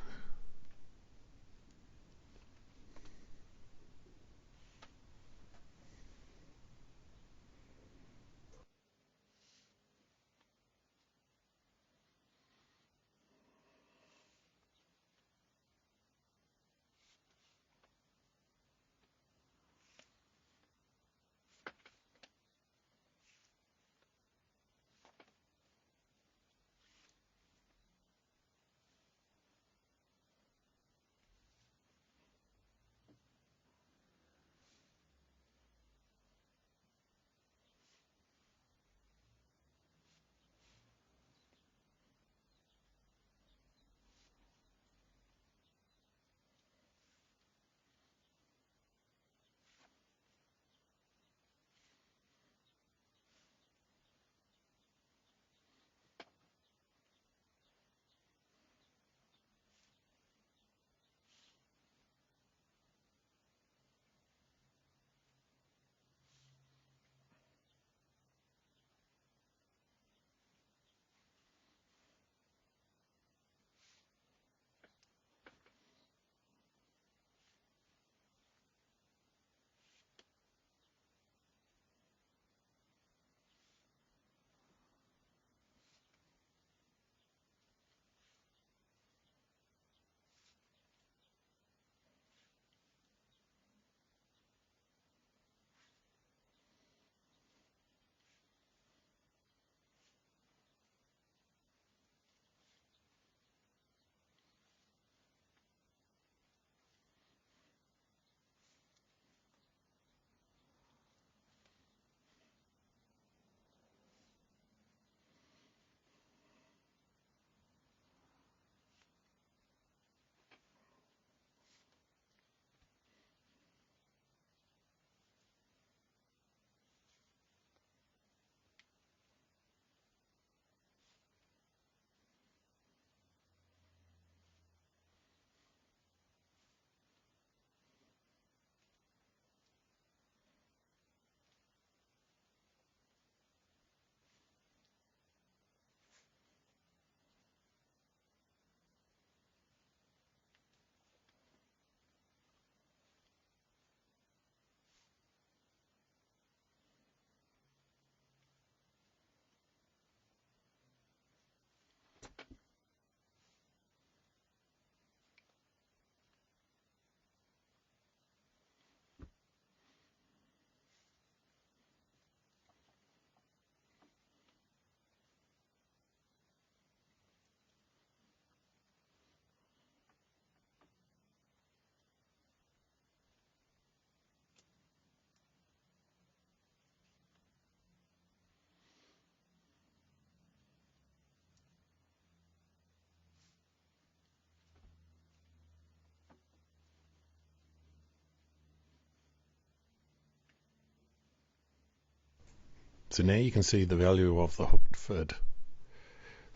So now you can see the value of the hooked fid.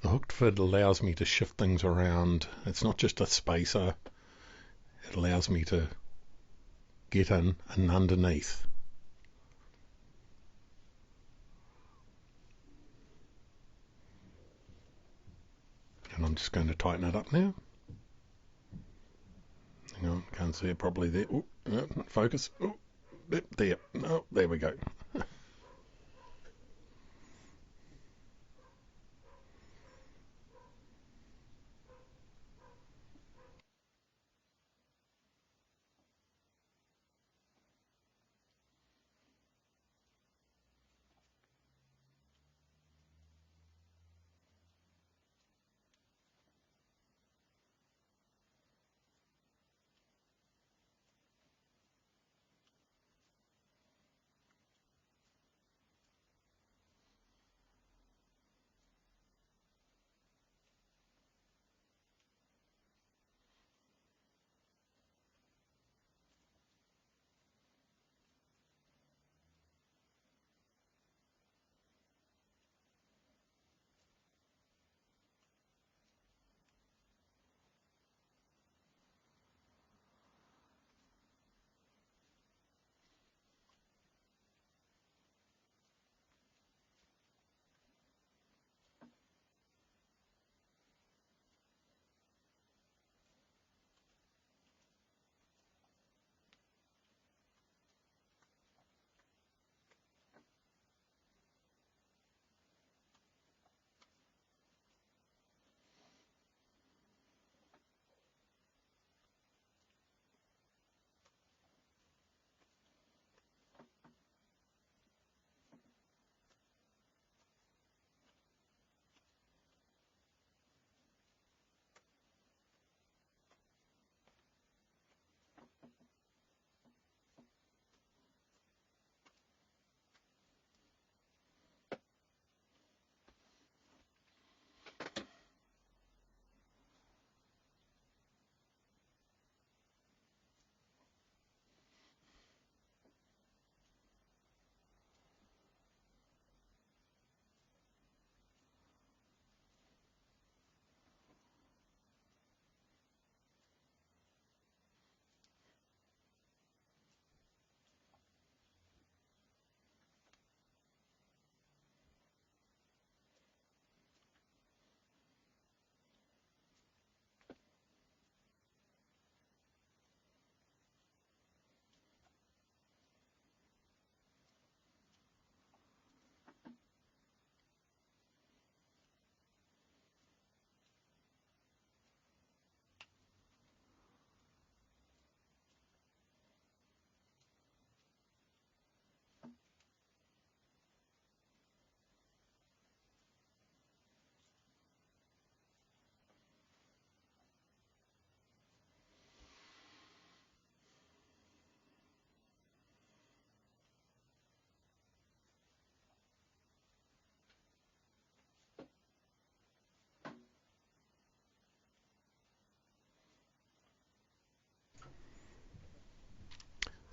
The hooked fid allows me to shift things around. It's not just a spacer. It allows me to get in and underneath. And I'm just going to tighten it up now. Hang on, can't see it properly there. Oh, focus. Oh, there. Oh, there we go.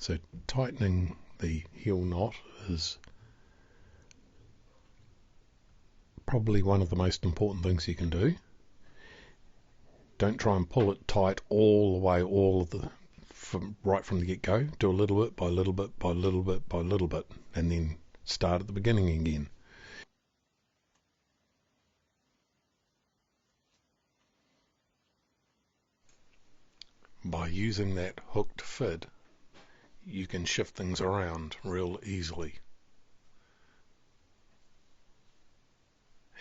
So tightening the heel knot is probably one of the most important things you can do. Don't try and pull it tight all the way, right from the get-go. Do a little bit by little bit by little bit by little bit, and then start at the beginning again. By using that hooked fid, you can shift things around real easily.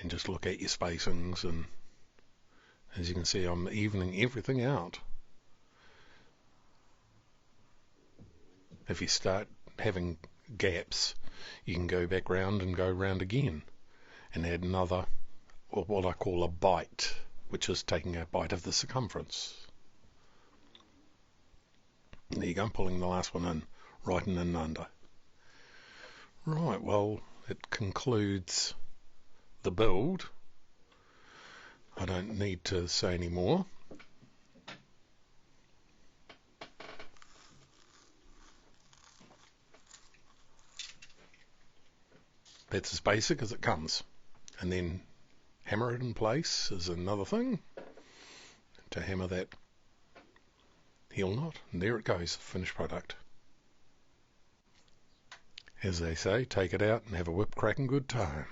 And just look at your spacings, and as you can see, I'm evening everything out. If you start having gaps, you can go back round and go round again and add another, or what I call a bite, which is taking a bite of the circumference. And there you go, I'm pulling the last one in, right in and under. Right, well, it concludes the build. I don't need to say any more. That's as basic as it comes. And then hammer it in place is another thing. To hammer that heel knot, and there it goes, finished product. As they say, take it out and have a whip cracking good time.